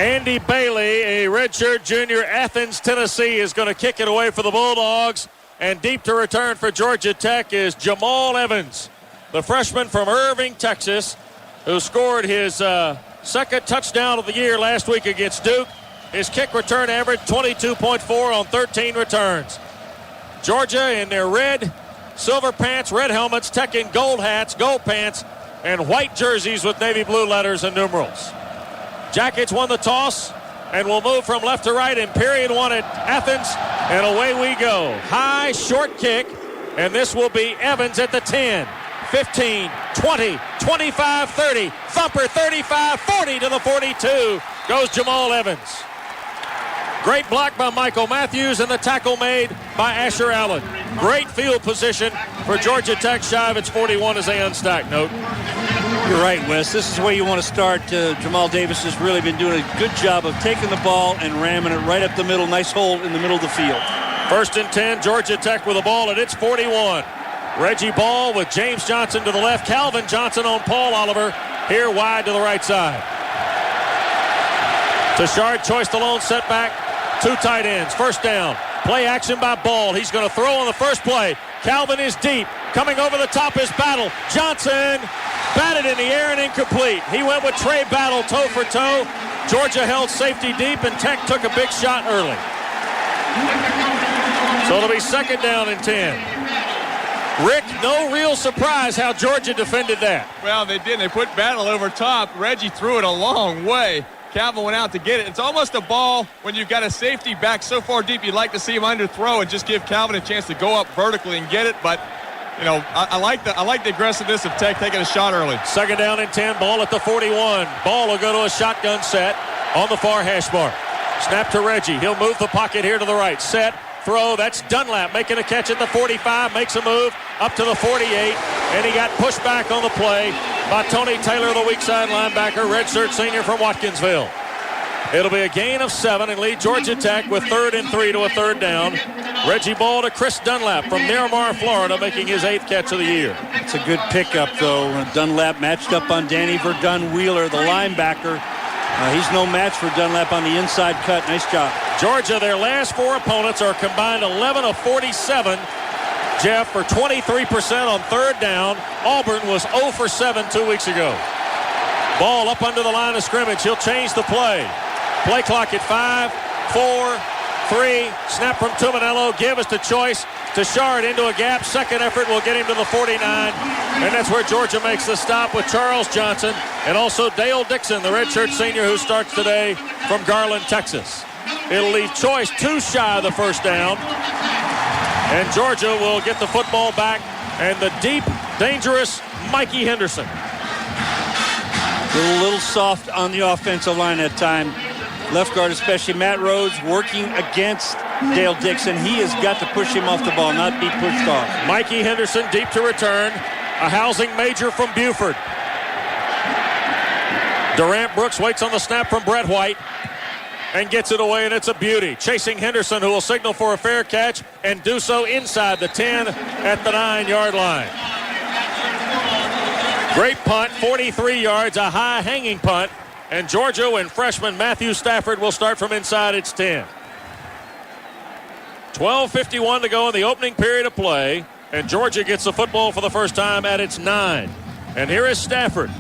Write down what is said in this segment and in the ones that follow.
Andy Bailey, a redshirt junior, Athens, Tennessee, is going to kick it away for the Bulldogs. And deep to return for Georgia Tech is Jamal Evans, the freshman from Irving, Texas, who scored his second touchdown of the year last week against Duke. His kick return average 22.4 on 13 returns. Georgia in their red, silver pants, red helmets, Tech in gold hats, gold pants, and white jerseys with navy blue letters and numerals. Jackets won the toss and will move from left to right in period one at Athens, and away we go. High, short kick, and this will be Evans at the 10, 15, 20, 25, 30, thumper 35, 40 to the 42 goes Jamal Evans. Great block by Michael Matthews, and the tackle made by Asher Allen. Great field position for Georgia Tech, shy of its 41 as they unstack. Note. You're right, Wes. This is where you want to start. Jamal Davis has really been doing a good job of taking the ball and ramming it right up the middle. Nice hole in the middle of the field. 1st and 10, Georgia Tech with the ball at its 41. Reggie Ball with James Johnson to the left. Calvin Johnson on Paul Oliver. Here wide to the right side. Tashard choice the lone setback. 2 tight ends. 1st down. Play action by Ball. He's going to throw on the first play. Calvin is deep. Coming over the top is Battle. Johnson batted in the air and incomplete. He went with Trey Battle toe for toe. Georgia held safety deep, and Tech took a big shot early. So it'll be 2nd down and 10. Rick, no real surprise how Georgia defended that. Well, they did. They put Battle over top. Reggie threw it a long way. Calvin went out to get it. It's almost a ball when you've got a safety back so far deep, you'd like to see him underthrow and just give Calvin a chance to go up vertically and get it. But, you know, I like the aggressiveness of Tech taking a shot early. 2nd down and 10, Ball at the 41. Ball will go to a shotgun set on the far hash mark. Snap to Reggie. He'll move the pocket here to the right. Set, throw. That's Dunlap making a catch at the 45. Makes a move up to the 48. And he got pushed back on the play by Tony Taylor, the weak side linebacker, redshirt senior from Watkinsville. It'll be a gain of 7 and lead Georgia Tech with 3rd and 3 to a 3rd down. Reggie Ball to Chris Dunlap from Miramar, Florida, making his 8th catch of the year. It's a good pickup, though. Dunlap matched up on Danny Verdun Wheeler, the linebacker. He's no match for Dunlap on the inside cut. Nice job. Georgia, their last 4 opponents are combined 11 of 47. Jeff, for 23% on 3rd down. Auburn was 0 for 7 2 weeks ago. Ball up under the line of scrimmage. He'll change the play. Play clock at 5, 4, 3. Snap from Tuminello. Give us the choice. Tashard into a gap. Second effort will get him to the 49. And that's where Georgia makes the stop with Charles Johnson and also Dale Dixon, the redshirt senior who starts today from Garland, Texas. It'll leave Choice 2 shy of the 1st down. And Georgia will get the football back. And the deep, dangerous Mikey Henderson. A little soft on the offensive line at time. Left guard, especially Matt Rhodes, working against Dale Dixon. He has got to push him off the ball, not be pushed off. Mikey Henderson deep to return. A housing major from Buford. Durant Brooks waits on the snap from Brett White and gets it away, and it's a beauty. Chasing Henderson, who will signal for a fair catch and do so inside the 10 at the 9-yard line. Great punt, 43 yards, a high hanging punt. And Georgia and freshman Matthew Stafford will start from inside its 10. 12:51 to go in the opening period of play. And Georgia gets the football for the first time at its 9. And here is Stafford.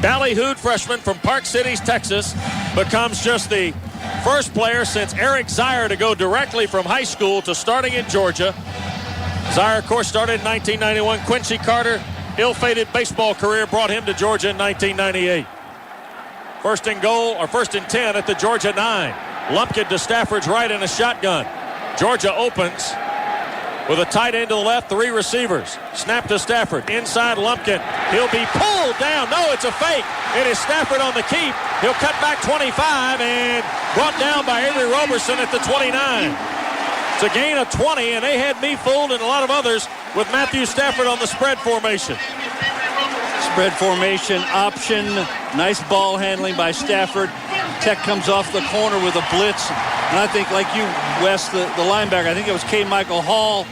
Ballyhooed freshman from Park Cities, Texas, becomes just the first player since Eric Zier to go directly from high school to starting in Georgia. Zier, of course, started in 1991. Quincy Carter, ill-fated baseball career, brought him to Georgia in 1998. 1st and goal, or 1st and 10 at the Georgia 9. Lumpkin to Stafford's right in a shotgun. Georgia opens with a tight end to the left, 3 receivers. Snap to Stafford, inside Lumpkin. He'll be pulled down. No, it's a fake. It is Stafford on the keep. He'll cut back 25 and brought down by Avery Roberson at the 29. It's a gain of 20, and they had me fooled and a lot of others with Matthew Stafford on the spread formation. Spread formation option. Nice ball handling by Stafford. Tech comes off the corner with a blitz. And I think, like you, Wes, the linebacker, I think it was K. Michael Hall.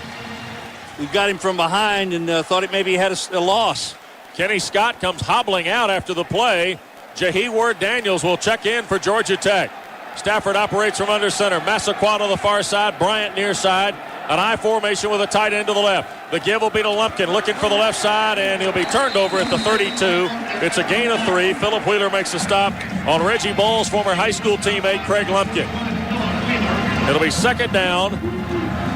We got him from behind and thought it maybe had a loss. Kenny Scott comes hobbling out after the play. Jahi Daniels will check in for Georgia Tech. Stafford operates from under center. Massaquoi to the far side. Bryant near side. An I formation with a tight end to the left. The give will be to Lumpkin, looking for the left side, and he'll be turned over at the 32. It's a gain of 3. Philip Wheeler makes a stop on Reggie Ball's former high school teammate, Craig Lumpkin. It'll be second down,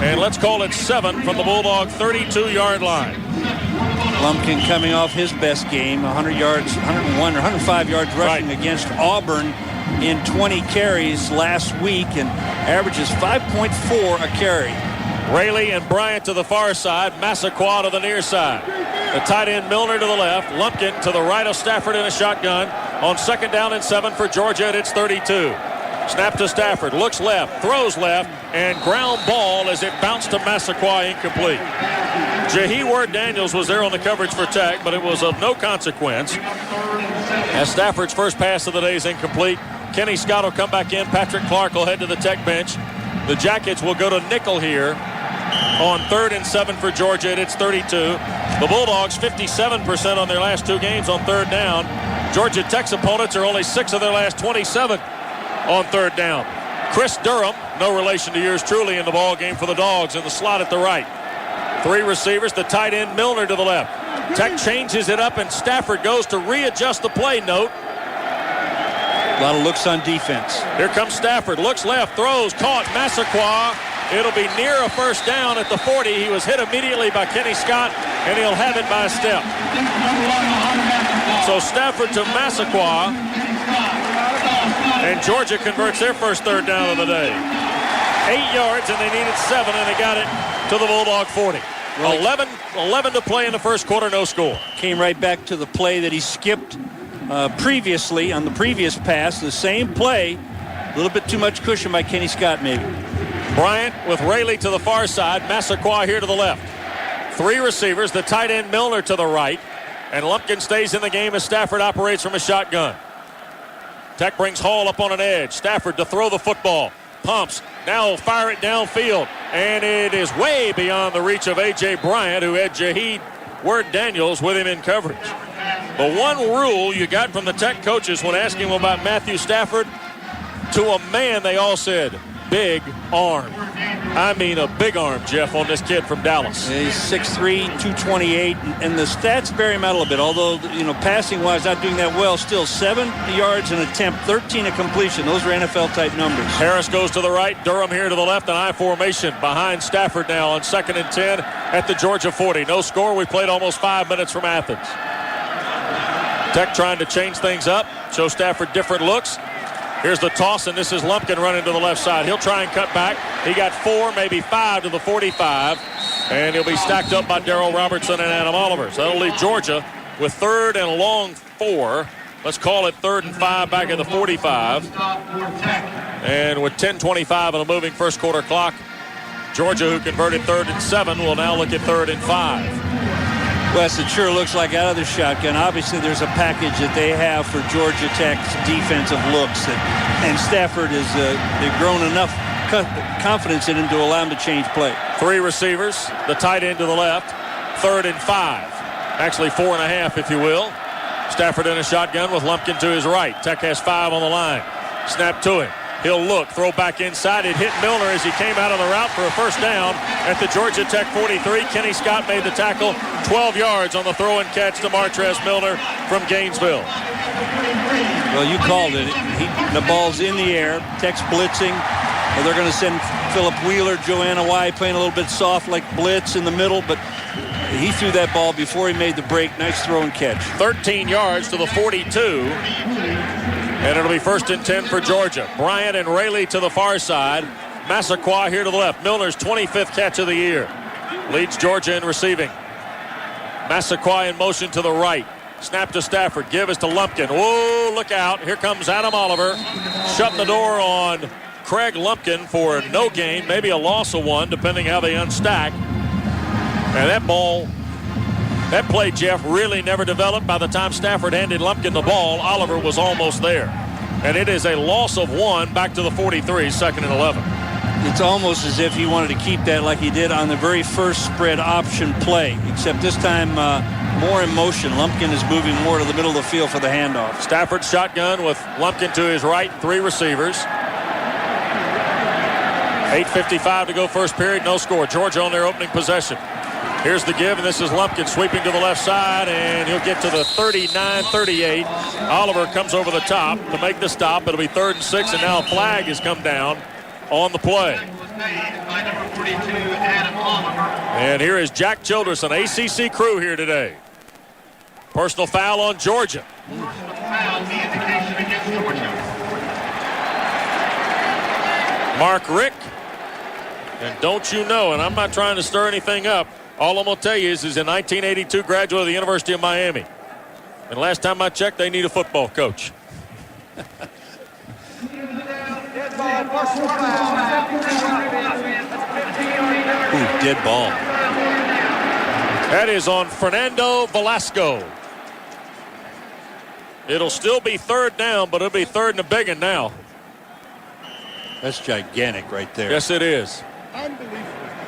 and let's call it 7 from the Bulldog 32-yard line. Lumpkin coming off his best game, 100 yards, 101 or 105 yards rushing against Auburn in 20 carries last week and averages 5.4 a carry. Rayleigh and Bryant to the far side. Massaquoi to the near side. The tight end Milner to the left. Lumpkin to the right of Stafford in a shotgun. On second down and 7 for Georgia at its 32. Snap to Stafford. Looks left. Throws left. And ground ball as it bounced to Massaquoi, incomplete. Jahi Daniels was there on the coverage for Tech, but it was of no consequence. As Stafford's first pass of the day is incomplete. Kenny Scott will come back in. Patrick Clark will head to the Tech bench. The Jackets will go to nickel here on 3rd and 7 for Georgia at its 32. The Bulldogs 57% on their last 2 games on 3rd down. Georgia Tech's opponents are only 6 of their last 27 on 3rd down. Chris Durham, no relation to yours truly, in the ball game for the Dogs in the slot at the right. 3 receivers, the tight end Milner to the left. Tech changes it up and Stafford goes to readjust the play note. A lot of looks on defense. Here comes Stafford. Looks left, throws, caught. Massaquoi. It'll be near a first down at the 40. He was hit immediately by Kenny Scott, and he'll have it by a step. So Stafford to Massaquoi, and Georgia converts their first 3rd down of the day. 8 yards, and they needed 7, and they got it to the Bulldog 40. 11 to play in the first quarter, no score. Came right back to the play that he skipped previously on the previous pass. The same play, a little bit too much cushion by Kenny Scott maybe. Bryant with Rayleigh to the far side. Massaquoi here to the left. 3 receivers, the tight end Milner to the right. And Lumpkin stays in the game as Stafford operates from a shotgun. Tech brings Hall up on an edge. Stafford to throw the football. Pumps. Now he'll fire it downfield. And it is way beyond the reach of A.J. Bryant, who had Jahi Daniels with him in coverage. The one rule you got from the Tech coaches when asking them about Matthew Stafford, to a man they all said, big arm. I mean a big arm, Jeff, on this kid from Dallas. He's 6'3", 228, and the stats bear him out a little bit. Although, passing-wise, not doing that well. Still 7 yards an attempt, 13 a completion. Those are NFL-type numbers. Harris goes to the right, Durham here to the left, an I formation behind Stafford now on 2nd and 10 at the Georgia 40. No score. We played almost 5 minutes from Athens. Tech trying to change things up, show Stafford different looks. Here's the toss, and this is Lumpkin running to the left side. He'll try and cut back. He got 4, maybe 5 to the 45. And he'll be stacked up by Darrell Robertson and Adam Oliver. So that'll leave Georgia with 3rd and long 4. Let's call it 3rd and 5 back at the 45. And with 10:25 on a moving first quarter clock, Georgia, who converted 3rd and 7, will now look at 3rd and 5. Wes, it sure looks like out of the shotgun. Obviously, there's a package that they have for Georgia Tech's defensive looks. And Stafford is, they've grown enough confidence in him to allow him to change play. 3 receivers, the tight end to the left, 3rd and 5. Actually 4.5, if you will. Stafford in a shotgun with Lumpkin to his right. Tech has 5 on the line. Snap to him. He'll look, throw back inside. It hit Milner as he came out on the route for a first down at the Georgia Tech 43. Kenny Scott made the tackle. 12 yards on the throw and catch to Martrez Milner from Gainesville. Well, you called it. The ball's in the air. Tech's blitzing. Well, they're going to send Philip Wheeler, Joanna White playing a little bit soft like blitz in the middle, but he threw that ball before he made the break. Nice throw and catch. 13 yards to the 42. And it'll be 1st and 10 for Georgia. Bryant and Rayleigh to the far side. Massaquoi here to the left. Milner's 25th catch of the year. Leads Georgia in receiving. Massaquoi in motion to the right. Snap to Stafford. Give is to Lumpkin. Whoa, look out. Here comes Adam Oliver. Shutting the door on Craig Lumpkin for no gain. Maybe a loss of 1, depending how they unstack. And that play, Jeff, really never developed. By the time Stafford handed Lumpkin the ball, Oliver was almost there. And it is a loss of 1 back to the 43, 2nd and 11. It's almost as if he wanted to keep that like he did on the very first spread option play, except this time more in motion. Lumpkin is moving more to the middle of the field for the handoff. Stafford shotgun with Lumpkin to his right, 3 receivers. 8:55 to go first period, no score. Georgia on their opening possession. Here's the give, and this is Lumpkin sweeping to the left side, and he'll get to the 39-38. Oliver comes over the top to make the stop. It'll be 3rd and 6, and now a flag has come down on the play. And here is Jack Childress, an ACC crew here today. Personal foul on Georgia. Mark Rick. And don't you know, and I'm not trying to stir anything up, all I'm going to tell you is he's a 1982 graduate of the University of Miami. And last time I checked, they need a football coach. Ooh, dead ball. That is on Fernando Velasco. It'll still be 3rd down, but it'll be 3rd and a big one now. That's gigantic right there. Yes, it is.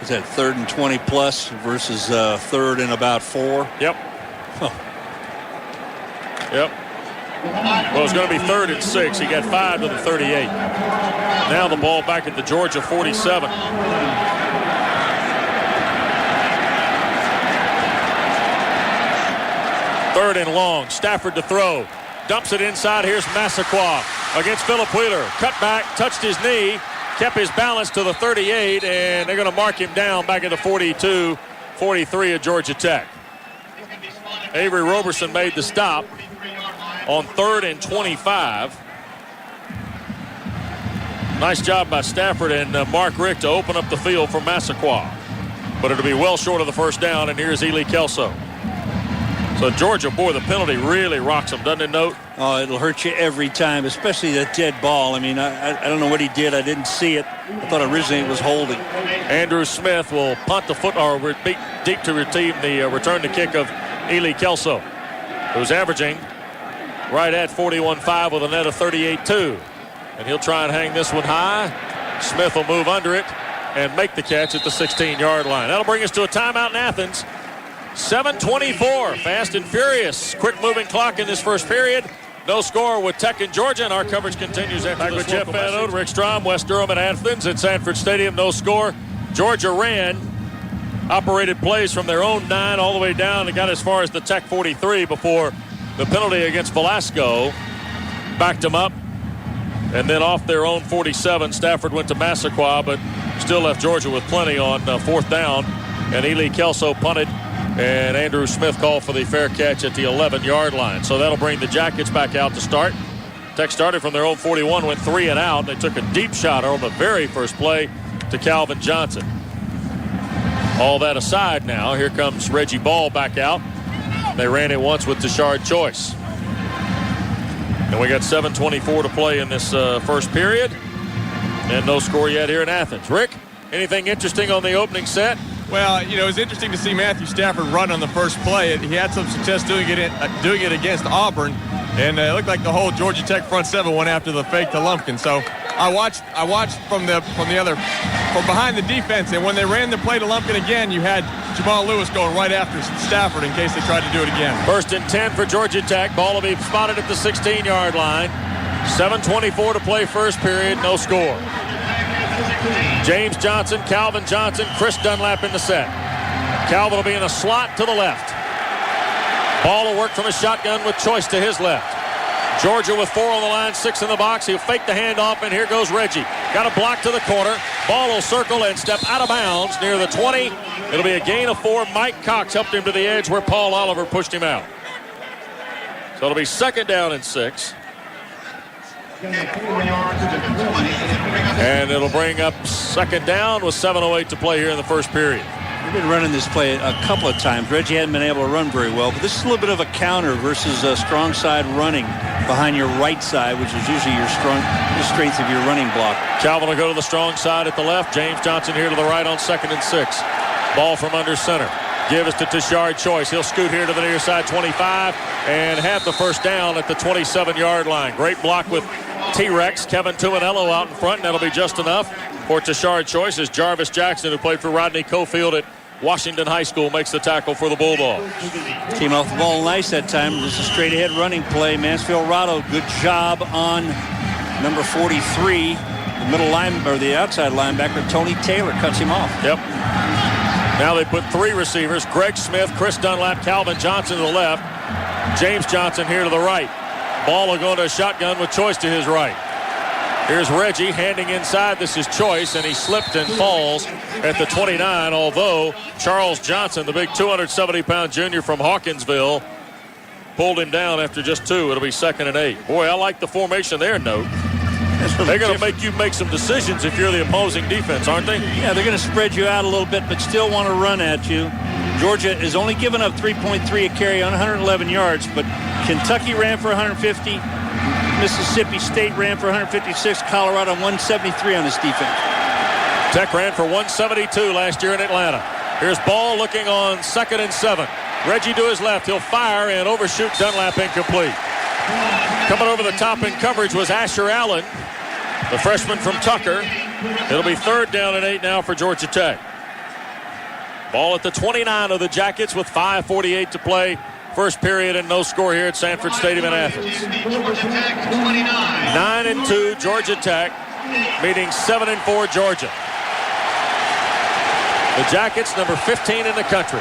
Is that 3rd and 20 plus versus 3rd and about 4? Yep. Huh. Yep. Well, it's going to be 3rd and 6. He got 5 to the 38. Now the ball back at the Georgia 47. 3rd and long. Stafford to throw. Dumps it inside. Here's Massaquoi against Philip Wheeler. Cut back, touched his knee, kept his balance to the 38, and they're going to mark him down back at the 42-43 of Georgia Tech. Avery Roberson made the stop on 3rd and 25. Nice job by Stafford and Mark Rick to open up the field for Massaquoi. But it'll be well short of the 1st down, and here's Ely Kelso. So Georgia, boy, the penalty really rocks them, doesn't it, Note? Oh, it'll hurt you every time, especially that dead ball. I mean, I don't know what he did. I didn't see it. I thought originally it was holding. Andrew Smith will punt the foot or beat deep to retrieve the return to kick of Ely Kelso, who's averaging right at 41.5 with a net of 38.2. And he'll try and hang this one high. Smith will move under it and make the catch at the 16-yard line. That'll bring us to a timeout in Athens. 7:24, fast and furious. Quick moving clock in this first period. No score with Tech and Georgia, and our coverage continues after back with Jeff Van Oden, Rick Strom, West Durham at Athens at Sanford Stadium. No score. Georgia ran, operated plays from their own 9 all the way down and got as far as the Tech 43 before the penalty against Velasco backed them up. And then off their own 47, Stafford went to Massaquoi, but still left Georgia with plenty on 4th down. And Ely Kelso punted, and Andrew Smith called for the fair catch at the 11-yard line. So that'll bring the Jackets back out to start. Tech started from their own 41, went 3 and out. They took a deep shot on the very first play to Calvin Johnson. All that aside now, here comes Reggie Ball back out. They ran it once with Tashard Choice. And we got 7:24 to play in this first period. And no score yet here in Athens. Rick, anything interesting on the opening set? Well, you know, it was interesting to see Matthew Stafford run on the first play. He had some success doing it against Auburn, and it looked like the whole Georgia Tech front 7 went after the fake to Lumpkin. So I watched from behind the defense, and when they ran the play to Lumpkin again, you had Jamal Lewis going right after Stafford in case they tried to do it again. 1st and 10 for Georgia Tech. Ball will be spotted at the 16-yard line. 7:24 to play first period. No score. James Johnson, Calvin Johnson, Chris Dunlap in the set. Calvin will be in a slot to the left. Ball will work from a shotgun with Choice to his left. Georgia with 4 on the line, 6 in the box. He'll fake the handoff, and here goes Reggie. Got a block to the corner. Ball will circle and step out of bounds near the 20. It'll be a gain of 4. Mike Cox helped him to the edge where Paul Oliver pushed him out. So it'll be 2nd down and 6. And it'll bring up 2nd down with 7:08 to play here in the first period. We've been running this play a couple of times. Reggie hadn't been able to run very well, but this is a little bit of a counter versus a strong side running behind your right side, which is usually the strength of your running block. Calvin will go to the strong side at the left. James Johnson here to the right on 2nd and 6. Ball from under center. Give us to Tashard Choice. He'll scoot here to the near side 25 and have the 1st down at the 27-yard line. Great block with T-Rex. Kevin Tuminello out in front, and that'll be just enough for Tashard Choice. Is Jarvis Jackson, who played for Rodney Cofield at Washington High School makes the tackle for the Bulldogs. Came off the ball nice that time. Just a straight ahead running play. Mansfield Rado, good job on number 43. The outside linebacker, Tony Taylor, cuts him off. Yep. Now they put 3 receivers, Greg Smith, Chris Dunlap, Calvin Johnson to the left, James Johnson here to the right. Ball will go to a shotgun with Choice to his right. Here's Reggie handing inside. This is Choice, and he slipped and falls at the 29, although Charles Johnson, the big 270-pound junior from Hawkinsville, pulled him down after just 2. It'll be 2nd and 8. Boy, I like the formation there, Note. They're going to make you make some decisions if you're the opposing defense, aren't they? Yeah, they're going to spread you out a little bit, but still want to run at you. Georgia is only given up 3.3 a carry on 111 yards, but Kentucky ran for 150. Mississippi State ran for 156. Colorado 173 on this defense. Tech ran for 172 last year in Atlanta. Here's Ball looking on 2nd and 7. Reggie to his left. He'll fire and overshoot Dunlap, incomplete. Coming over the top in coverage was Asher Allen, the freshman from Tucker. It'll be 3rd down and 8 now for Georgia Tech. Ball at the 29 of the Jackets with 5:48 to play. First period and no score here at Sanford Stadium in Athens. 9-2 Georgia Tech meeting 7-4 Georgia. The Jackets number 15 in the country.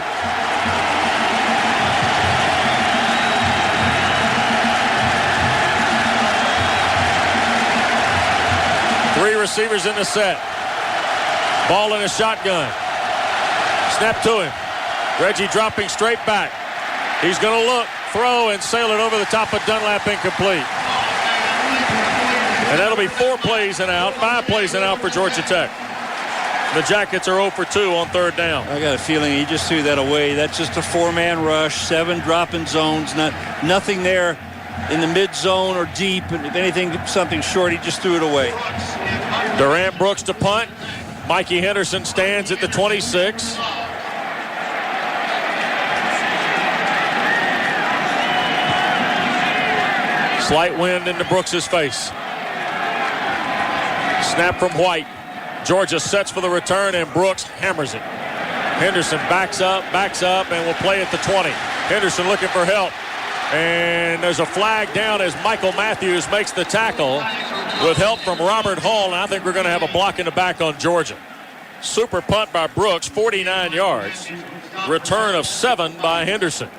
Three receivers in the set. Ball in a shotgun. Snap to him. Reggie dropping straight back. He's going to look, throw, and sail it over the top of Dunlap, incomplete. And that'll be 4 plays and out, 5 plays and out for Georgia Tech. The Jackets are 0 for 2 on 3rd down. I got a feeling he just threw that away. That's just a 4-man rush, 7 dropping zones, nothing there in the mid zone or deep. And if anything, something short, he just threw it away. Durant Brooks to punt. Mikey Henderson stands at the 26. Slight wind into Brooks's face. Snap from White. Georgia sets for the return, and Brooks hammers it. Henderson backs up, and will play at the 20. Henderson looking for help. And there's a flag down as Michael Matthews makes the tackle with help from Robert Hall. And I think we're going to have a block in the back on Georgia. Super punt by Brooks, 49 yards. Return of 7 by Henderson.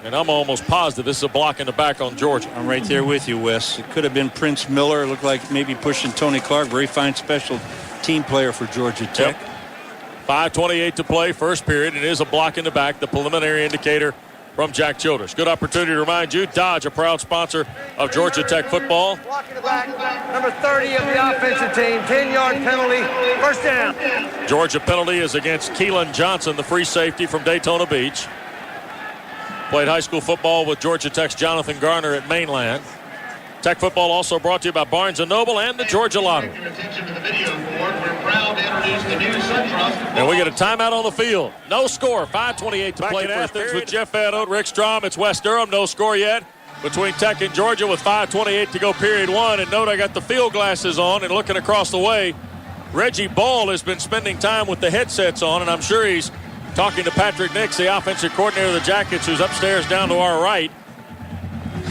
And I'm almost positive this is a block in the back on Georgia. I'm right there with you, Wes. It could have been Prince Miller. It looked like maybe pushing Tony Clark. Very fine special team player for Georgia Tech. Yep. 5:28 to play, first period. It is a block in the back, the preliminary indicator from Jack Childers. Good opportunity to remind you, Dodge, a proud sponsor of Georgia Tech football. Block in the back, number 30 of the offensive team, 10-yard penalty, first down. Georgia penalty is against Keelan Johnson, the free safety from Daytona Beach. Played high school football with Georgia Tech's Jonathan Garner at Mainland. Tech football also brought to you by Barnes & Noble and the Georgia Lottery. And we get a timeout on the field. No score, 5:28 to play in Athens with Jeff Addo, Rick Strom. It's West Durham, no score yet between Tech and Georgia with 5:28 to go, period 1. And note I got the field glasses on and looking across the way. Reggie Ball has been spending time with the headsets on, and I'm sure he's talking to Patrick Nix, the offensive coordinator of the Jackets, who's upstairs down to our right,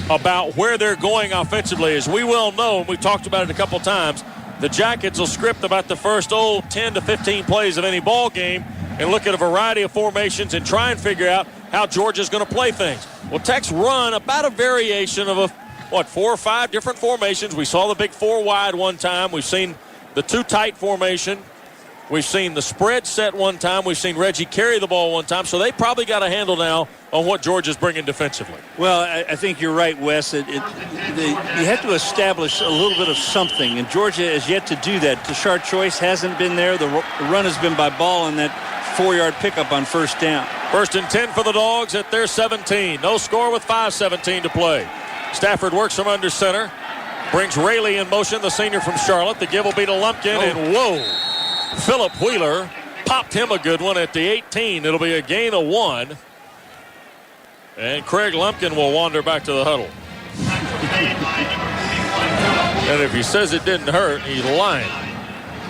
about where they're going offensively. As we well know, and we've talked about it a couple times, the Jackets will script about the first 10 to 15 plays of any ball game and look at a variety of formations and try and figure out how Georgia's going to play things. Well, Tech's run about a variation of 4 or 5 different formations. We saw the big 4 wide one time. We've seen the 2 tight formation. We've seen the spread set one time. We've seen Reggie carry the ball one time. So they probably got a handle now on what Georgia's bringing defensively. Well, I think you're right, Wes. You have to establish a little bit of something, and Georgia has yet to do that. Tashard Choice hasn't been there. The run has been by Ball on that 4-yard pickup on first down. First and 10 for the Dogs at their 17. No score with 5:17 to play. Stafford works from under center. Brings Rayleigh in motion, the senior from Charlotte. The give will be to Lumpkin, and whoa! Philip Wheeler popped him a good one at the 18. It'll be a gain of 1. And Craig Lumpkin will wander back to the huddle. And if he says it didn't hurt, he's lying.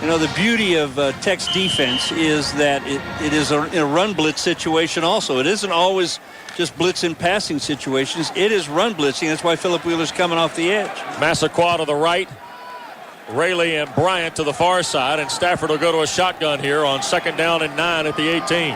You know, the beauty of Tech's defense is that it is in a run blitz situation also. It isn't always just blitz in passing situations. It is run blitzing. That's why Philip Wheeler's coming off the edge. Massaquoi to the right. Rayleigh and Bryant to the far side, and Stafford will go to a shotgun here on 2nd down and 9 at the 18.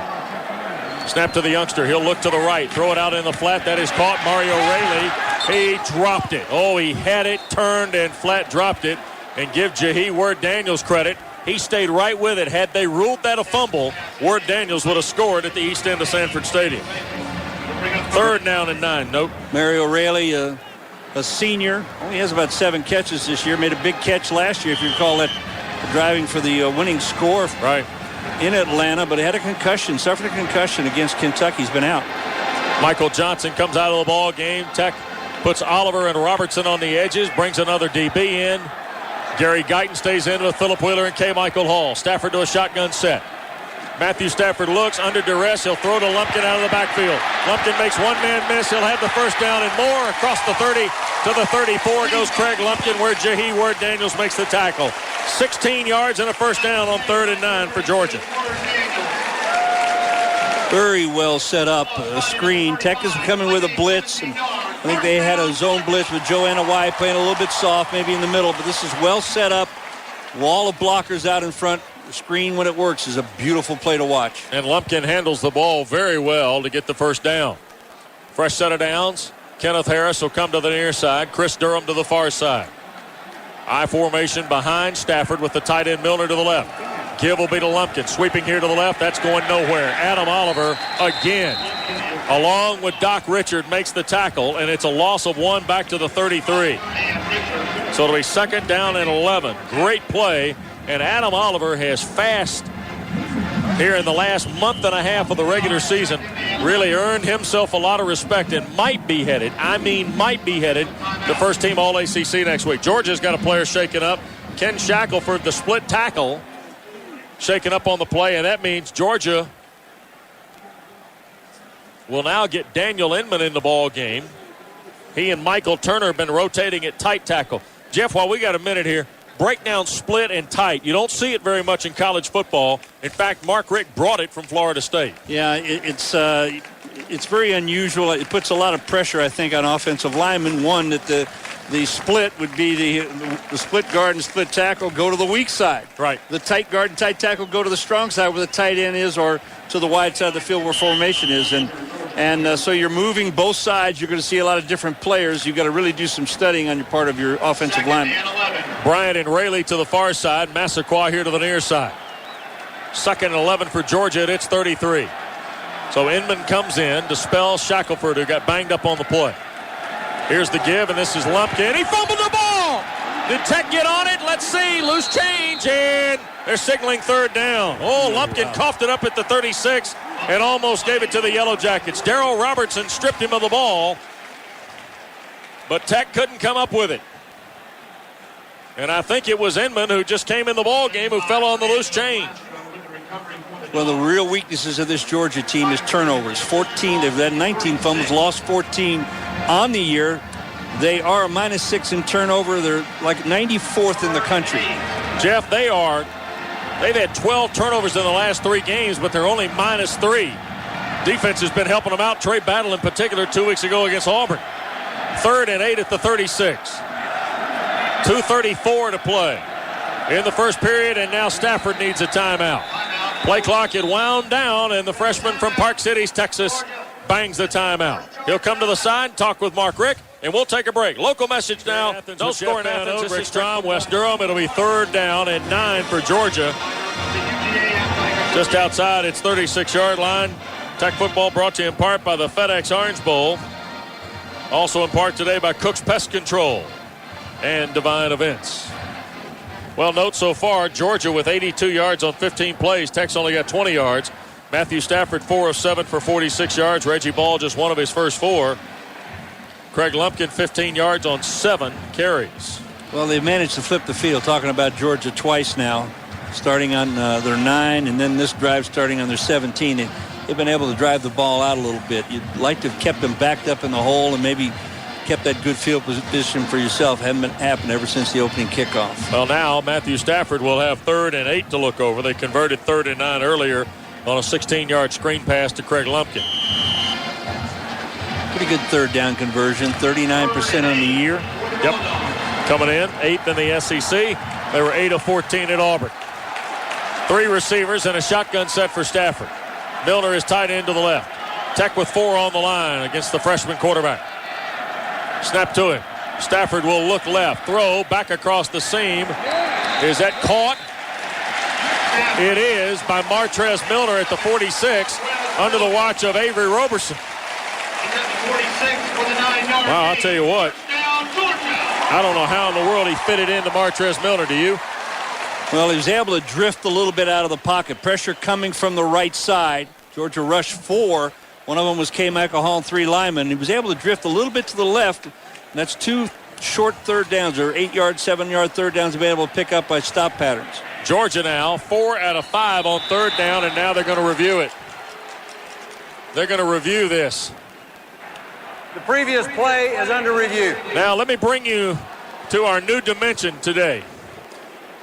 Snap to the youngster. He'll look to the right. Throw it out in the flat. That is caught. Mario Rayleigh. He dropped it. Oh, he had it, turned, and flat dropped it. And give Jahi Ward-Daniels credit. He stayed right with it. Had they ruled that a fumble, Ward-Daniels would have scored at the east end of Sanford Stadium. 3rd down and 9. Nope. Mario Rayleigh, a senior, only has about 7 catches this year. Made a big catch last year, if you recall that, driving for the winning score right in Atlanta, but he had a concussion, suffered a concussion against Kentucky. He's been out. Michael Johnson comes out of the ball game. Tech puts Oliver and Robertson on the edges, brings another DB in. Gary Guyton stays in with Philip Wheeler and K. Michael Hall. Stafford to a shotgun set. Matthew Stafford looks under duress. He'll throw to Lumpkin out of the backfield. Lumpkin makes one man miss. He'll have the 1st down and more. Across the 30 to the 34 goes Craig Lumpkin, where Jahi Ward-Daniels makes the tackle. 16 yards and a 1st down on 3rd and 9 for Georgia. Very well set up a screen. Tech is coming with a blitz, and I think they had a zone blitz with Joanna White playing a little bit soft, maybe in the middle, but this is well set up. Wall of blockers out in front. The screen, when it works, is a beautiful play to watch. And Lumpkin handles the ball very well to get the 1st down. Fresh set of downs. Kenneth Harris will come to the near side. Chris Durham to the far side. I formation behind Stafford with the tight end Milner to the left. Give will be to Lumpkin. Sweeping here to the left. That's going nowhere. Adam Oliver again, along with Doc Richard, makes the tackle, and it's a loss of 1 back to the 33. So it'll be 2nd down and 11. Great play. And Adam Oliver has fast here in the last month and a half of the regular season. Really earned himself a lot of respect and might be headed to first team All-ACC next week. Georgia's got a player shaken up. Ken Shackelford, the split tackle, shaken up on the play, and that means Georgia will now get Daniel Inman in the ball game. He and Michael Turner have been rotating at tight tackle. Jeff, while we got a minute here, breakdown split and tight. You don't see it very much in college football. In fact, Mark Richt brought it from Florida State. Yeah, it's very unusual. It puts a lot of pressure, I think, on offensive linemen. One, that the split would be the split guard and split tackle go to the weak side. Right. The tight guard and tight tackle go to the strong side where the tight end is, or to the wide side of the field where formation is. And so you're moving both sides. You're going to see a lot of different players. You've got to really do some studying on your part of your offensive lineman. Bryant and Rayleigh to the far side. Massaquoi here to the near side. 2nd and 11 for Georgia at its 33. So Inman comes in to spell Shackelford, who got banged up on the play. Here's the give, and this is Lumpkin. He fumbled the ball. Did Tech get on it? Let's see. Loose change, and they're signaling 3rd down. Oh, Lumpkin coughed it up at the 36 and almost gave it to the Yellow Jackets. Darrell Robertson stripped him of the ball, but Tech couldn't come up with it. And I think it was Inman who just came in the ball game who fell on the loose change. One of the real weaknesses of this Georgia team is turnovers. 14, they've had 19 fumbles, lost 14 on the year. They are a -6 in turnover. They're like 94th in the country. Jeff, they've had 12 turnovers in the last 3 games, but they're only -3. Defense has been helping them out. Trey Battle in particular 2 weeks ago against Auburn. 3rd and 8 at the 36. 2:34 to play in the first period, and now Stafford needs a timeout. Play clock had wound down, and the freshman from Park Cities, Texas, bangs the timeout. He'll come to the side, talk with Mark Richt, and we'll take a break. Local message now. No score in Athens. This is Strom, West Durham. It'll be 3rd down and 9 for Georgia. Just outside its 36-yard line. Tech football brought to you in part by the FedEx Orange Bowl. Also in part today by Cook's Pest Control and Divine Events. Well, note so far, Georgia with 82 yards on 15 plays. Tech's only got 20 yards. Matthew Stafford, 4 of 7 for 46 yards. Reggie Ball, just 1 of his first 4. Craig Lumpkin, 15 yards on 7 carries. Well, they've managed to flip the field, talking about Georgia twice now, starting on their 9, and then this drive starting on their 17. And they've been able to drive the ball out a little bit. You'd like to have kept them backed up in the hole and maybe kept that good field position for yourself. Haven't happened ever since the opening kickoff. Well, now Matthew Stafford will have 3rd and 8 to look over. They converted 3rd and 9 earlier on a 16-yard screen pass to Craig Lumpkin. Pretty good 3rd down conversion, 39% on the year. Yep. Coming in, 8th in the SEC. They were 8 of 14 at Auburn. 3 receivers and a shotgun set for Stafford. Milner is tight end to the left. Tech with 4 on the line against the freshman quarterback. Snap to him. Stafford will look left. Throw back across the seam. Is that caught? It is by Martrez Milner at the 46 under the watch of Avery Roberson. Wow, I'll tell you what. I don't know how in the world he fit it into Martrez Milner. Do you? Well, he was able to drift a little bit out of the pocket. Pressure coming from the right side. Georgia rushed 4. One of them was K. Michael Hall and 3 linemen. He was able to drift a little bit to the left. And that's 2 short 3rd downs, or 8-yard, 7-yard 3rd downs available to pick up by stop patterns. Georgia now 4 out of 5 on 3rd down, and now they're going to review it. They're going to review this. The previous play is under review. Now let me bring you to our new dimension today.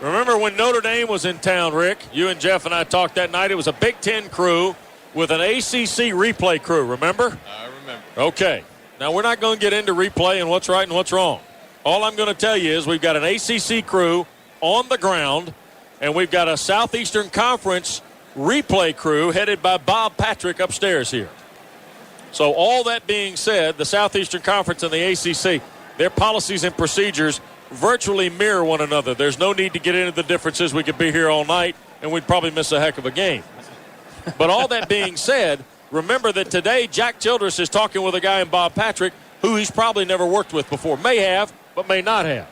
Remember when Notre Dame was in town, Rick? You and Jeff and I talked that night. It was a Big Ten crew with an ACC replay crew, remember? I remember. Okay. Now, we're not going to get into replay and what's right and what's wrong. All I'm going to tell you is we've got an ACC crew on the ground, and we've got a Southeastern Conference replay crew headed by Bob Patrick upstairs here. So all that being said, the Southeastern Conference and the ACC, their policies and procedures virtually mirror one another. There's no need to get into the differences. We could be here all night, and we'd probably miss a heck of a game. But all that being said, remember that today Jack Childress is talking with a guy in Bob Patrick who he's probably never worked with before. May have, but may not have.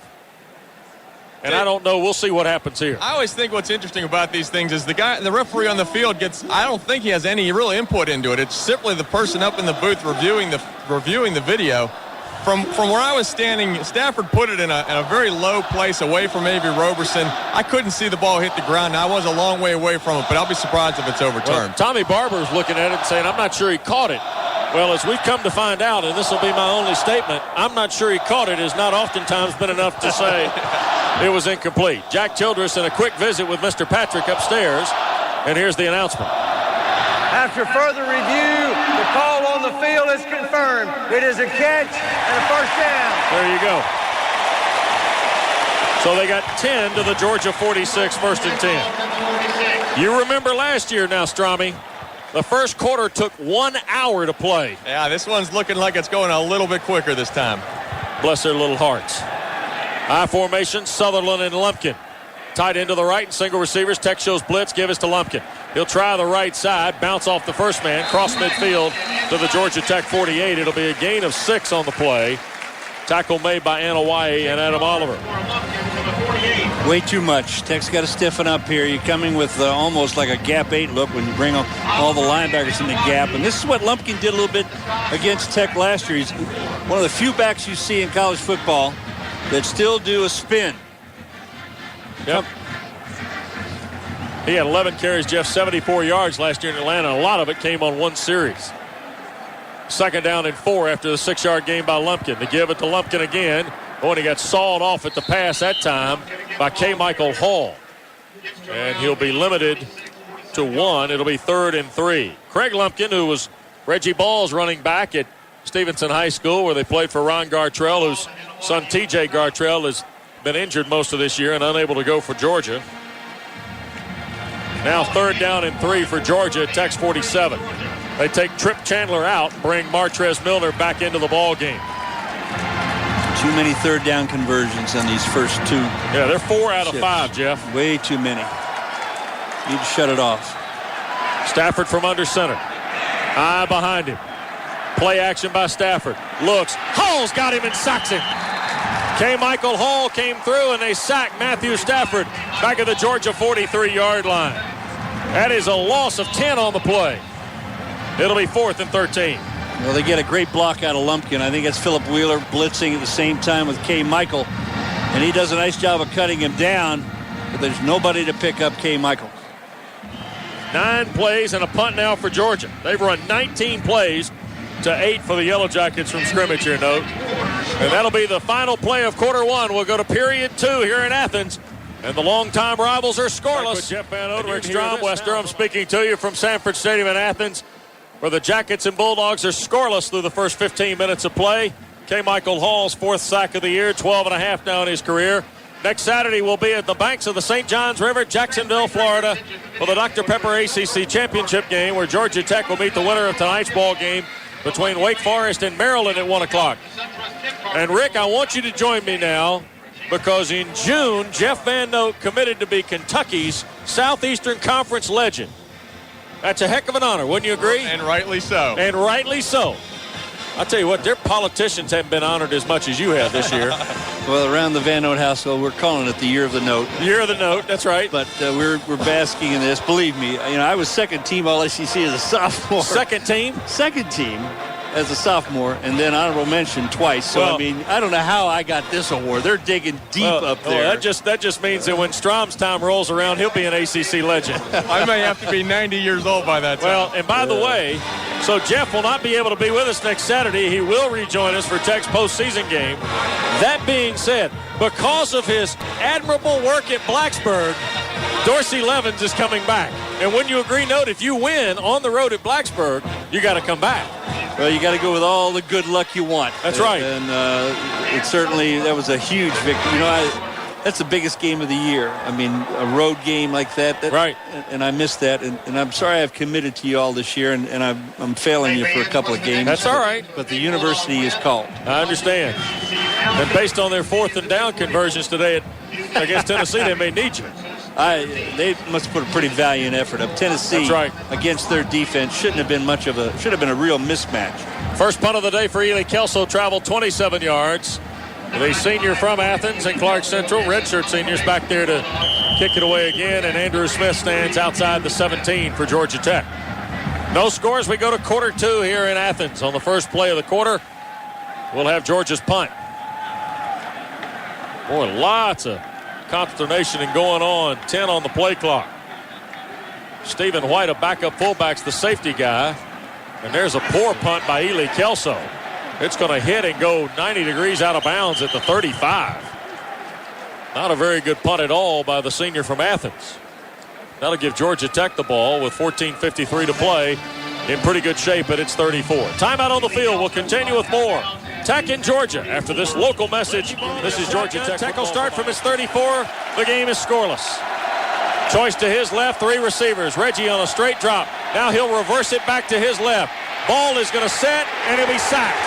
And I don't know. We'll see what happens here. I always think what's interesting about these things is the referee on the field I don't think he has any real input into it. It's simply the person up in the booth reviewing the video. From where I was standing, Stafford put it in a very low place away from Avery Roberson. I couldn't see the ball hit the ground. I was a long way away from it, but I'll be surprised if it's overturned. Well, Tommy Barber's looking at it and saying, I'm not sure he caught it. Well, as we've come to find out, and this will be my only statement, I'm not sure he caught it has not oftentimes been enough to say it was incomplete. Jack Childress in a quick visit with Mr. Patrick upstairs, and here's the announcement. After further review, the call on the field is confirmed. It is a catch and a first down. There you go. So they got 10 to the Georgia 46, 1st and 10. You remember last year now, Stromy. The first quarter took 1 hour to play. Yeah, this one's looking like it's going a little bit quicker this time. Bless their little hearts. I formation, Sutherland and Lumpkin. Tight end to the right and single receivers. Tech shows blitz, give us to Lumpkin. He'll try the right side, bounce off the first man, cross midfield to the Georgia Tech 48. It'll be a gain of 6 on the play. Tackle made by Anawai and Adam Oliver. Way too much. Tech's got to stiffen up here. You're coming with almost like a gap 8 look when you bring all the linebackers in the gap. And this is what Lumpkin did a little bit against Tech last year. He's one of the few backs you see in college football that still do a spin. Yep. He had 11 carries, Jeff, 74 yards last year in Atlanta. A lot of it came on one series. 2nd down and 4 after the 6-yard gain by Lumpkin. They give it to Lumpkin again. Oh, and he got sawed off at the pass that time by K. Michael Hall. And he'll be limited to 1. It'll be 3rd and 3. Craig Lumpkin, who was Reggie Ball's running back at Stevenson High School, where they played for Ron Gartrell, whose son T.J. Gartrell has been injured most of this year and unable to go for Georgia. Now 3rd down and 3 for Georgia at Tech's 47. They take Trip Chandler out, bring Martrez Milner back into the ball game. Too many 3rd down conversions on these first 2. Yeah, they're 4 out of 5, Jeff. Way too many. Need to shut it off. Stafford from under center. Eye behind him. Play action by Stafford. Looks. Hall's got him and sacks him. K. Michael Hall came through and they sacked Matthew Stafford back at the Georgia 43-yard line. That is a loss of 10 on the play. It'll be 4th and 13. Well, they get a great block out of Lumpkin. I think it's Philip Wheeler blitzing at the same time with K. Michael. And he does a nice job of cutting him down, but there's nobody to pick up K. Michael. 9 plays and a punt now for Georgia. They've run 19 plays to 8 for the Yellow Jackets from scrimmage here, note. And that'll be the final play of quarter one. We'll go to period 2 here in Athens. And the longtime rivals are scoreless. Jeff Van Oden, Strom, West Durham speaking to you from Sanford Stadium in Athens, where the Jackets and Bulldogs are scoreless through the first 15 minutes of play. K. Michael Hall's 4th sack of the year, 12.5 now in his career. Next Saturday, we'll be at the banks of the St. Johns River, Jacksonville, Florida, for the Dr. Pepper ACC Championship game, where Georgia Tech will meet the winner of tonight's ball game between Wake Forest and Maryland at 1 o'clock. And, Rick, I want you to join me now, because in June, Jeff Van Note committed to be Kentucky's Southeastern Conference legend. That's a heck of an honor, wouldn't you agree? And rightly so. And rightly so. I'll tell you what, their politicians haven't been honored as much as you have this year. Well, around the Van Note household, we're calling it the Year of the Note. Year of the Note, that's right. But we're basking in this. Believe me, I was second team All-SEC as a sophomore. Second team? Second team as a sophomore, and then honorable mention twice. So, well, I don't know how I got this award. They're digging deep up there. That just means that when Strom's time rolls around, he'll be an ACC legend. I may have to be 90 years old by that time. Well, and by the way, so Jeff will not be able to be with us next Saturday. He will rejoin us for Tech's postseason game. That being said, because of his admirable work at Blacksburg, Dorsey Levens is coming back. And when you agree, note, if you win on the road at Blacksburg, you got to come back. Well, you got to go with all the good luck you want. That's right. And that was a huge victory. That's the biggest game of the year. I mean, a road game like that. Right. And I missed that. And I'm sorry I've committed to you all this year, and I'm failing you for a couple of games. That's all right. But the university is called. I understand. And based on their 4th and down conversions today against Tennessee, they may need you. They must put a pretty valiant effort up. Tennessee, that's right, against their defense should have been a real mismatch. First punt of the day for Ely Kelso traveled 27 yards. The senior from Athens and Clark Central, redshirt seniors back there to kick it away again, and Andrew Smith stands outside the 17 for Georgia Tech. No scores. We go to quarter 2 here in Athens. On the first play of the quarter, we'll have Georgia's punt. Boy, lots of consternation and going on. 10 on the play clock. Stephen White, a backup fullback's the safety guy. And there's a poor punt by Ely Kelso. It's going to hit and go 90 degrees out of bounds at the 35. Not a very good punt at all by the senior from Athens. That'll give Georgia Tech the ball with 14:53 to play. In pretty good shape at its 34. Timeout on the field. We'll continue with more Tech in Georgia after this local message. This is Georgia Tech. Tech will start from its 34. The game is scoreless. Choice to his left, 3 receivers. Reggie on a straight drop. Now he'll reverse it back to his left. Ball is going to set, and he'll be sacked.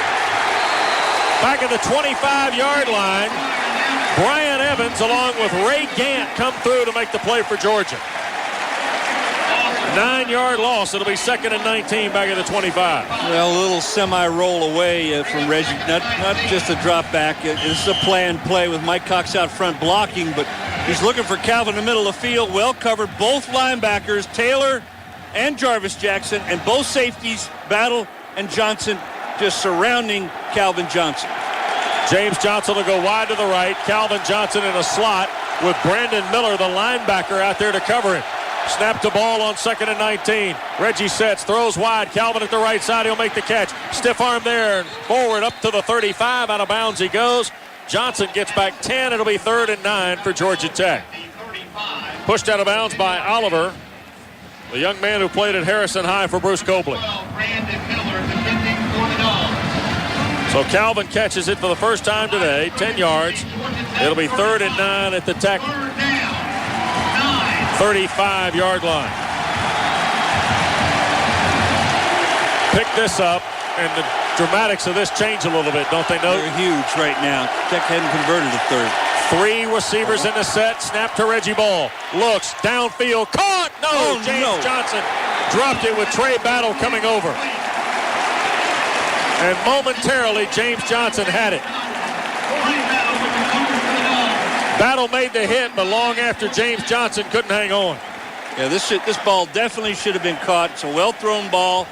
Back at the 25-yard line, Brian Evans along with Ray Gant come through to make the play for Georgia. 9-yard loss. It'll be 2nd and 19 back at the 25. Well, a little semi-roll away from Reggie. Not just a drop back. It's a planned play with Mike Cox out front blocking, but he's looking for Calvin in the middle of the field. Well covered. Both linebackers, Taylor and Jarvis Jackson, and both safeties, Battle and Johnson, just surrounding Calvin Johnson. James Johnson will go wide to the right. Calvin Johnson in a slot with Brandon Miller, the linebacker, out there to cover him. Snap the ball on 2nd and 19. Reggie sets, throws wide. Calvin at the right side. He'll make the catch. Stiff arm there and forward up to the 35. Out of bounds he goes. Johnson gets back 10. It'll be 3rd and 9 for Georgia Tech. Pushed out of bounds by Oliver, the young man who played at Harrison High for Bruce Cobley. So Calvin catches it for the first time today. 10 yards. It'll be 3rd and 9 at the Tech 35-yard line. Pick this up, and the dramatics of this change a little bit, don't they know? They're huge right now. Tech hadn't converted a third. 3 receivers in the set. Snap to Reggie Ball. Looks downfield. Caught! No! James Johnson dropped it with Trey Battle coming over. And momentarily, James Johnson had it. Battle made the hit, but long after James Johnson couldn't hang on. Yeah, this ball definitely should have been caught. It's a well-thrown ball.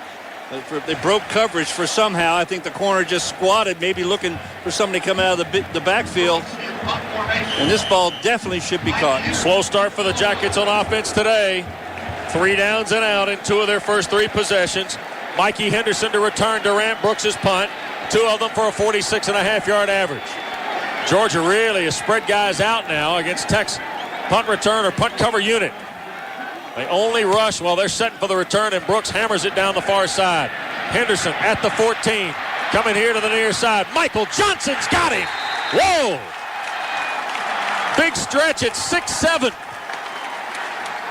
They broke coverage for somehow. I think the corner just squatted, maybe looking for somebody coming out of the backfield. And this ball definitely should be caught. Slow start for the Jackets on offense today. 3 downs and out in 2 of their first 3 possessions. Mikey Henderson to return Durant Brooks' punt. 2 of them for a 46.5-yard average. Georgia really has spread guys out now against Tech's punt return or punt cover unit. They only rush while they're setting for the return, and Brooks hammers it down the far side. Henderson at the 14. Coming here to the near side. Michael Johnson's got him. Whoa! Big stretch at 6'7".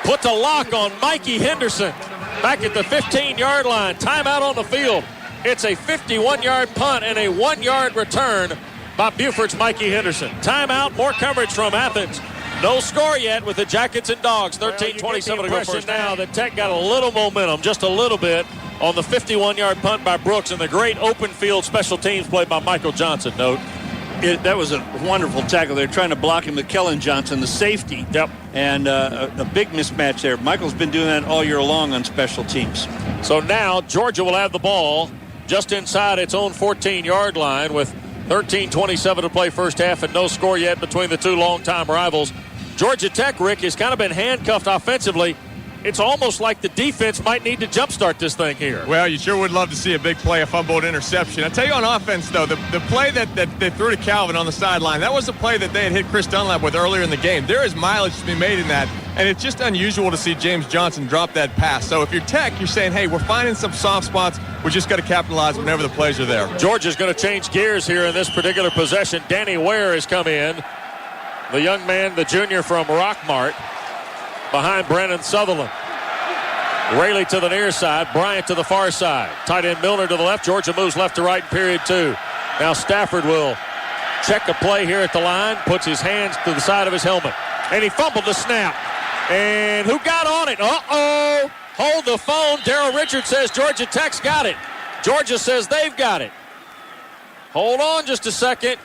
Puts a lock on Mikey Henderson back at the 15-yard line. Timeout on the field. It's a 51-yard punt and a 1-yard return by Buford's Mikey Henderson. Timeout, more coverage from Athens. No score yet with the Jackets and Dogs. 13-27 to go first. Now that Tech got a little momentum, just a little bit, on the 51-yard punt by Brooks and the great open field special teams play by Michael Johnson. Note. That was a wonderful tackle. They're trying to block him with Kellen Johnson, the safety. Yep. And a big mismatch there. Michael's been doing that all year long on special teams. So now Georgia will have the ball just inside its own 14-yard line with 13:27 to play first half and no score yet between the two longtime rivals. Georgia Tech, Rick, has kind of been handcuffed offensively. It's almost like the defense might need to jumpstart this thing here. Well, you sure would love to see a big play, a fumbled interception. I tell you on offense, though, the play that they threw to Calvin on the sideline, that was the play that they had hit Chris Dunlap with earlier in the game. There is mileage to be made in that, and it's just unusual to see James Johnson drop that pass. So if you're Tech, you're saying, hey, we're finding some soft spots. We just got to capitalize whenever the plays are there. Georgia's going to change gears here in this particular possession. Danny Ware has come in. The young man, the junior from Rockmart, behind Brandon Sutherland. Rayleigh to the near side, Bryant to the far side. Tight end Milner to the left. Georgia moves left to right in period 2. Now Stafford will check a play here at the line, puts his hands to the side of his helmet. And he fumbled the snap. And who got on it? Uh-oh. Hold the phone. Darrell Richards says Georgia Tech's got it. Georgia says they've got it. Hold on just a second.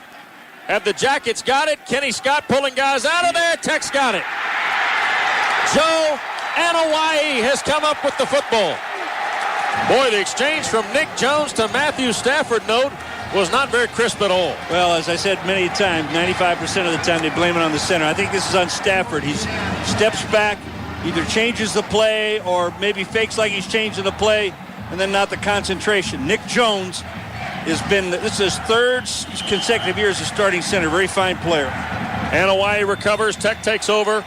Have the Jackets got it? Kenny Scott pulling guys out of there. Tech's got it. Joe Anawai has come up with the football. Boy, the exchange from Nick Jones to Matthew Stafford, note, was not very crisp at all. Well, as I said many times, 95% of the time they blame it on the center. I think this is on Stafford. He steps back, either changes the play or maybe fakes like he's changing the play, and then not the concentration. Nick Jones has been, this is his third consecutive year as a starting center. Very fine player. Anawai recovers. Tech takes over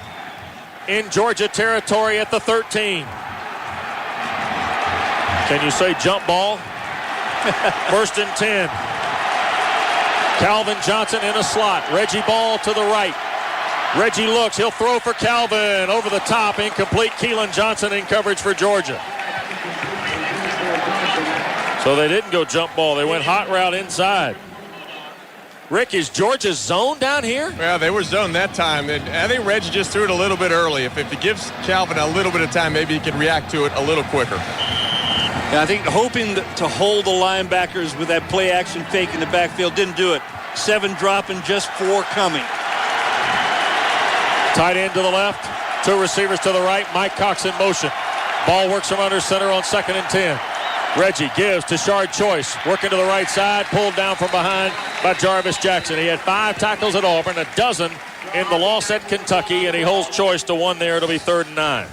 in Georgia territory at the 13. Can you say jump ball? 1st and 10. Calvin Johnson in a slot. Reggie Ball to the right. Reggie looks. He'll throw for Calvin. Over the top. Incomplete. Keelan Johnson in coverage for Georgia. So they didn't go jump ball. They went hot route inside. Rick, is Georgia's zone down here? Well, they were zoned that time. And I think Reggie just threw it a little bit early. If he gives Calvin a little bit of time, maybe he can react to it a little quicker. Yeah, I think hoping to hold the linebackers with that play action fake in the backfield didn't do it. 7 dropping, just 4 coming. Tight end to the left, 2 receivers to the right. Mike Cox in motion. Ball works from under center on 2nd and 10. Reggie gives to Shard Choice, working to the right side, pulled down from behind by Jarvis Jackson. He had 5 tackles at Auburn, a dozen in the loss at Kentucky, and he holds Choice to 1 there. It'll be 3rd and 9.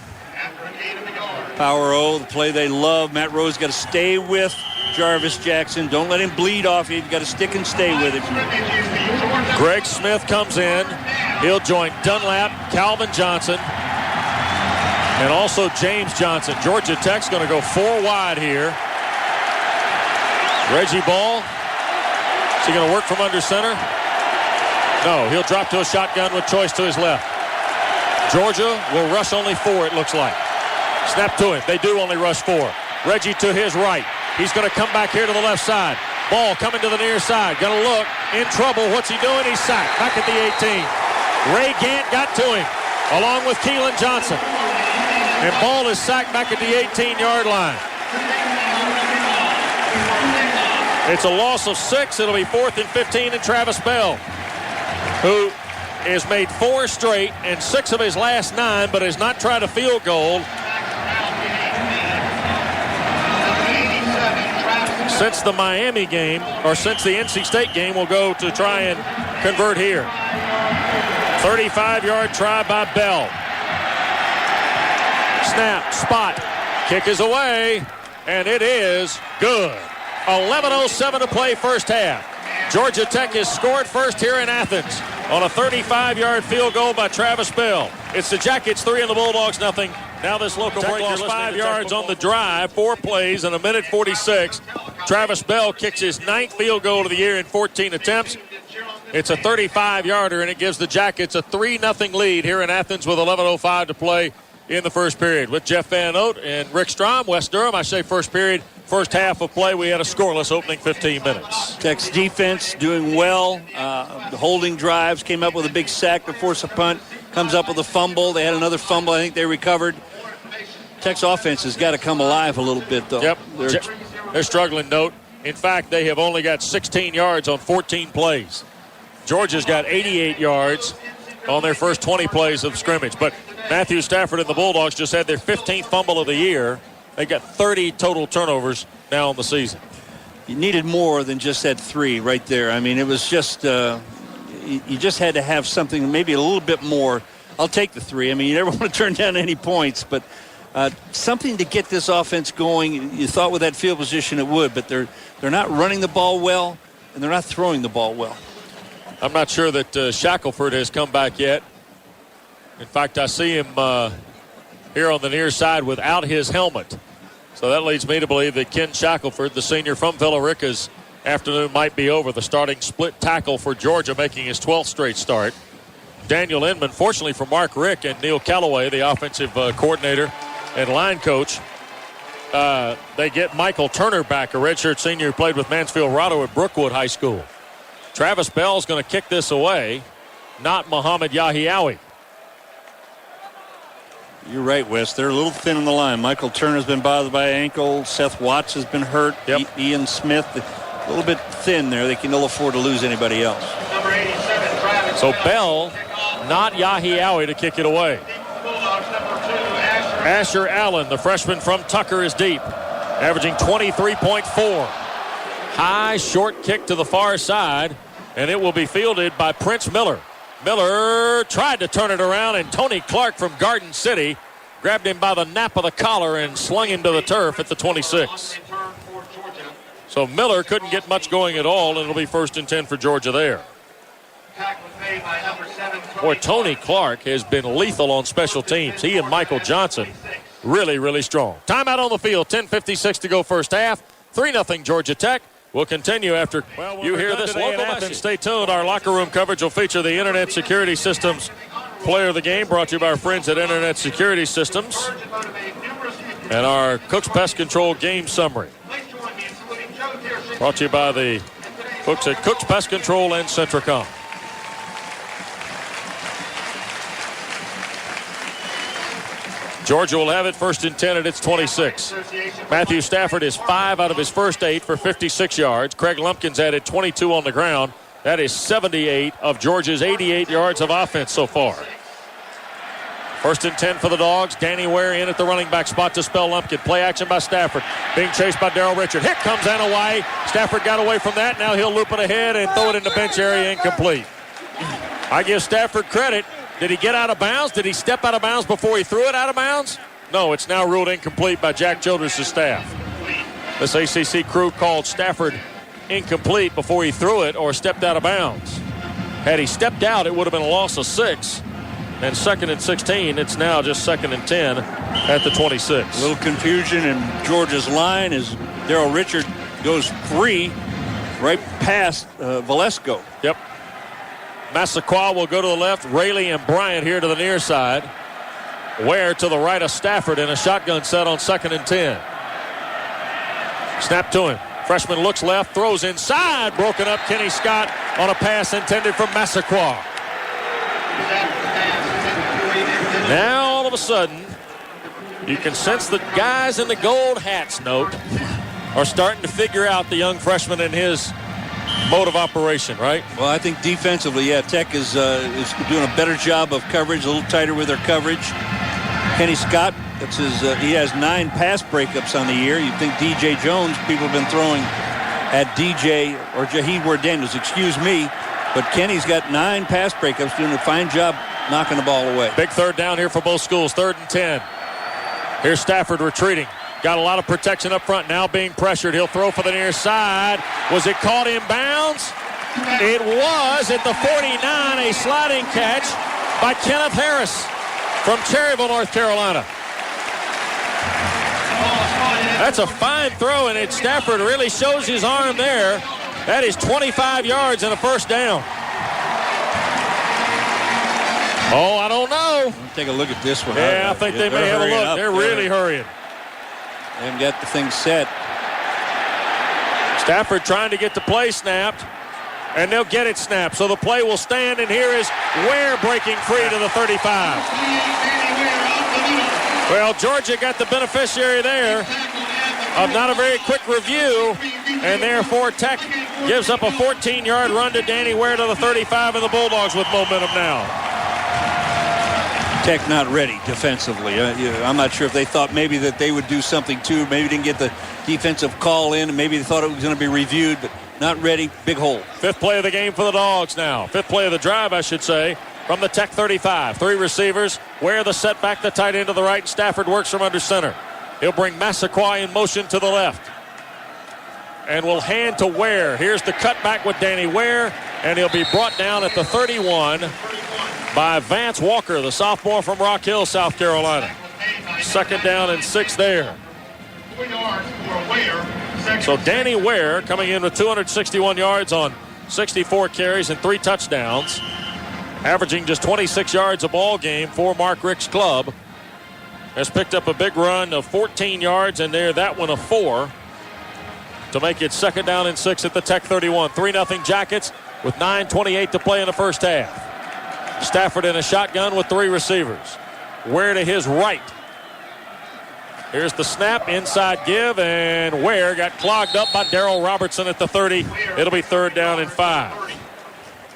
Power O, the play they love. Matt Rose got to stay with Jarvis Jackson. Don't let him bleed off you. You've got to stick and stay with him. Greg Smith comes in. He'll join Dunlap, Calvin Johnson, and also James Johnson. Georgia Tech's going to go 4 wide here. Reggie Ball. Is he going to work from under center? No, he'll drop to a shotgun with Choice to his left. Georgia will rush only 4, it looks like. Snap to him. They do only rush 4. Reggie to his right. He's going to come back here to the left side. Ball coming to the near side. Going to look. In trouble. What's he doing? He's sacked. Back at the 18. Ray Gant got to him, along with Keelan Johnson. And Ball is sacked back at the 18-yard line. It's a loss of 6. It'll be 4th and 15 and Travis Bell, who has made 4 straight and 6 of his last 9, but has not tried a field goal since the Miami game, or since the NC State game. Will go to try and convert here. 35-yard try by Bell. Snap, spot, kick is away, and it is good. 11:07 to play first half. Georgia Tech has scored first here in Athens on a 35-yard field goal by Travis Bell. It's the Jackets 3 and the Bulldogs nothing. Now this local break lost 5 yards on the drive, 4 plays in a minute 46. Travis Bell kicks his 9th field goal of the year in 14 attempts. It's a 35-yarder, and it gives the Jackets a 3-0 lead here in Athens with 11:05 to play in the first period. With Jeff Van Oat and Rick Strom, West Durham, I say first period. First half of play, we had a scoreless opening 15 minutes. Tech's defense doing well. The holding drives, came up with a big sack to force a punt, comes up with a fumble. They had another fumble. I think they recovered. Tech's offense has got to come alive a little bit, though. Yep, they're struggling, Note. In fact, they have only got 16 yards on 14 plays. Georgia's got 88 yards on their first 20 plays of scrimmage. But Matthew Stafford and the Bulldogs just had their 15th fumble of the year. They got 30 total turnovers now in the season. You needed more than just that 3 right there. I mean, it was just, you just had to have something, maybe a little bit more. I'll take the 3. I mean, you never want to turn down any points, but something to get this offense going. You thought with that field position it would, but they're not running the ball well, and they're not throwing the ball well. I'm not sure that Shackelford has come back yet. In fact, I see him here on the near side without his helmet. So that leads me to believe that Ken Shackelford, the senior from Villa Rica's afternoon might be over. The starting split tackle for Georgia, making his 12th straight start. Daniel Inman, fortunately for Mark Rick and Neil Callaway, the offensive coordinator and line coach, they get Michael Turner back, a redshirt senior who played with Mansfield Rado at Brookwood High School. Travis Bell's going to kick this away, not Muhammad Yahiaoui. You're right, Wes. They're a little thin on the line. Michael Turner's been bothered by an ankle. Seth Watts has been hurt. Yep. Ian Smith, a little bit thin there. They can ill afford to lose anybody else. So Bell, not Yahiaoui to kick it away. Asher Allen, the freshman from Tucker, is deep, averaging 23.4. High, short kick to the far side, and it will be fielded by Prince Miller. Miller tried to turn it around, and Tony Clark from Garden City grabbed him by the nape of the collar and slung him to the turf at the 26. So Miller couldn't get much going at all, and it'll be 1st and 10 for Georgia there. Boy, Tony Clark has been lethal on special teams. He and Michael Johnson really, really strong. Timeout on the field, 10:56 to go first half. 3-0 Georgia Tech. We'll continue after you hear this local message. Stay tuned. Our locker room coverage will feature the Internet Security Systems Player of the Game, brought to you by our friends at Internet Security Systems, and our Cook's Pest Control Game Summary, brought to you by the folks at Cook's Pest Control and Centricom. Georgia will have it 1st and 10 at its 26. Matthew Stafford is 5 out of his first 8 for 56 yards. Craig Lumpkins added 22 on the ground. That is 78 of Georgia's 88 yards of offense so far. 1st and 10 for the Dogs. Danny Ware in at the running back spot to spell Lumpkin. Play action by Stafford. Being chased by Darrell Richard. Hit comes Anawai. Stafford got away from that. Now he'll loop it ahead and throw it in the bench area, incomplete. I give Stafford credit. Did he get out of bounds? Did he step out of bounds before he threw it out of bounds? No, it's now ruled incomplete by Jack Childress' staff. This ACC crew called Stafford incomplete before he threw it or stepped out of bounds. Had he stepped out, it would have been a loss of 6. And 2nd and 16, it's now just 2nd and 10 at the 26. A little confusion in Georgia's line as Darrell Richard goes free right past Valesco. Yep. Massaquoi will go to the left. Rayleigh and Bryant here to the near side. Ware to the right of Stafford in a shotgun set on 2nd and 10. Snap to him. Freshman looks left, throws inside. Broken up Kenny Scott on a pass intended for Massaquoi. Now all of a sudden, you can sense the guys in the gold hats, Note, are starting to figure out the young freshman and his mode of operation, right? Well, I think defensively, yeah, Tech is doing a better job of coverage, a little tighter with their coverage. Kenny Scott, that's his. He has 9 pass breakups on the year. You'd think DJ Jones, people have been throwing at DJ or Jaheed Ward-Daniels, excuse me, but Kenny's got 9 pass breakups, doing a fine job knocking the ball away. Big 3rd down here for both schools, 3rd and 10. Here's Stafford retreating. Got a lot of protection up front, now being pressured. He'll throw for the near side. Was it caught in bounds? It was at the 49, a sliding catch by Kenneth Harris from Cherryville, North Carolina. That's a fine throw, and Stafford really shows his arm there. That is 25 yards and a first down. Oh, I don't know. Take a look at this one. Yeah, I think they may have a look. They're really hurrying. They haven't got the thing set. Stafford trying to get the play snapped, and they'll get it snapped. So the play will stand, and here is Ware breaking free to the 35. Well, Georgia got the beneficiary there of not a very quick review, and therefore Tech gives up a 14-yard run to Danny Ware to the 35, and the Bulldogs with momentum now. Tech not ready defensively. I'm not sure if they thought maybe that they would do something too. Maybe didn't get the defensive call in, and maybe they thought it was going to be reviewed, but not ready. Big hole. Fifth play of the game for the Dogs now. Fifth play of the drive, I should say, from the Tech 35. Three receivers. Ware the setback, the tight end to the right, and Stafford works from under center. He'll bring Massaquoi in motion to the left. And will hand to Ware. Here's the cutback with Danny Ware, and he'll be brought down at the 31 by Vance Walker, the sophomore from Rock Hill, South Carolina. Second down and 6 there. So Danny Ware coming in with 261 yards on 64 carries and 3 touchdowns, averaging just 26 yards a ball game for Mark Richt's club. Has picked up a big run of 14 yards, and there that one of 4 to make it second down and 6 at the Tech 31. 3-0 Jackets with 9:28 to play in the first half. Stafford in a shotgun with 3 receivers. Ware to his right. Here's the snap, inside give, and Ware got clogged up by Darrell Robertson at the 30. It'll be third down and 5.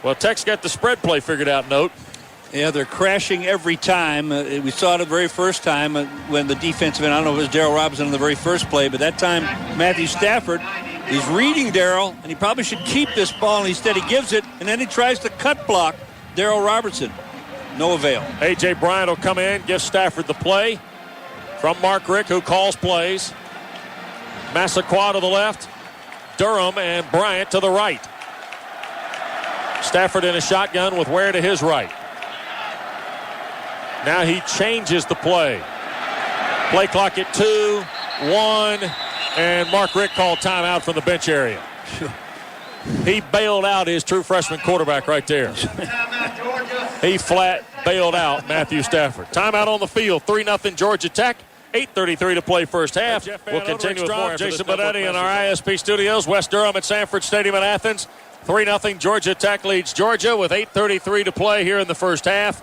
Well, Tech's got the spread play figured out, Note. Yeah, they're crashing every time. We saw it the very first time when the defensive end, I don't know if it was Darrell Robinson in the very first play, but that time Matthew Stafford, he's reading Darrell, and he probably should keep this ball, and instead he gives it, and then he tries to cut block Darrell Robertson. No avail. A.J. Bryant will come in, give Stafford the play from Mark Richt, who calls plays. Massaquoi to the left, Durham and Bryant to the right. Stafford in a shotgun with Ware to his right. Now he changes the play. Play clock at 2, 1, and Mark Richt called timeout from the bench area. He bailed out his true freshman quarterback right there. He flat bailed out Matthew Stafford. Timeout on the field, 3-0 Georgia Tech. 8:33 to play first half. We'll continue with more. Jason Benetti in our ISP studios. West Durham at Sanford Stadium in Athens. 3-0 Georgia Tech leads Georgia with 8:33 to play here in the first half.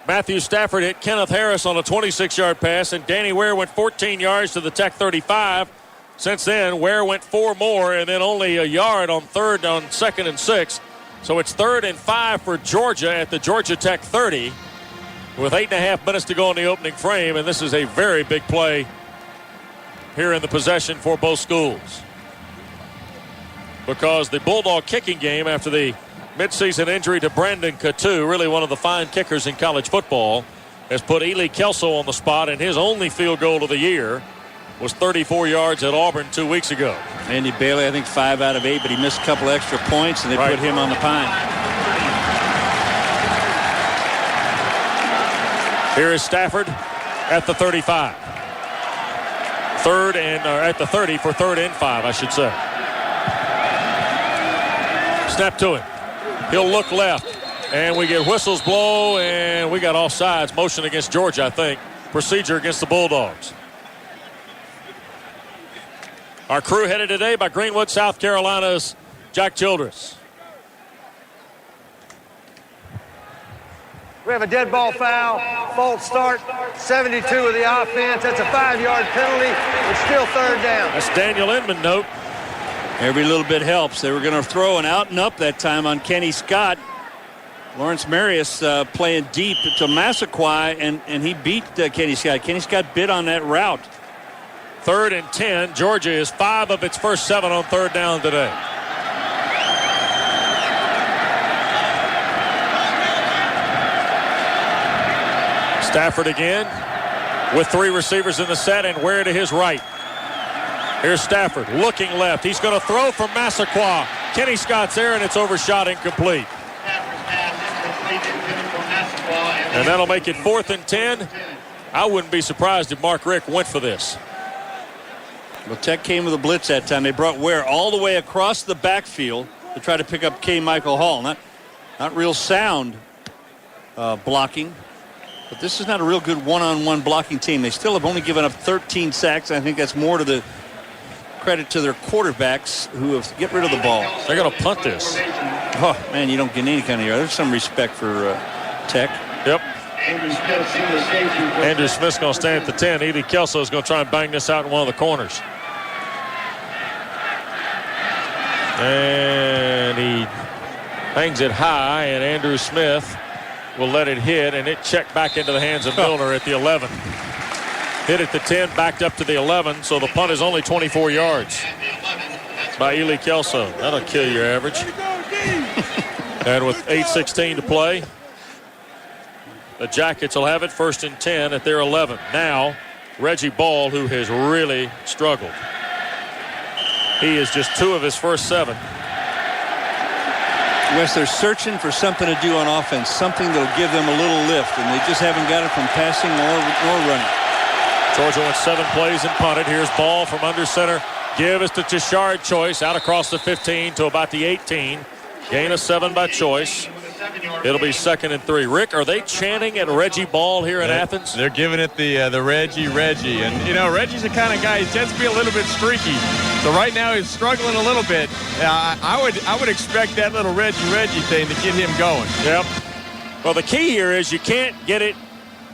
Matthew Stafford hit Kenneth Harris on a 26-yard pass, and Danny Ware went 14 yards to the Tech 35. Since then, Ware went 4 more, and then only a yard on second and 6. So it's 3rd and 5 for Georgia at the Georgia Tech 30 with 8.5 minutes to go in the opening frame, and this is a very big play here in the possession for both schools. Because the Bulldog kicking game after the midseason injury to Brandon Coutu, really one of the fine kickers in college football, has put Ely Kelso on the spot, and his only field goal of the year was 34 yards at Auburn 2 weeks ago. Andy Bailey, I think 5 out of 8, but he missed a couple extra points, and they put him on the pine. Here is Stafford at the 35. At the 30 for 3rd and 5, I should say. Snap to him. He'll look left, and we get whistles blow, and we got offsides. Motion against Georgia, I think. Procedure against the Bulldogs. Our crew headed today by Greenwood, South Carolina's Jack Childress. We have a dead ball foul, false start, 72 of the offense. That's a 5-yard penalty. It's still 3rd down. That's Daniel Inman, Note. Every little bit helps. They were going to throw an out and up that time on Kenny Scott. Lawrence Marius playing deep to Massaquoi, and he beat Kenny Scott. Kenny Scott bit on that route. 3rd and 10. Georgia is 5 of its first 7 on 3rd down today. Stafford again. with 3 receivers in the set, and Ware to his right. Here's Stafford looking left. He's going to throw from Massaquoi. Kenny Scott's there, and it's overshot incomplete. And that'll make it 4th and 10. I wouldn't be surprised if Mark Richt went for this. Well, Tech came with a blitz that time. They brought Ware all the way across the backfield to try to pick up K. Michael Hall. Not real sound blocking, but this is not a real good one-on-one blocking team. They still have only given up 13 sacks. I think that's more to the credit to their quarterbacks who have get rid of the ball. They're going to punt this. Oh, man, you don't get any kind of yard. There's some respect for Tech. Yep. Andrew Smith's going to stand at the 10. Ely Kelso is going to try and bang this out in one of the corners. And he hangs it high, and Andrew Smith will let it hit, and it checked back into the hands of Milner at the 11. Hit at the 10, backed up to the 11, so the punt is only 24 yards by Ely Kelso. That'll kill your average. And with 8:16 to play, the Jackets will have it 1st and 10 at their 11. Now, Reggie Ball, who has really struggled. He is just 2 of his first 7. Wes, they're searching for something to do on offense, something that'll give them a little lift, and they just haven't got it from passing nor running. Georgia went 7 plays and punted. Here's Ball from under center. Give is to Tashard Choice out across the 15 to about the 18. Gain of 7 by Choice. It'll be 2nd and 3. Rick, are they chanting at Reggie Ball here in Athens? They're giving it the Reggie. And, you know, Reggie's the kind of guy, he tends to be a little bit streaky. So right now he's struggling a little bit. I would expect that little Reggie thing to get him going. Yep. Well, the key here is you can't get it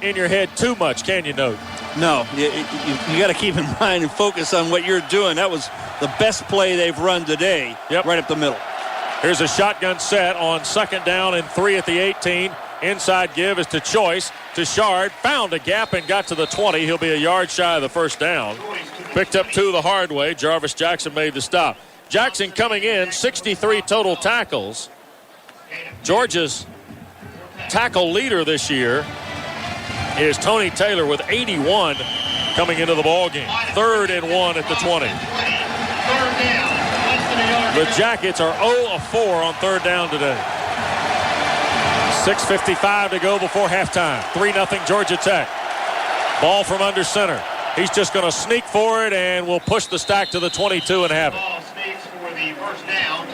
in your head too much, can you, Note? No, you got to keep in mind and focus on what you're doing. That was the best play they've run today, right up the middle. Here's a shotgun set on 2nd down and 3 at the 18. Inside give is to Choice. Tashard found a gap and got to the 20. He'll be a yard shy of the 1st down. Picked up 2 the hard way. Jarvis Jackson made the stop. Jackson coming in, 63 total tackles. Georgia's tackle leader this year is Tony Taylor with 81 coming into the ball game. 3rd and 1 at the 20. The Jackets are 0 of 4 on 3rd down today. 6:55 to go before halftime. 3-0 Georgia Tech. Ball from under center. He's just going to sneak for it and will push the stack to the 22 and have it.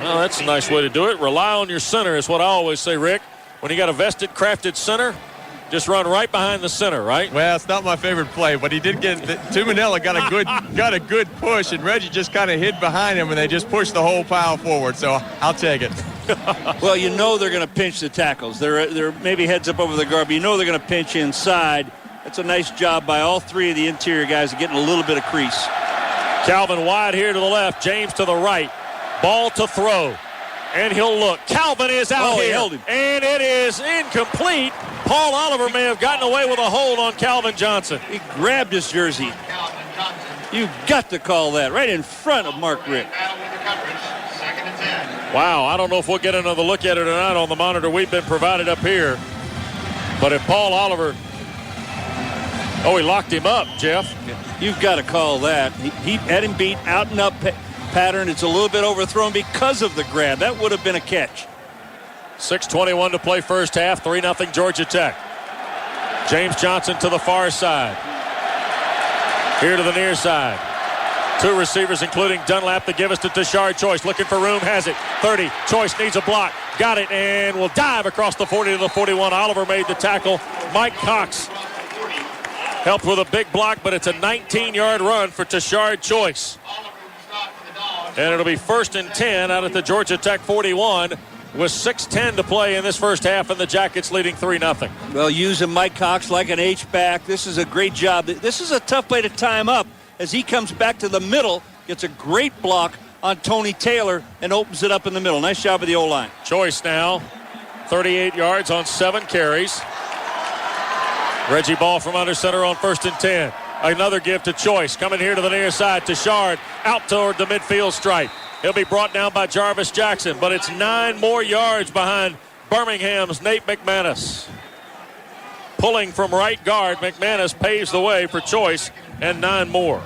Well, that's a nice way to do it. Rely on your center is what I always say, Rick. When you got a vested, crafted center, just run right behind the center, right? Well, it's not my favorite play, but he did get Tuminella got a good push, and Reggie just kind of hid behind him, and they just pushed the whole pile forward. So I'll take it. Well, you know they're going to pinch the tackles. They're maybe heads up over the guard, but you know they're going to pinch inside. That's a nice job by all 3 of the interior guys getting a little bit of crease. Calvin wide here to the left. James to the right. Ball to throw. And he'll look. Calvin is out here. He held him. And it is incomplete. Paul Oliver may have gotten away with a hold on Calvin Johnson. He grabbed his jersey. You've got to call that right in front of Mark Richt. Wow, I don't know if we'll get another look at it or not on the monitor we've been provided up here. But if Paul Oliver... Oh, he locked him up, Jeff. You've got to call that. He had him beat out and up pattern. It's a little bit overthrown because of the grab. That would have been a catch. 6:21 to play first half. 3-0 Georgia Tech. James Johnson to the far side. Here to the near side. 2 receivers, including Dunlap. The give us to Tashard Choice. Looking for room. Has it. 30. Choice needs a block. Got it. And will dive across the 40 to the 41. Oliver made the tackle. Mike Cox helped with a big block, but it's a 19-yard run for Tashard Choice. And it'll be 1st and 10 out at the Georgia Tech 41 with 6:10 to play in this first half, and the Jackets leading 3-0. Well, using Mike Cox like an H-back. This is a great job. This is a tough play to time up as he comes back to the middle, gets a great block on Tony Taylor, and opens it up in the middle. Nice job of the O-line. Choice now, 38 yards on 7 carries. Reggie Ball from under center on 1st and 10. Another give to Choice. Coming here to the near side. Tashard out toward the midfield stripe. He'll be brought down by Jarvis Jackson, but it's 9 more yards behind Birmingham's Nate McManus. pulling from right guard. McManus paves the way for Choice and 9 more.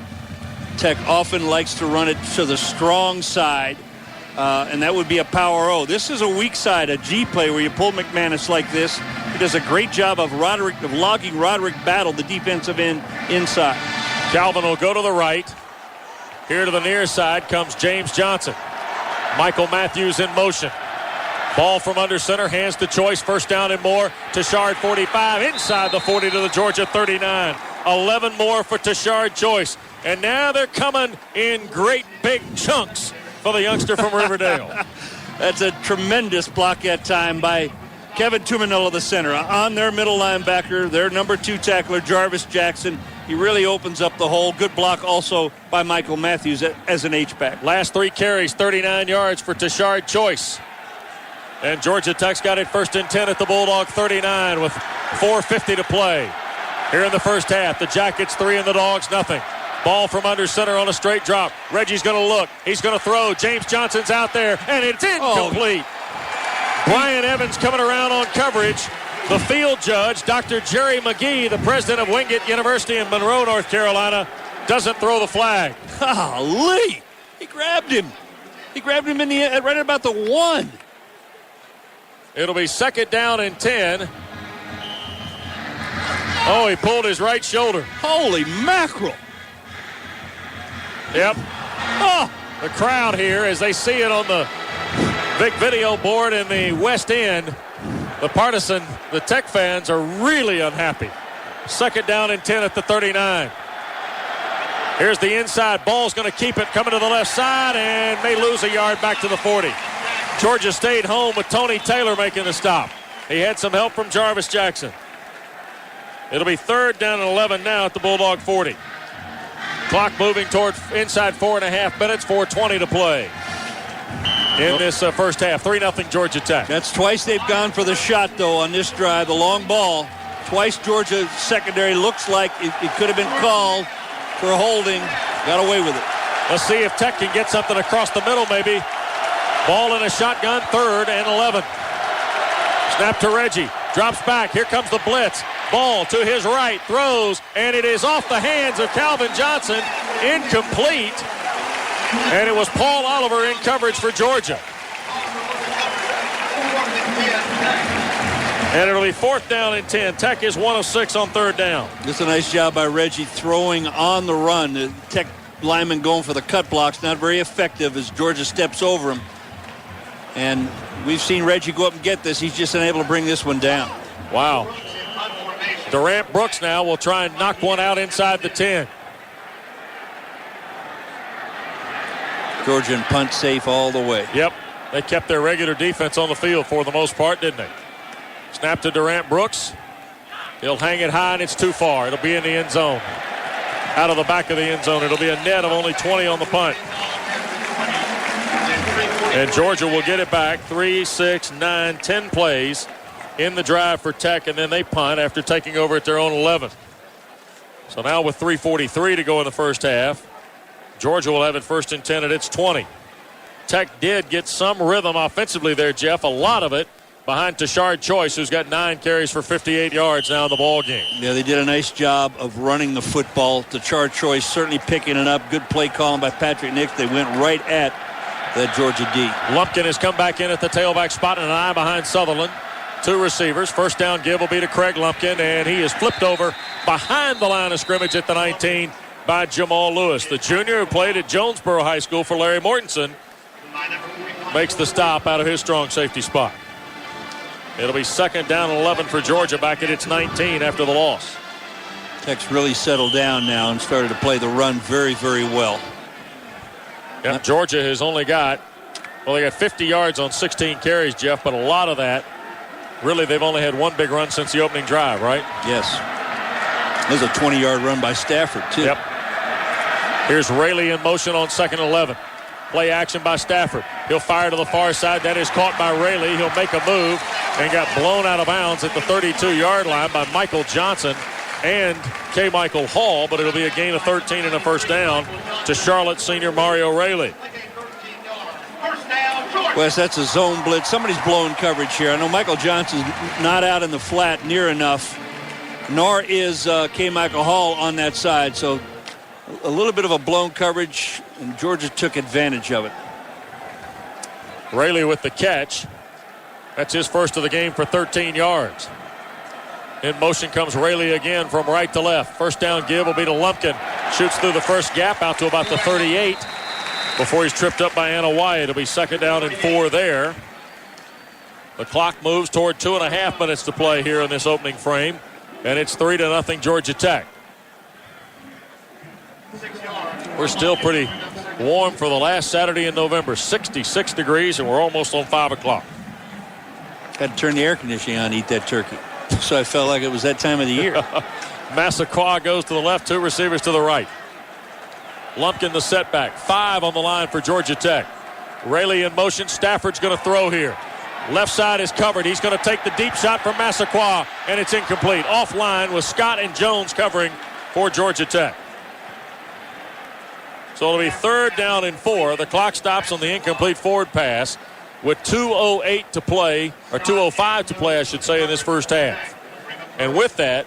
Tech often likes to run it to the strong side, and that would be a power O. This is a weak side, a G play where you pull McManus like this. He does a great job of logging Roderick Battle, the defensive end, inside. Calvin will go to the right. Here to the near side comes James Johnson. Michael Matthews in motion. Ball from under center, hands to Choice, first down and more. Tashard 45, inside the 40 to the Georgia 39. 11 more for Tashard Choice. And now they're coming in great big chunks for the youngster from Riverdale. That's a tremendous block that time by Kevin Tumanillo, the center. On their middle linebacker, their number 2 tackler, Jarvis Jackson. He really opens up the hole. Good block also by Michael Matthews as an H-back. Last 3 carries, 39 yards for Tashard Choice. And Georgia Tech's got it first and 10 at the Bulldog 39 with 4:50 to play. Here in the first half, the Jackets 3 and the Dogs nothing. Ball from under center on a straight drop. Reggie's going to look. He's going to throw. James Johnson's out there, and it's incomplete. Brian Evans coming around on coverage. The field judge, Dr. Jerry McGee, the president of Wingate University in Monroe, North Carolina, doesn't throw the flag. Golly! He grabbed him. He grabbed him right about the 1. It'll be second down and 10. Oh, he pulled his right shoulder. Holy mackerel. Yep. Oh, the crowd here, as they see it on the big video board in the West End, the partisan, the Tech fans are really unhappy. Second down and 10 at the 39. Here's the inside. Ball's going to keep it coming to the left side and may lose a yard back to the 40. Georgia stayed home with Tony Taylor making the stop. He had some help from Jarvis Jackson. It'll be third down and 11 now at the Bulldog 40. Clock moving toward inside 4.5 minutes, 4:20 to play in this first half. 3-0 Georgia Tech. That's twice they've gone for the shot, though, on this drive, the long ball. Twice Georgia secondary looks like it could have been called for holding. Got away with it. Let's see if Tech can get something across the middle, maybe. Ball in a shotgun, third and 11. Snap to Reggie. Drops back. Here comes the blitz. Ball to his right. Throws. And it is off the hands of Calvin Johnson. Incomplete. And it was Paul Oliver in coverage for Georgia. And it'll be fourth down and 10. Tech is 1 of 6 on third down. Just a nice job by Reggie throwing on the run. The Tech lineman going for the cut blocks. Not very effective as Georgia steps over him. And we've seen Reggie go up and get this. He's just unable to bring this one down. Wow. Durant Brooks now will try and knock one out inside the 10. Georgian punt safe all the way. Yep. They kept their regular defense on the field for the most part, didn't they? Snap to Durant Brooks. He'll hang it high, and it's too far. It'll be in the end zone. Out of the back of the end zone. It'll be a net of only 20 on the punt. And Georgia will get it back. 3, 6, 9, 10 plays in the drive for Tech, and then they punt after taking over at their own 11. So now with 3:43 to go in the first half, Georgia will have it first and 10 at its 20. Tech did get some rhythm offensively there, Jeff. A lot of it behind Tashard Choice, who's got 9 carries for 58 yards now in the ball game. Yeah, they did a nice job of running the football. Tashard Choice certainly picking it up. Good play calling by Patrick Nix. They went right at that Georgia D. Lumpkin has come back in at the tailback spot and an eye behind Sutherland. 2 receivers. First down give will be to Craig Lumpkin, and he is flipped over behind the line of scrimmage at the 19 by Jamal Lewis. The junior who played at Jonesboro High School for Larry Mortensen makes the stop out of his strong safety spot. It'll be second down and 11 for Georgia back at its 19 after the loss. Tech's really settled down now and started to play the run very, very well. Yep, Georgia has only got, well, they got 50 yards on 16 carries, Jeff, but a lot of that, really, they've only had one big run since the opening drive, right? Yes. There's a 20-yard run by Stafford, too. Yep. Here's Rayleigh in motion on second 11. Play action by Stafford. He'll fire to the far side. That is caught by Rayleigh. He'll make a move and got blown out of bounds at the 32-yard line by Michael Johnson and K. Michael Hall, but it'll be a gain of 13 and a first down to Charlotte senior Mario Rayleigh. Wes, that's a zone blitz. Somebody's blowing coverage here. I know Michael Johnson's not out in the flat near enough nor is K. Michael Hall on that side. So a little bit of a blown coverage, and Georgia took advantage of it. Raley with the catch. That's his first of the game for 13 yards. In motion comes Raley again from right to left. First down give will be to Lumpkin. Shoots through the first gap out to about the 38 before he's tripped up by Anna Wyatt. It'll be second down and 4 there. The clock moves toward 2.5 minutes to play here in this opening frame, and it's 3-0 Georgia Tech. We're still pretty warm for the last Saturday in November. 66 degrees, and we're almost on 5 o'clock. Got to turn the air conditioning on to eat that turkey. So I felt like it was that time of the year. Massaquoi goes to the left, 2 receivers to the right. Lumpkin the setback. 5 on the line for Georgia Tech. Raley in motion. Stafford's going to throw here. Left side is covered. He's going to take the deep shot from Massaquoi, and it's incomplete. Offline with Scott and Jones covering for Georgia Tech. So it'll be third down and 4. The clock stops on the incomplete forward pass with 2:08 to play, or 2:05 to play, I should say, in this first half. And with that,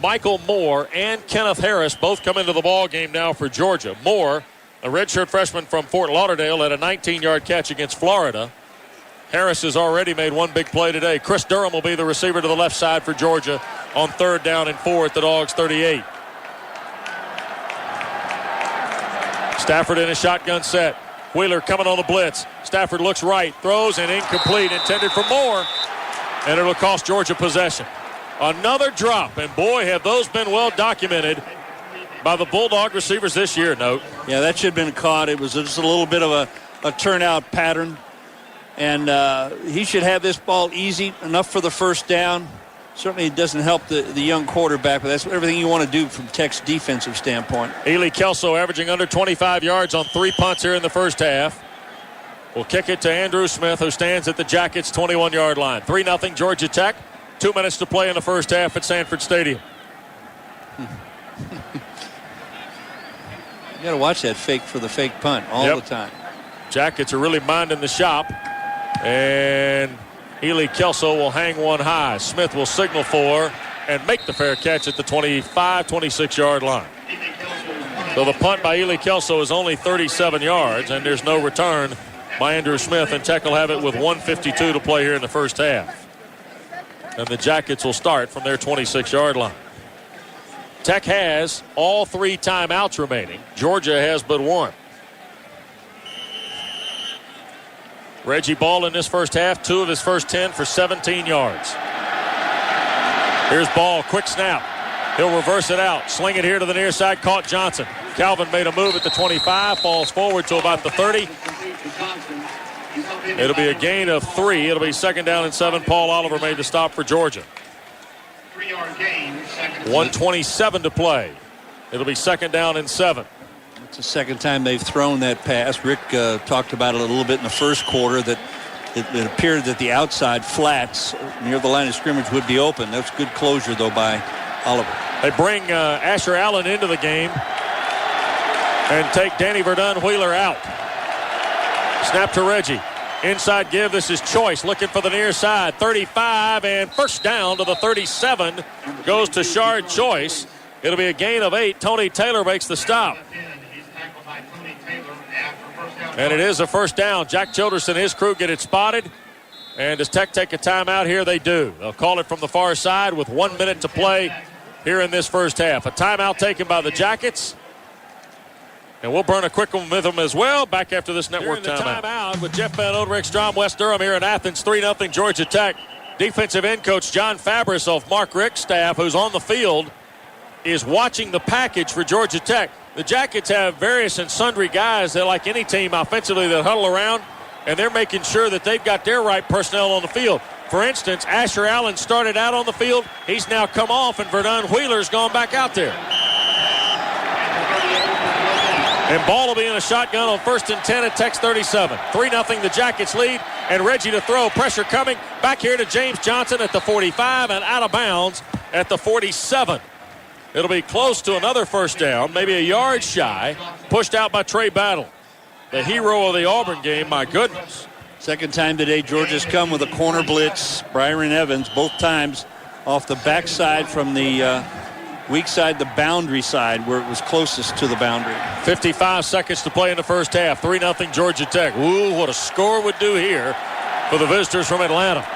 Michael Moore and Kenneth Harris both come into the ball game now for Georgia. Moore, a redshirt freshman from Fort Lauderdale, had a 19-yard catch against Florida. Harris has already made one big play today. Chris Durham will be the receiver to the left side for Georgia on third down and 4 at the Dogs' 38. Stafford in a shotgun set. Wheeler coming on the blitz. Stafford looks right, throws, and incomplete, intended for Moore, and it'll cost Georgia possession. Another drop, and boy, have those been well documented by the Bulldog receivers this year, Note. Yeah, that should have been caught. It was just a little bit of a turnout pattern, and he should have this ball easy enough for the first down. Certainly it doesn't help the young quarterback, but that's everything you want to do from Tech's defensive standpoint. Ely Kelso averaging under 25 yards on 3 punts here in the first half. We'll kick it to Andrew Smith, who stands at the Jackets' 21-yard line. 3-0 Georgia Tech. 2 minutes to play in the first half at Sanford Stadium. You got to watch that fake for the fake punt all the time. Jackets are really minding the shop. And Ely Kelso will hang one high. Smith will signal for and make the fair catch at the 25, 26-yard line. So the punt by Ely Kelso is only 37 yards, and there's no return by Andrew Smith, and Tech will have it with 1:52 to play here in the first half. And the Jackets will start from their 26-yard line. Tech has all 3 timeouts remaining. Georgia has but 1. Reggie Ball in this first half, 2 of his first 10 for 17 yards. Here's Ball, quick snap. He'll reverse it out, sling it here to the near side, caught Johnson. Calvin made a move at the 25, falls forward to about the 30. It'll be a gain of 3. It'll be second down and 7. Paul Oliver made the stop for Georgia. 3-yard gain, 1:27 to play. It'll be second down and 7. It's the second time they've thrown that pass. Rick talked about it a little bit in the first quarter, that it appeared that the outside flats near the line of scrimmage would be open. That's good closure, though, by Oliver. They bring Asher Allen into the game and take Danny Verdun Wheeler out. Snap to Reggie. Inside give. This is Choice looking for the near side. 35 and first down to the 37 goes to Shard Choice. It'll be a gain of 8. Tony Taylor makes the stop. And it is a first down. Jack Childerson and his crew get it spotted. And does Tech take a timeout here? They do. They'll call it from the far side with 1 minute to play here in this first half. A timeout taken by the Jackets. And we'll burn a quick one with them as well. Back after this network timeout with Jeff Van Oderick, Strom, West Durham here in Athens. 3-0 Georgia Tech. Defensive end coach John Fabris of Mark Rick's staff, who's on the field, is watching the package for Georgia Tech. The Jackets have various and sundry guys that, like any team offensively, that huddle around, and they're making sure that they've got their right personnel on the field. For instance, Asher Allen started out on the field. He's now come off, and Verdun Wheeler's gone back out there. And Ball will be in a shotgun on 1st and 10 at Tech's 37. 3-0 the Jackets lead, and Reggie to throw. Pressure coming. Back here to James Johnson at the 45 and out of bounds at the 47. It'll be close to another first down, maybe a yard shy. Pushed out by Trey Battle, the hero of the Auburn game, my goodness. Second time today Georgia's come with a corner blitz. Byron Evans, both times off the backside from the weak side, the boundary side, where it was closest to the boundary. 55 seconds to play in the first half. 3-0 Georgia Tech. Ooh, what a score would do here for the visitors from Atlanta.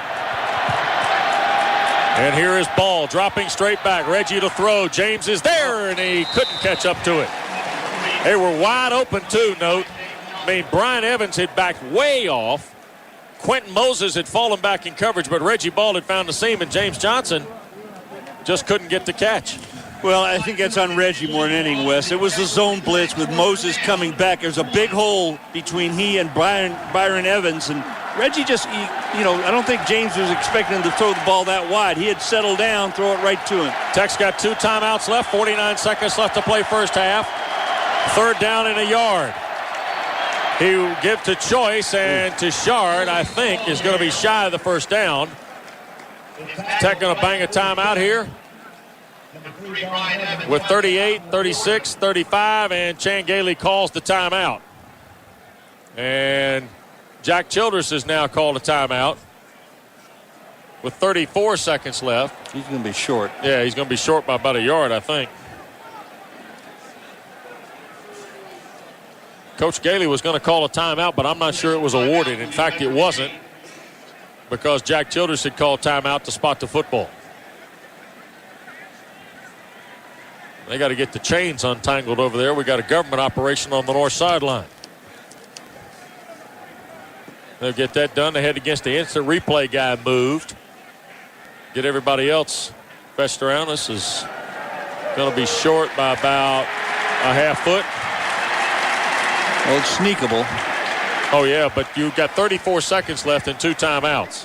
And here is Ball dropping straight back. Reggie to throw. James is there, and he couldn't catch up to it. They were wide open, too, note. I mean, Brian Evans had backed way off. Quentin Moses had fallen back in coverage, but Reggie Ball had found the seam, and James Johnson just couldn't get the catch. Well, I think that's on Reggie more than anything, Wes. It was the zone blitz with Moses coming back. There's a big hole between he and Byron Evans, and Reggie just, I don't think James was expecting him to throw the ball that wide. He had settled down, throw it right to him. Tech's got 2 timeouts left, 49 seconds left to play first half. 3rd down and a yard. He will give to Choice, and to Shard, I think, is going to be shy of the first down. Tech going to bang a timeout here with 38, 36, 35, and Chan Gailey calls the timeout. And Jack Childress has now called a timeout with 34 seconds left. He's going to be short. Yeah, he's going to be short by about a yard, I think. Coach Gailey was going to call a timeout, but I'm not sure it was awarded. In fact, it wasn't, because Jack Childress had called timeout to spot the football. They got to get the chains untangled over there. We got a government operation on the north sideline. They'll get that done. They head against the instant replay guy moved. Get everybody else fetched around. This is going to be short by about a half foot. Well, it's sneakable. Oh, yeah, but you've got 34 seconds left and 2 timeouts.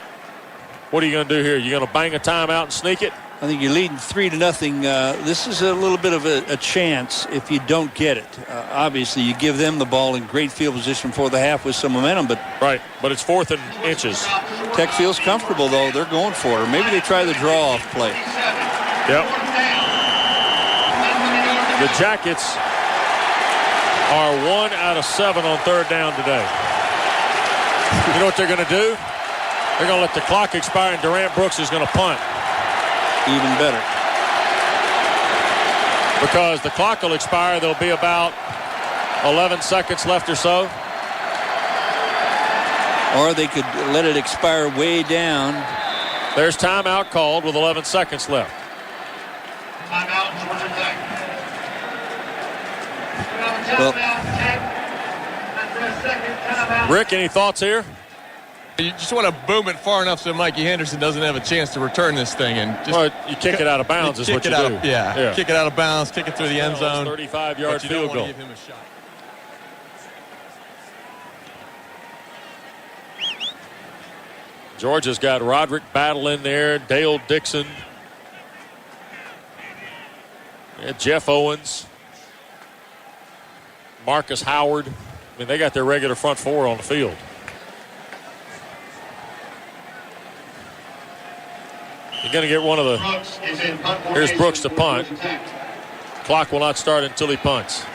What are you going to do here? You going to bang a timeout and sneak it? I think you're leading 3-0. This is a little bit of a chance if you don't get it. Obviously, you give them the ball in great field position for the half with some momentum. But right, but it's 4th and inches. Tech feels comfortable, though. They're going for it. Or maybe they try the draw-off play. Yep. The Jackets are 1 out of 7 on 3rd down today. You know what they're going to do? They're going to let the clock expire, and Durant Brooks is going to punt. Even better. Because the clock will expire. There'll be about 11 seconds left or so. Or they could let it expire way down. There's timeout called with 11 seconds left. Timeout, Georgia Tech. Well, Rick, any thoughts here? You just want to boom it far enough so Mikey Henderson doesn't have a chance to return this thing. And just you kick it out of bounds is what you do. Yeah, kick it out of bounds, kick it through the end zone. 35-yard field goal. Give him a shot. Georgia's got Roderick Battle in there, Dale Dixon, Jeff Owens, Marcus Howard. I mean, they got their regular front 4 on the field. You're going to get one of the... Here's Brooks to punt. Clock will not start until he punts.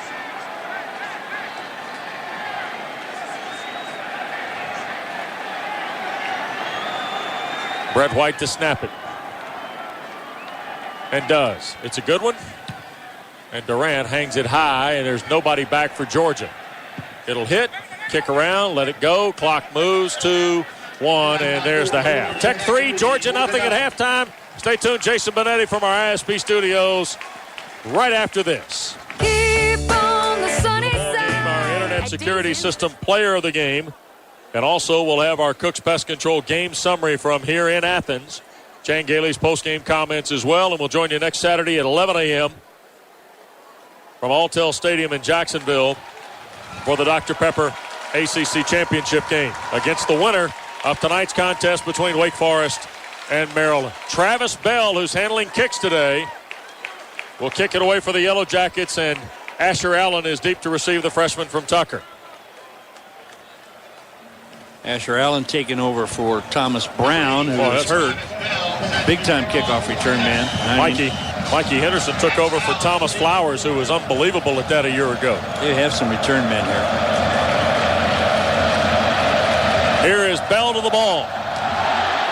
Brett White to snap it. And does. It's a good one. And Durant hangs it high, and there's nobody back for Georgia. It'll hit, kick around, let it go. Clock moves to 1, and there's the half. Tech 3, Georgia nothing at halftime. Stay tuned. Jason Benetti from our ISP studios right after this. Keep on the sunny side. Our internet security system player of the game. And also we'll have our Cook's Pest Control game summary from here in Athens. Chan Gailey's post-game comments as well. And we'll join you next Saturday at 11 a.m. from Alltel Stadium in Jacksonville for the Dr. Pepper ACC Championship game against the winner of tonight's contest between Wake Forest and Maryland. Travis Bell, who's handling kicks today, will kick it away for the Yellow Jackets, and Asher Allen is deep to receive the freshman from Tucker. Asher Allen taking over for Thomas Brown, who was hurt. Big-time kickoff return man. Mikey Henderson took over for Thomas Flowers, who was unbelievable at that a year ago. They have some return men here. Here is Bell to the ball.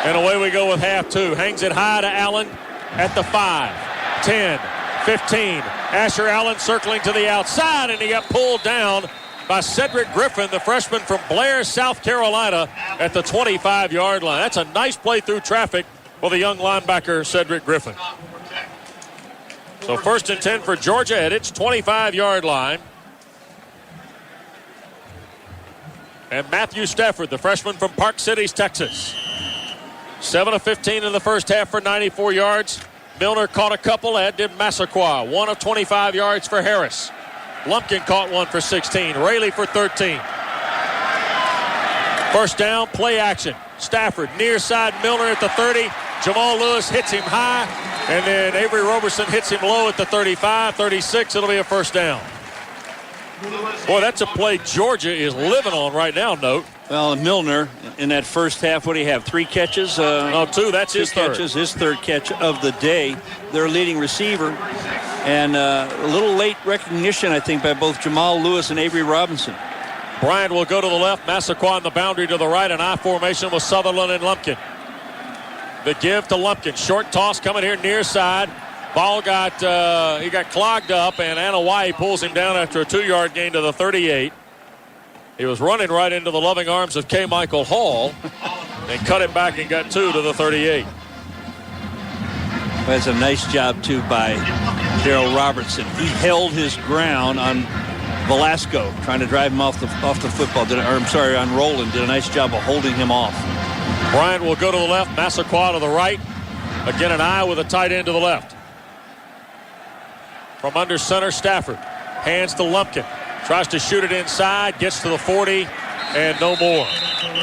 And away we go with half 2. Hangs it high to Allen. at the 5, 10, 15. Asher Allen circling to the outside, and he got pulled down by Cedric Griffin, the freshman from Blair, South Carolina, at the 25-yard line. That's a nice play through traffic for the young linebacker, Cedric Griffin. So 1st and 10 for Georgia at its 25-yard line. And Matthew Stafford, the freshman from Park Cities, Texas. 7 of 15 in the first half for 94 yards. Milner caught a couple, as did Massaquoi. 1 of 25 yards for Harris. Lumpkin caught one for 16. Rayleigh for 13. First down, play action. Stafford near side, Milner at the 30. Jamal Lewis hits him high, and then Avery Roberson hits him low at the 35, 36. It'll be a first down. Boy, that's a play Georgia is living on right now, Note. Well, Milner, in that first half, what do you have? 3 catches? No, 2. That's his third. His third catch of the day. Their leading receiver. And a little late recognition, I think, by both Jamal Lewis and Avery Robinson. Bryant will go to the left. Massaquoi on the boundary to the right. An I formation with Sutherland and Lumpkin. The give to Lumpkin. Short toss coming here near side. Ball got clogged up, and Anawai pulls him down after a 2-yard gain to the 38. He was running right into the loving arms of K. Michael Hall and cut him back and got 2 to the 38. That's a nice job, too, by Darrell Robertson. He held his ground on Velasco, trying to drive him off the football. On Rowland. Did a nice job of holding him off. Bryant will go to the left. Massaquoi to the right. Again, an eye with a tight end to the left. From under center, Stafford. Hands to Lumpkin. Tries to shoot it inside. Gets to the 40. And no more.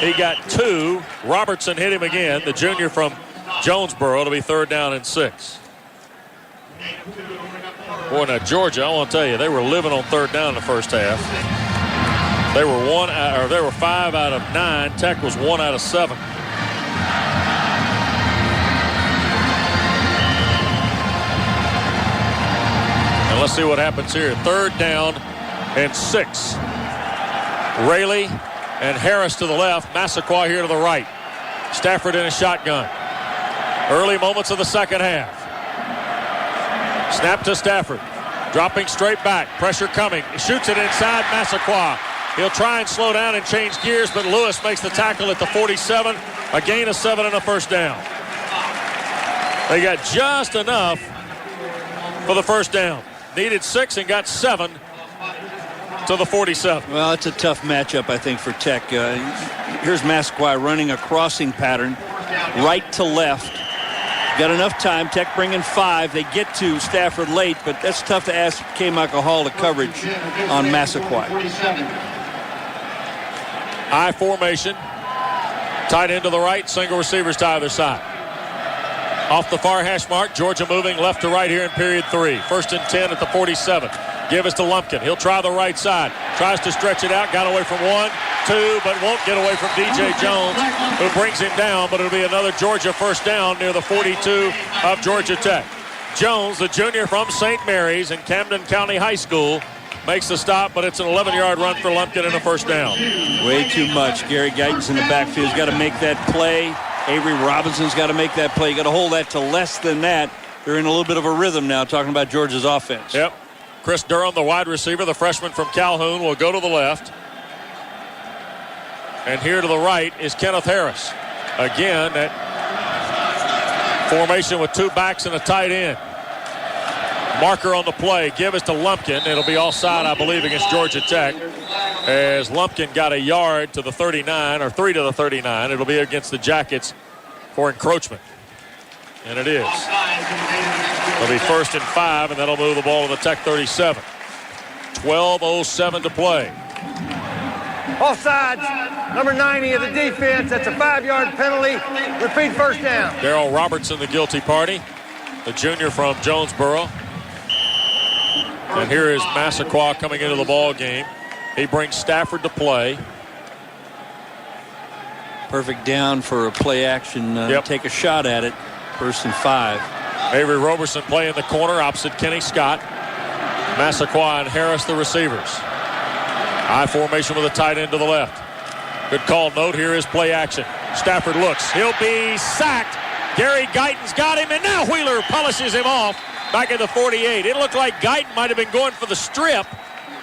He got 2. Robertson hit him again. The junior from Jonesboro. It'll be 3rd down and 6. Boy, now Georgia, I want to tell you, they were living on 3rd down in the first half. They were 5 out of 9. Tech was 1 out of 7. And let's see what happens here. 3rd down and 6. Rayleigh and Harris to the left. Massaquoi here to the right. Stafford in a shotgun. Early moments of the second half. Snap to Stafford. Dropping straight back. Pressure coming. He shoots it inside Massaquoi. He'll try and slow down and change gears, but Lewis makes the tackle at the 47. A gain of 7 and a first down. They got just enough for the first down. Needed 6 and got 7 to the 47. Well, it's a tough matchup, I think, for Tech. Here's Massaquoi running a crossing pattern, right to left. Got enough time. Tech bringing 5. They get to Stafford late, but that's tough to ask K. Michael Hall to coverage on Massaquoi. I formation. Tight end to the right. Single receivers to either side. Off the far hash mark, Georgia moving left to right here in period 3. 1st and 10 at the 47. Give us to Lumpkin. He'll try the right side. Tries to stretch it out. Got away from 1, 2, but won't get away from DJ Jones, who brings him down, but it'll be another Georgia first down near the 42 of Georgia Tech. Jones, the junior from St. Mary's and Camden County High School, makes the stop, but it's an 11-yard run for Lumpkin and a first down. Way too much. Gary Guyton's in the backfield. He's got to make that play. Avery Robinson's got to make that play. You got to hold that to less than that. They're in a little bit of a rhythm now, talking about Georgia's offense. Yep. Chris Durham, the wide receiver, the freshman from Calhoun, will go to the left. And here to the right is Kenneth Harris. Again, that formation with 2 backs and a tight end. Marker on the play. Give us to Lumpkin. It'll be offside, I believe, against Georgia Tech, as Lumpkin got a yard to the 39, or 3 to the 39. It'll be against the Jackets for encroachment. And it is. It'll be 1st and 5, and that'll move the ball to the Tech 37. 12:07 to play. Offsides, number 90 of the defense. That's a 5-yard penalty. Repeat first down. Darrell Robertson, the guilty party, the junior from Jonesboro. And here is Massaquoi coming into the ball game. He brings Stafford to play. Perfect down for a play action. Take a shot at it. 1st and 5. Avery Roberson playing the corner opposite Kenny Scott. Massaquoi and Harris the receivers. I formation with a tight end to the left. Good call. Note here is play action. Stafford looks. He'll be sacked Gary Guyton's got him, and now Wheeler polishes him off back at the 48. It looked like Guyton might have been going for the strip,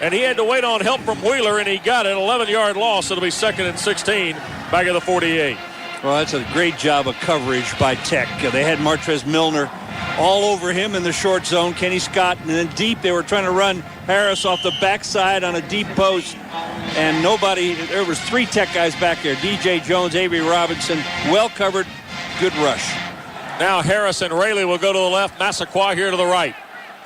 and he had to wait on help from Wheeler, and he got an 11-yard loss. It'll be 2nd and 16 back at the 48. Well, that's a great job of coverage by Tech. They had Martrez Milner all over him in the short zone, Kenny Scott, and then deep they were trying to run Harris off the backside on a deep post, and nobody, there was 3 Tech guys back there, DJ Jones, Avery Robinson, well covered, good rush. Now Harris and Rayleigh will go to the left, Massaquoi here to the right.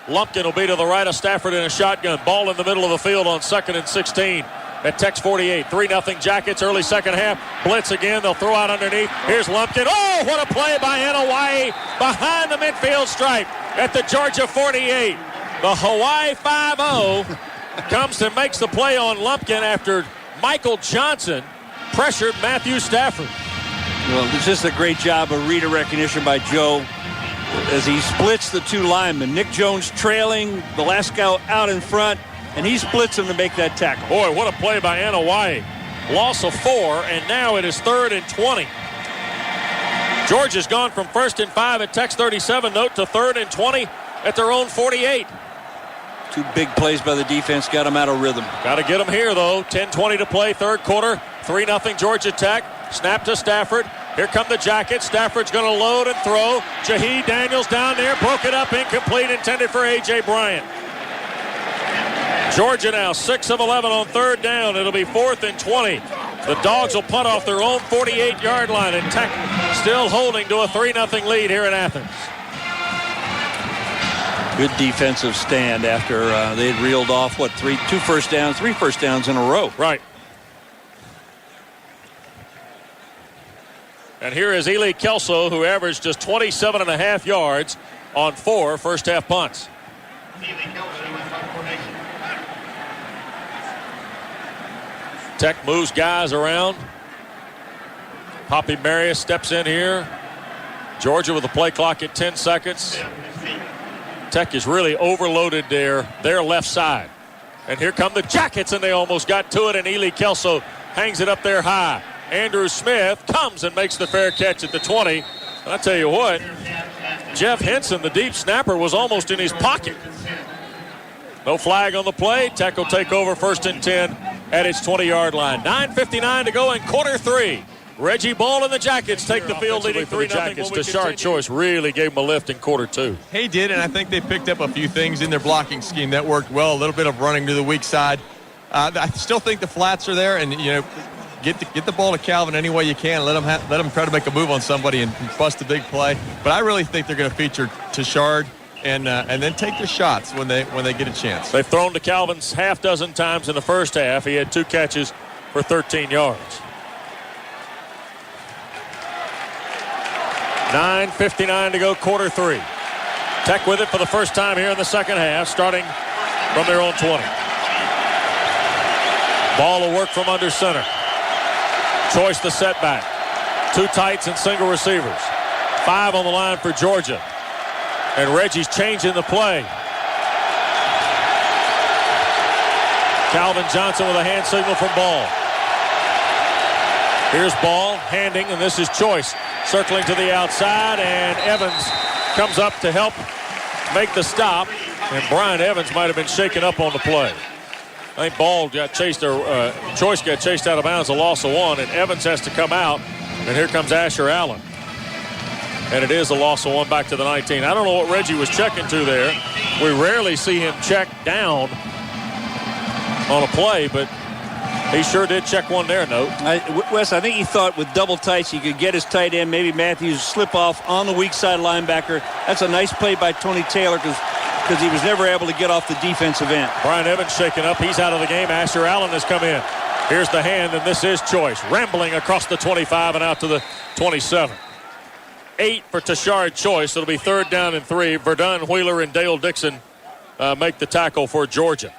Lumpkin will be to the right of Stafford in a shotgun. Ball in the middle of the field on 2nd and 16 at Tech's 48. 3-0 Jackets early second half. Blitz again. They'll throw out underneath. Here's Lumpkin. Oh, what a play by Hawaii behind the midfield stripe at the Georgia 48. The Hawaii 5-0 comes and makes the play on Lumpkin after Michael Johnson pressured Matthew Stafford. Well, it's just a great job of reader recognition by Joe as he splits the 2 linemen. Nick Jones trailing, Velasco out in front, and he splits him to make that tackle. Boy, what a play by Hawaii. Loss of 4, and now it is 3rd and 20. Georgia's gone from 1st and 5 at Tech's 37 note to 3rd and 20 at their own 48. 2 big plays by the defense got them out of rhythm. Got to get them here, though. 10:20 to play, 3rd quarter. 3-0 Georgia Tech. Snap to Stafford. Here come the Jackets. Stafford's going to load and throw. Jahi Daniels down there. Broke it up. Incomplete. Intended for A.J. Bryant. Georgia now 6 of 11 on 3rd down. It'll be 4th and 20. The Dogs will punt off their own 48-yard line. And Tech still holding to a 3-0 lead here in Athens. Good defensive stand after they had reeled off, 3 first downs in a row. Right. And here is Ely Kelso, who averaged just 27.5 yards on 4 first-half punts. Tech moves guys around. Poppy Marius steps in here. Georgia with the play clock at 10 seconds. Tech is really overloaded their left side. And here come the Jackets, and they almost got to it, and Ely Kelso hangs it up there high. Andrew Smith comes and makes the fair catch at the 20. And I tell you what, Jeff Henson, the deep snapper, was almost in his pocket. No flag on the play. Tech will take over 1st and 10 at its 20-yard line. 9:59 to go in quarter 3. Reggie Ball and the Jackets take the field leading 3-0. Jackets. Tashard Choice really gave them a lift in quarter 2. He did, and I think they picked up a few things in their blocking scheme that worked well. A little bit of running to the weak side. I still think the flats are there, and get the ball to Calvin any way you can. Let him try to make a move on somebody and bust a big play. But I really think they're going to feature Tashard and then take the shots when they get a chance. They've thrown to Calvin's half dozen times in the first half. He had 2 catches for 13 yards. 9:59 to go, quarter 3. Tech with it for the first time here in the second half, starting from their own 20. Ball will work from under center. Choice the setback. 2 tights and single receivers. 5 on the line for Georgia. And Reggie's changing the play. Calvin Johnson with a hand signal from Ball. Here's Ball handing, and this is Choice circling to the outside, and Evans comes up to help make the stop, and Brian Evans might have been shaken up on the play. I think Ball got chased, or Choice got chased out of bounds, a loss of 1, and Evans has to come out, and here comes Asher Allen. And it is a loss of 1 back to the 19. I don't know what Reggie was checking to there. We rarely see him check down on a play, but he sure did check one there, Note. Wes, I think he thought with double tights he could get his tight end, maybe Matthews slip off on the weak side linebacker. That's a nice play by Tony Taylor because he was never able to get off the defensive end. Brian Evans shaken up. He's out of the game. Asher Allen has come in. Here's the hand, and this is Choice. Rambling across the 25 and out to the 27. 8 for Tashard Choice. It'll be 3rd down and 3. Verdun, Wheeler, and Dale Dixon make the tackle for Georgia.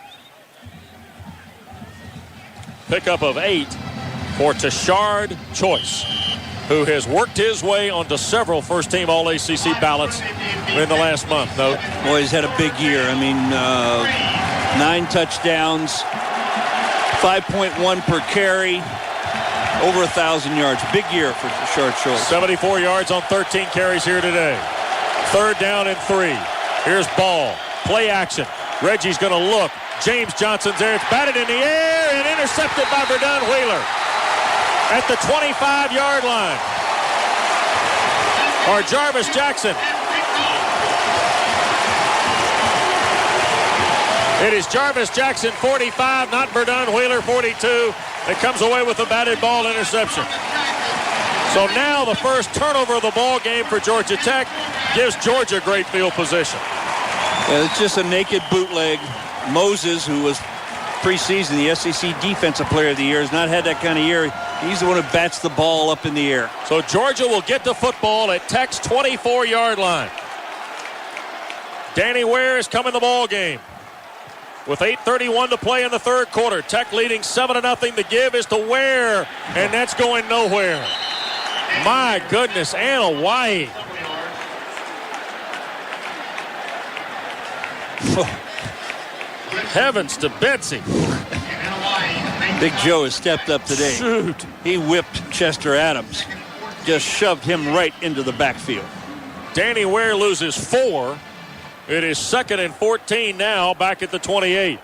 Pickup of 8 for Tashard Choice, who has worked his way onto several first-team All-ACC ballots in the last month. No, boy, he's had a big year. I mean, 9 touchdowns, 5.1 per carry, Over 1,000 yards. Big year for Shard Schultz. 74 yards on 13 carries here today. 3rd down and 3. Here's ball. Play action. Reggie's going to look. James Johnson's there. It's batted in the air and intercepted by Verdun Wheeler at the 25-yard line. Or Jarvis Jackson. It is Jarvis Jackson, 45, not Verdun Wheeler, 42. That comes away with a batted ball interception. So now the first turnover of the ball game for Georgia Tech gives Georgia great field position. Yeah, it's just a naked bootleg. Moses, who was preseason the SEC Defensive Player of the Year, has not had that kind of year. He's the one who bats the ball up in the air. So Georgia will get the football at Tech's 24-yard line. Danny Ware is coming the ball game. With 8:31 to play in the 3rd quarter. Tech leading 7-0. The give is to Ware, and that's going nowhere. My goodness, and Hawaii. Heavens to Betsy. Big Joe has stepped up today. Shoot. He whipped Chester Adams. Just shoved him right into the backfield. Danny Ware loses 4. It is 2nd and 14 now, back at the 28.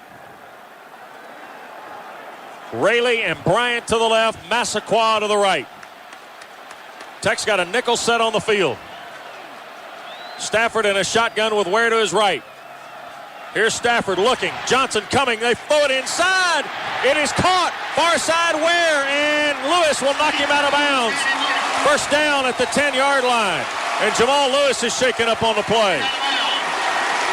Rayleigh and Bryant to the left, Massaquoi to the right. Tech's got a nickel set on the field. Stafford in a shotgun with Ware to his right. Here's Stafford looking. Johnson coming. They throw it inside. It is caught. Far side Ware, and Lewis will knock him out of bounds. First down at the 10-yard line. And Jamal Lewis is shaken up on the play.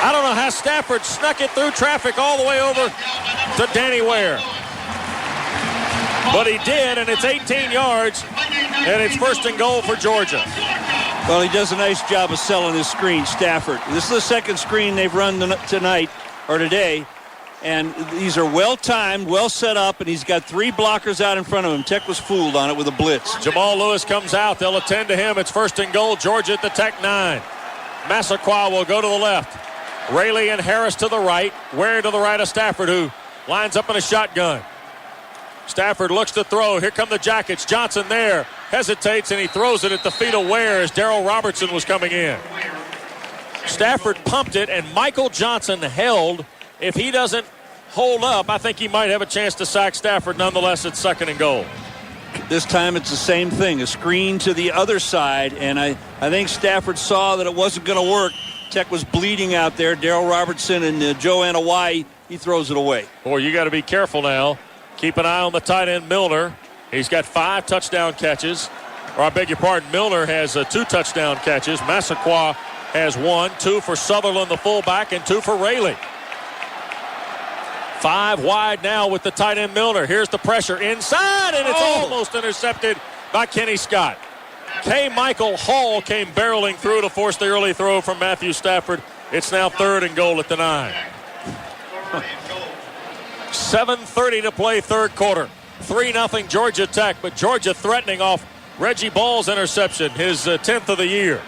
I don't know how Stafford snuck it through traffic all the way over to Danny Ware. But he did, and it's 18 yards, and it's 1st and goal for Georgia. Well, he does a nice job of selling his screen, Stafford. This is the 2nd screen they've run tonight, or today, and these are well-timed, well set up, and he's got 3 blockers out in front of him. Tech was fooled on it with a blitz. Jamal Lewis comes out. They'll attend to him. It's 1st and goal. Georgia at the Tech 9. Massaquoi will go to the left. Rayleigh and Harris to the right. Ware to the right of Stafford, who lines up in a shotgun. Stafford looks to throw. Here come the Jackets. Johnson there. Hesitates, and he throws it at the feet of Ware as Darrell Robertson was coming in. Stafford pumped it, and Michael Johnson held. If he doesn't hold up, I think he might have a chance to sack Stafford. Nonetheless, it's 2nd and goal. This time it's the same thing. A screen to the other side, and I think Stafford saw that it wasn't going to work. Tech was bleeding out there. Darrell Robertson and Joe Hawaii, he throws it away. Boy, you got to be careful now. Keep an eye on the tight end Milner. He's got 5 touchdown catches. Or I beg your pardon, Milner has 2 touchdown catches. Massaquoi has 1, 2 for Sutherland, the fullback, and 2 for Rayleigh. 5 wide now with the tight end Milner. Here's the pressure inside, and it's almost intercepted by Kenny Scott. K. Michael Hall came barreling through to force the early throw from Matthew Stafford. It's now 3rd and goal at the 9. 7:30 to play 3rd quarter. 3-0 Georgia Tech, but Georgia threatening off Reggie Ball's interception, his 10th of the year.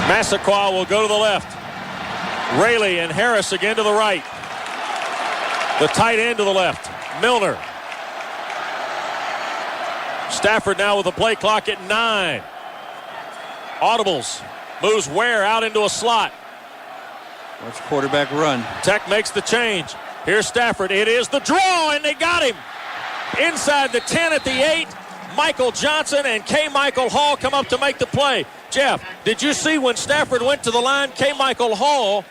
Massaquoi will go to the left. Rayleigh and Harris again to the right. The tight end to the left, Milner. Stafford now with the play clock at 9. Audibles. Moves Ware out into a slot. Watch quarterback run. Tech makes the change. Here's Stafford. It is the draw, and they got him. Inside the 10 at the 8. Michael Johnson and K. Michael Hall come up to make the play. Jeff, did you see when Stafford went to the line, K. Michael Hall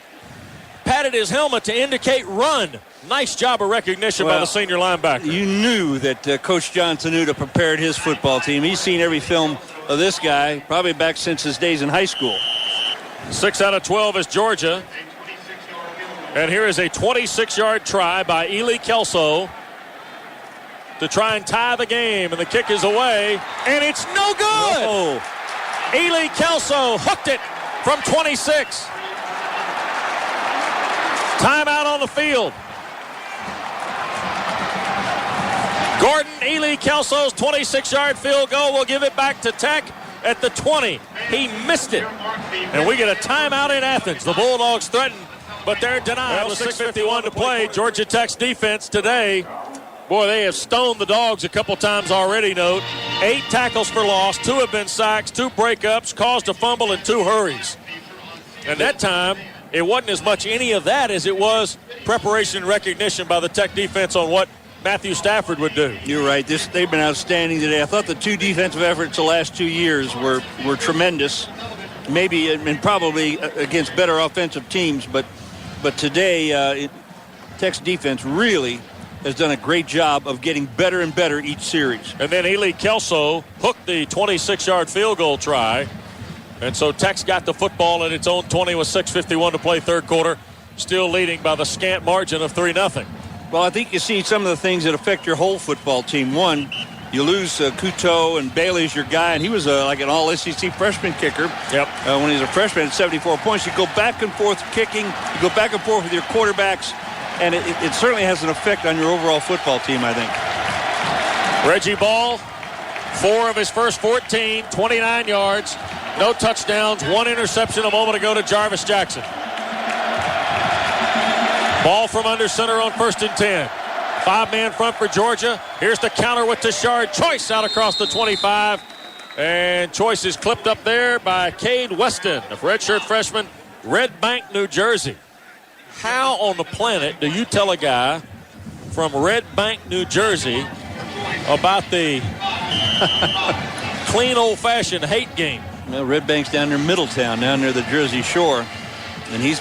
patted his helmet to indicate run? Nice job of recognition by the senior linebacker. You knew that Coach John Tenuta prepared his football team. He's seen every film of this guy, probably back since his days in high school. 6 out of 12 is Georgia. And here is a 26-yard try by Ely Kelso to try and tie the game. And the kick is away, and it's no good. Oh. Ely Kelso hooked it from 26. Timeout on the field. Gordon Ely Kelso's 26-yard field goal will give it back to Tech at the 20. He missed it. And we get a timeout in Athens. The Bulldogs threaten but they're denied with 6:51 to play. Georgia Tech's defense today, boy, they have stoned the Dogs a couple times already, note. 8 tackles for loss, 2 have been sacks, 2 breakups, caused a fumble, and 2 hurries. And that time, it wasn't as much any of that as it was preparation and recognition by the Tech defense on what Matthew Stafford would do. You're right. They've been outstanding today. I thought the 2 defensive efforts the last 2 years were tremendous. Maybe and probably against better offensive teams, but today Tech's defense really has done a great job of getting better and better each series. And then Ely Kelso hooked the 26-yard field goal try. And so Tech's got the football at its own 20 with 6:51 to play third quarter, still leading by the scant margin of 3-0. Well, I think you see some of the things that affect your whole football team. One, you lose Couteau, and Bailey's your guy, and he was like an all-SEC freshman kicker. Yep. When he was a freshman at 74 points. You go back and forth kicking. You go back and forth with your quarterbacks, and it certainly has an effect on your overall football team, I think. Reggie Ball, 4 of his first 14, 29 yards, no touchdowns, 1 interception a moment ago to Jarvis Jackson. Ball from under center on 1st and 10. 5-man front for Georgia. Here's the counter with Tashard Choice out across the 25. And Choice is clipped up there by Cade Weston, a redshirt freshman, Red Bank, New Jersey. How on the planet do you tell a guy from Red Bank, New Jersey about the clean old-fashioned hate game? Well, Red Bank's down near Middletown, down near the Jersey Shore. And he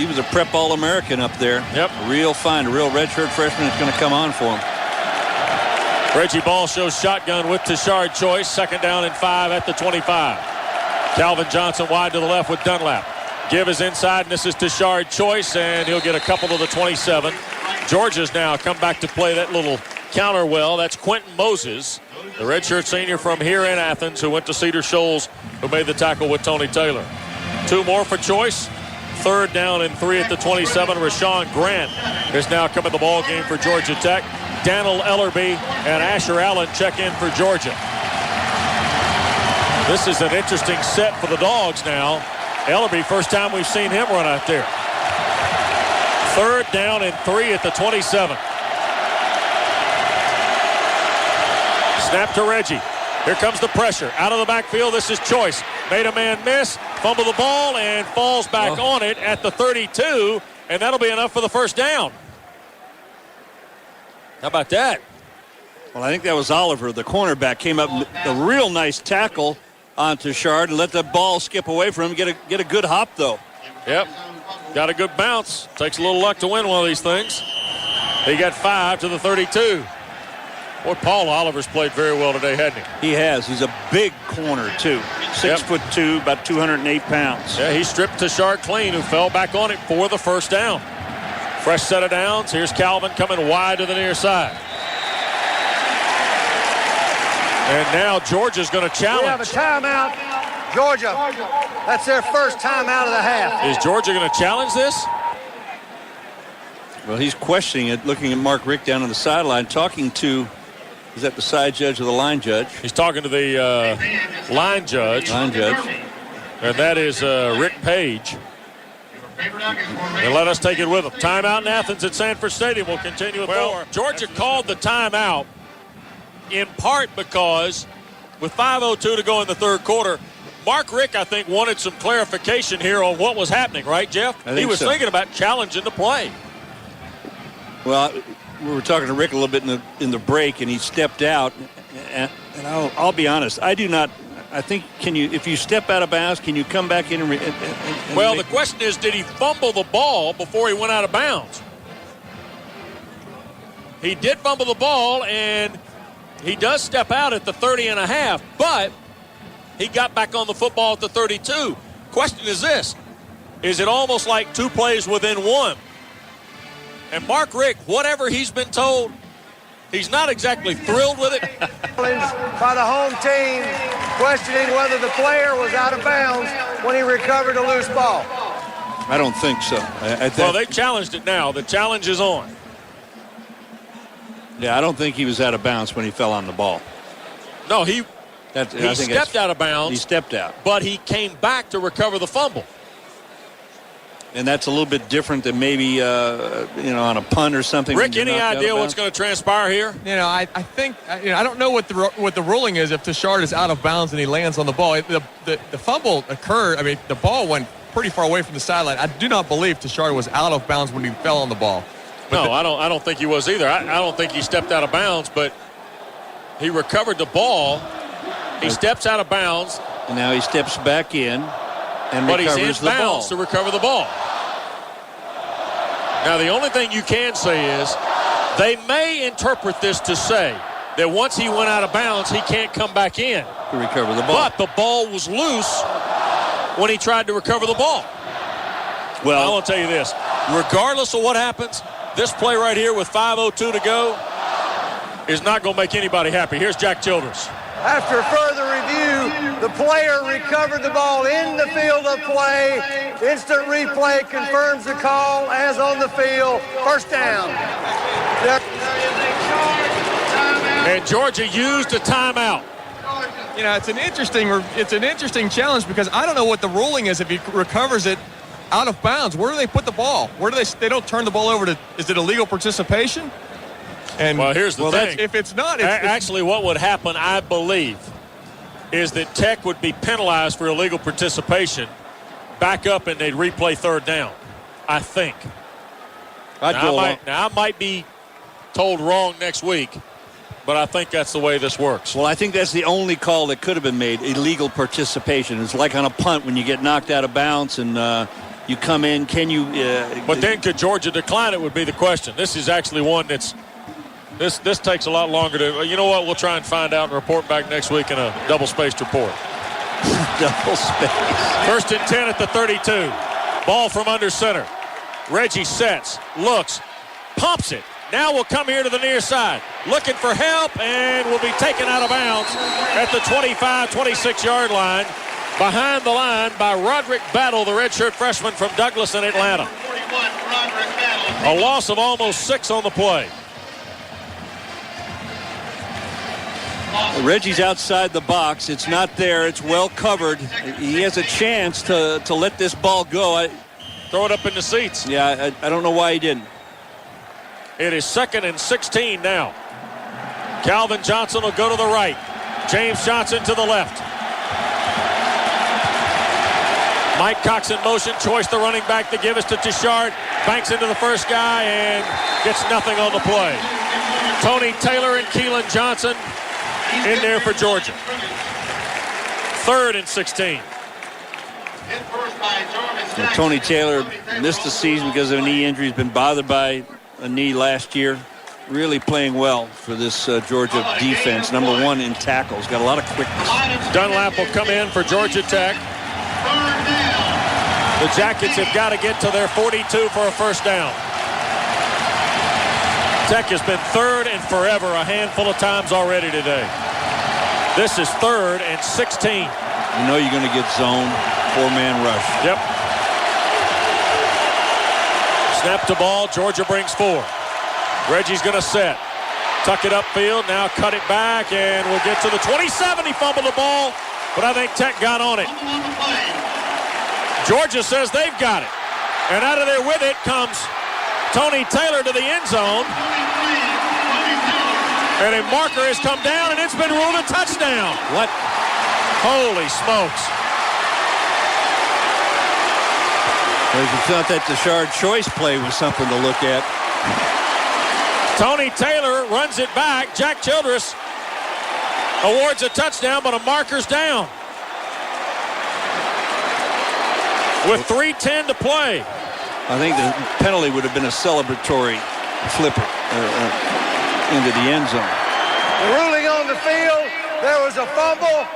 was a prep All-American up there. Yep. A real redshirt freshman that's going to come on for him. Reggie Ball shows shotgun with Tashard Choice. 2nd down and 5 at the 25. Calvin Johnson wide to the left with Dunlap. Give is inside, and this is Tashard Choice, and he'll get a couple to the 27. Georgia's now come back to play that little counter well. That's Quentin Moses, the redshirt senior from here in Athens, who went to Cedar Shoals, who made the tackle with Tony Taylor. 2 more for Choice. 3rd down and 3 at the 27. Rashawn Grant is now coming the ball game for Georgia Tech. Daniel Ellerby and Asher Allen check in for Georgia. This is an interesting set for the Dogs now. Ellerby, first time we've seen him run out there. 3rd down and 3 at the 27. Snap to Reggie. Here comes the pressure. Out of the backfield, this is Choice. Made a man miss, fumble the ball, and falls back on it at the 32, and that'll be enough for the 1st down. How about that? Well, I think that was Oliver, the cornerback, came up a real nice tackle on Tashard and let the ball skip away from him. Get a good hop, though. Yep. Got a good bounce. Takes a little luck to win one of these things. He got 5 to the 32. Boy, Paul Oliver's played very well today, hasn't he? He has. He's a big corner, too. 6'2", about 208 pounds. Yeah, he stripped Tashard clean, who fell back on it for the 1st down. Fresh set of downs. Here's Calvin coming wide to the near side. And now Georgia's going to challenge. We have a timeout. Georgia. That's their first timeout of the half. Is Georgia going to challenge this? Well, he's questioning it, looking at Mark Richt down on the sideline, talking to, is that the side judge or the line judge? He's talking to the line judge. Line judge. And that is Rick Page. And let us take it with him. Timeout in Athens at Sanford Stadium. We'll continue with more. Georgia called the timeout in part because with 5:02 to go in the 3rd quarter, Mark Richt, I think, wanted some clarification here on what was happening, right, Jeff? He was thinking about challenging the play. Well, we were talking to Rick a little bit in the break, and he stepped out. And I'll be honest, I do not. I think if you step out of bounds, can you come back in? Well, the question is, did he fumble the ball before he went out of bounds? He did fumble the ball, and he does step out at the 30.5, but he got back on the football at the 32. Question is this: is it almost like 2 plays within 1? And Mark Richt, whatever he's been told, he's not exactly thrilled with it. By the home team, questioning whether the player was out of bounds when he recovered a loose ball. I don't think so. Well, they challenged it now. The challenge is on. Yeah, I don't think he was out of bounds when he fell on the ball. No, he stepped out of bounds. He stepped out. But he came back to recover the fumble. And that's a little bit different than maybe, on a punt or something. Rick, any idea what's going to transpire here? I think I don't know what the ruling is if Tashard is out of bounds and he lands on the ball. The fumble occurred. I mean, the ball went pretty far away from the sideline. I do not believe Tashard was out of bounds when he fell on the ball. No, I don't think he was either. I don't think he stepped out of bounds, but he recovered the ball. He steps out of bounds. And now he steps back in and recovers the ball. But he's in bounds to recover the ball. Now, the only thing you can say is they may interpret this to say that once he went out of bounds, he can't come back in. To recover the ball. But the ball was loose when he tried to recover the ball. Well, I want to tell you this. Regardless of what happens, this play right here with 5:02 to go is not going to make anybody happy. Here's Jack Childress. After further review, the player recovered the ball in the field of play. Instant replay confirms the call as on the field. First down. And Georgia used a timeout. It's an interesting challenge because I don't know what the ruling is if he recovers it out of bounds. Where do they put the ball? Where do they don't turn the ball over to? Is it illegal participation? And well, here's the thing. If it's not, actually, what would happen, I believe, is that Tech would be penalized for illegal participation, back up, and they'd replay third down. I think. I might be told wrong next week, but I think that's the way this works. Well, I think that's the only call that could have been made, illegal participation. It's like on a punt when you get knocked out of bounds and you come in. Can you? But then could Georgia decline it would be the question. This is actually one that's this takes a lot longer to. You know what? We'll try and find out and report back next week in a double-spaced report. Double-spaced. First and 10 at the 32. Ball from under center. Reggie sets, looks, pumps it. Now we'll come here to the near side. Looking for help and will be taken out of bounds at the 25, 26-yard line. Behind the line by Roderick Battle, the redshirt freshman from Douglas in Atlanta. A loss of almost 6 on the play. Reggie's outside the box. It's not there. It's well covered. He has a chance to let this ball go. Throw it up in the seats. Yeah, I don't know why he didn't. It is 2nd and 16 now. Calvin Johnson will go to the right. James Johnson to the left. Mike Cox in motion. Choice the running back to give us to Tashard. Banks into the first guy and gets nothing on the play. Tony Taylor and Keelan Johnson in there for Georgia. 3rd and 16. And Tony Taylor missed the season because of a knee injury. He's been bothered by a knee last year. Really playing well for this Georgia defense. Number 1 in tackles. Got a lot of quickness. Dunlap will come in for Georgia Tech. The Jackets have got to get to their 42 for a first down. Tech has been 3rd and forever a handful of times already today. This is 3rd and 16. You know you're going to get zone, 4-man rush. Yep. Snap to ball. Georgia brings 4. Reggie's going to set. Tuck it upfield. Now cut it back, and we'll get to the 27. He fumbled the ball, but I think Tech got on it. Georgia says they've got it. And out of there with it comes Tony Taylor to the end zone. And a marker has come down, and it's been ruled a touchdown. What? Holy smokes. If you thought that Tashard choice play was something to look at. Tony Taylor runs it back. Jack Childress awards a touchdown, but a marker's down. With 3:10 to play. I think the penalty would have been a celebratory flipper into the end zone. The ruling on the field, there was a fumble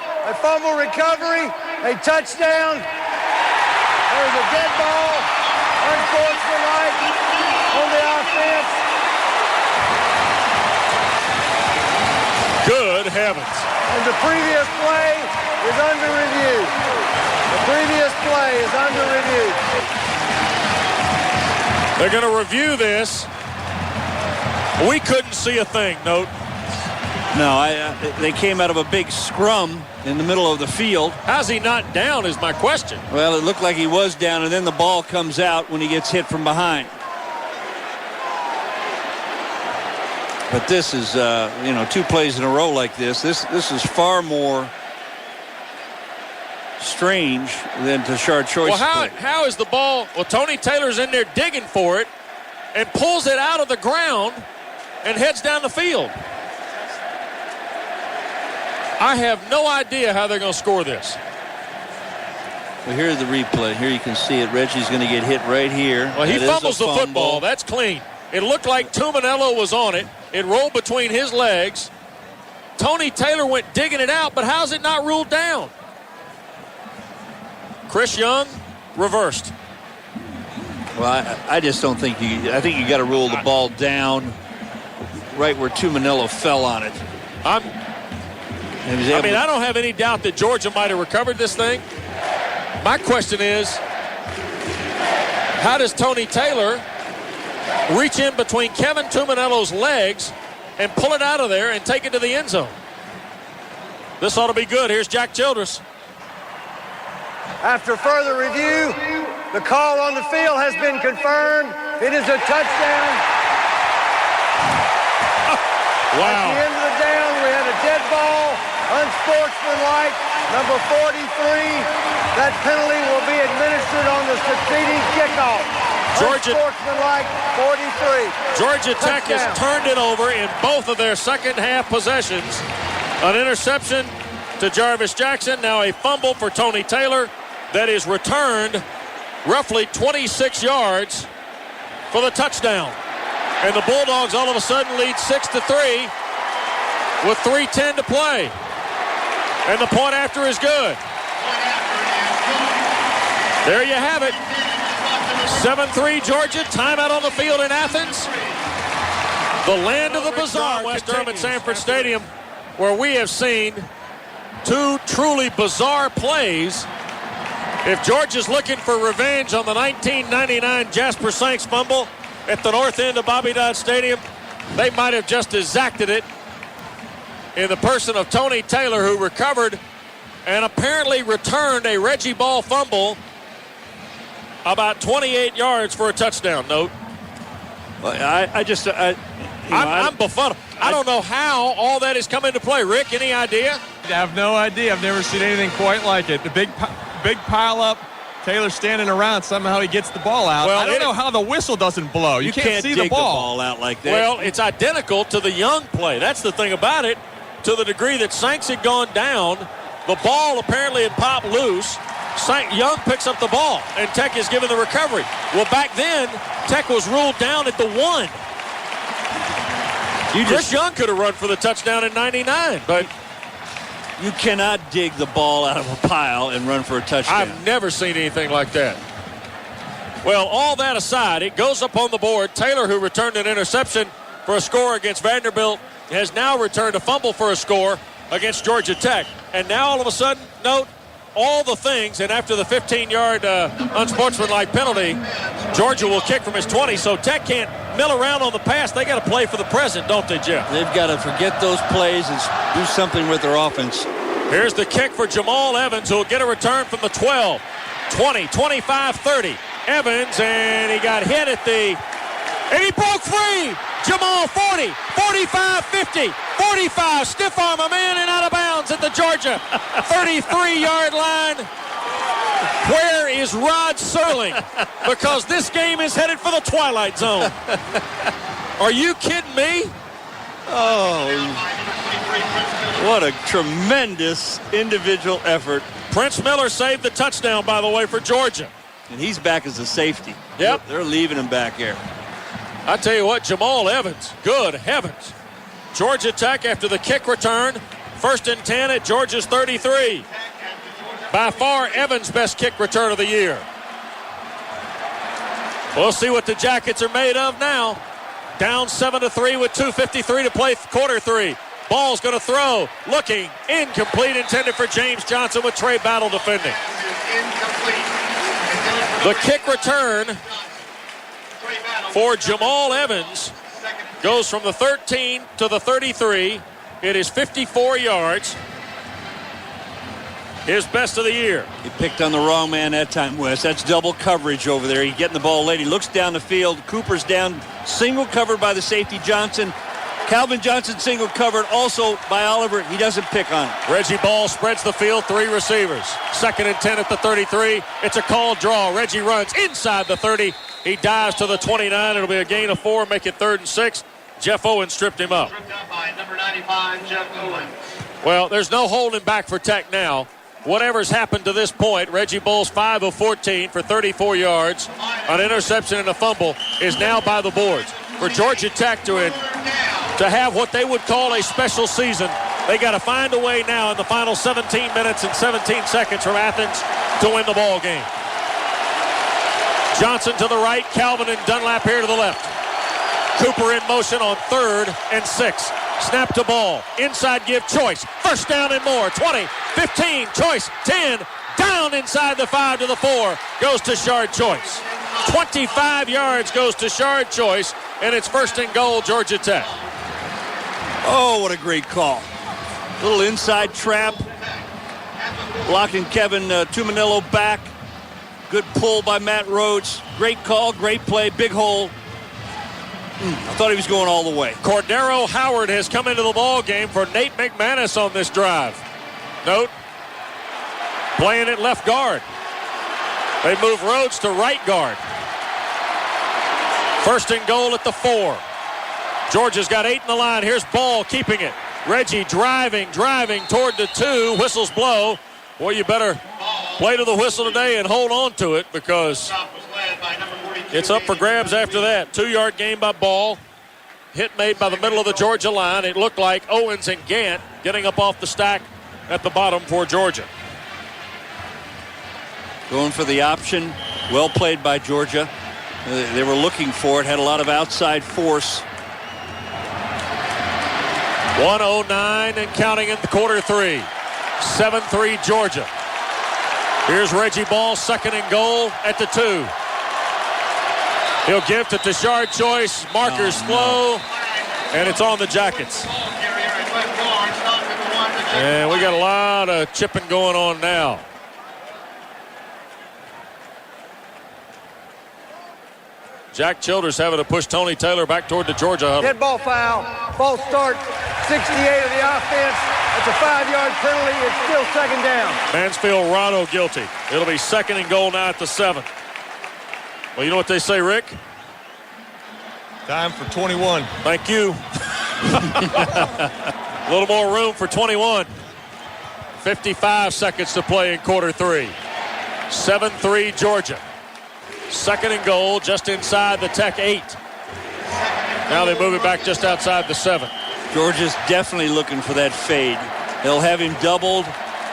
recovery, a touchdown. There was a dead ball, unsportsmanlike on the offense. Good heavens. And the previous play is under review. The previous play is under review. They're going to review this. We couldn't see a thing, note. No, they came out of a big scrum in the middle of the field. How's he not down is my question. Well, it looked like he was down, and then the ball comes out when he gets hit from behind. But this is, 2 plays in a row like this. This is far more strange than Tashard Choice. Well, how is the ball? Well, Tony Taylor's in there digging for it and pulls it out of the ground and heads down the field. I have no idea how they're going to score this. Well, here's the replay. Here you can see it. Reggie's going to get hit right here. Well, he That is fumbles a the fumble. football. That's clean. It looked like Tuminello was on it. It rolled between his legs. Tony Taylor went digging it out, but how's it not ruled down? Chris Young reversed. Well, I just don't think I think you got to rule the ball down right where Tuminello fell on it. I don't have any doubt that Georgia might have recovered this thing. My question is, how does Tony Taylor reach in between Kevin Tuminello's legs and pull it out of there and take it to the end zone? This ought to be good. Here's Jack Childress. After further review, the call on the field has been confirmed. It is a touchdown. At the end of the down, we had a dead ball, unsportsmanlike, number 43. That penalty will be administered on the succeeding kickoff. Unsportsmanlike, 43. Georgia Tech has turned it over in both of their second half possessions. An interception to Jarvis Jackson, now a fumble for Tony Taylor that is returned roughly 26 yards for the touchdown. And the Bulldogs all of a sudden lead 6-3 with 3:10 to play. And the point after is good. There you have it. 7-3 Georgia. Timeout on the field in Athens. The land of the bizarre, West Durham at Sanford Stadium, where we have seen 2 truly bizarre plays. If Georgia's looking for revenge on the 1999 Jasper Sanks fumble at the north end of Bobby Dodd Stadium, they might have just exacted it in the person of Tony Taylor, who recovered and apparently returned a Reggie Ball fumble about 28 yards for a touchdown. Note. Well, I'm befuddled. I don't know how all that has come into play. Rick, any idea? I have no idea. I've never seen anything quite like it. The big pile up. Taylor standing around. Somehow he gets the ball out. Well, I don't know how the whistle doesn't blow. You can't see dig the ball out like that. Well, it's identical to the Young play. That's the thing about it. To the degree that Sanks had gone down, the ball apparently had popped loose. Young picks up the ball, and Tech is given the recovery. Well, back then, Tech was ruled down at the 1. Chris Young could have run for the touchdown in 99, but you cannot dig the ball out of a pile and run for a touchdown. I've never seen anything like that. Well, all that aside, it goes up on the board. Taylor, who returned an interception for a score against Vanderbilt, has now returned a fumble for a score against Georgia Tech. And now all of a sudden, note all the things, and after the 15-yard unsportsmanlike penalty, Georgia will kick from his 20, so Tech can't mill around on the pass. They got to play for the present, don't they, Jeff? They've got to forget those plays and do something with their offense. Here's the kick for Jamal Evans, who will get a return from the 12, 20, 25, 30. Evans, and he got hit at the, and he broke free. Jamal 40, 45, 50, 45, stiff arm a man and out of bounds at the Georgia 33-yard line. Where is Rod Serling? Because this game is headed for the twilight zone. Are you kidding me? Oh, what a tremendous individual effort. Prince Miller saved the touchdown, by the way, for Georgia. And he's back as a safety. Yep. They're leaving him back here. I tell you what, Jamal Evans, good heavens. Georgia Tech after the kick return, 1st and 10 at Georgia's 33. By far, Evans' best kick return of the year. We'll see what the Jackets are made of now. Down 7-3 with 2:53 to play quarter 3. Ball's going to throw, looking, incomplete, intended for James Johnson with Trey Battle defending. The kick return for Jamal Evans goes from the 13 to the 33. It is 54 yards. His best of the year. He picked on the wrong man that time, Wes. That's double coverage over there. He's getting the ball late. He looks down the field. Cooper's down, single covered by the safety Johnson. Calvin Johnson single covered also by Oliver. He doesn't pick on it. Reggie Ball spreads the field, 3 receivers. 2nd and 10 at the 33. It's a called draw. Reggie runs inside the 30. He dives to the 29. It'll be a gain of 4, make it 3rd and 6. Jeff Owens stripped him up. Stripped up by number 95, Jeff Owens. Well, there's no holding back for Tech now. Whatever's happened to this point, Reggie Bull's 5 of 14 for 34 yards. An interception and a fumble is now by the boards. For Georgia Tech to have what they would call a special season, they got to find a way now in the final 17 minutes and 17 seconds from Athens to win the ball game. Johnson to the right, Calvin and Dunlap here to the left. Cooper in motion on 3rd and 6. Snap to ball. Inside give Choice. First down and more. 20, 15, Choice, 10. Down inside the 5 to the 4. Goes to Shard Choice. 25 yards goes to Shard Choice, and it's 1st and goal, Georgia Tech. Oh, what a great call. Little inside trap. Blocking Kevin Tumanillo back. Good pull by Matt Rhodes. Great call, great play, big hole. I thought he was going all the way. Cordero Howard has come into the ball game for Nate McManus on this drive. Note, playing at left guard. They move Rhodes to right guard. 1st and goal at the 4. Georgia's got 8 in the line. Here's Ball keeping it. Reggie driving toward the 2. Whistles blow. Boy, you better play to the whistle today and hold on to it because it's up for grabs after that. 2-yard gain by Ball. Hit made by the middle of the Georgia line. It looked like Owens and Gant getting up off the stack at the bottom for Georgia. Going for the option. Well played by Georgia. They were looking for it. Had a lot of outside force. 1:09 and counting in the quarter 3. 7-3 Georgia. Here's Reggie Ball, 2nd and goal at the 2. He'll give to Tashard Choice. Markers flow, and it's on the Jackets. And we got a lot of chipping going on now. Jack Childers having to push Tony Taylor back toward the Georgia huddle. Dead ball foul. Ball start 68 of the offense. It's a 5-yard penalty. It's still 2nd down. Mansfield Rado guilty. It'll be 2nd and goal now at the 7. Well, you know what they say, Rick? Time for 21. Thank you. A little more room for 21. 55 seconds to play in quarter 3. 7-3 Georgia. 2nd and goal just inside the Tech 8. Now they move it back just outside the 7. Georgia's definitely looking for that fade. They'll have him doubled.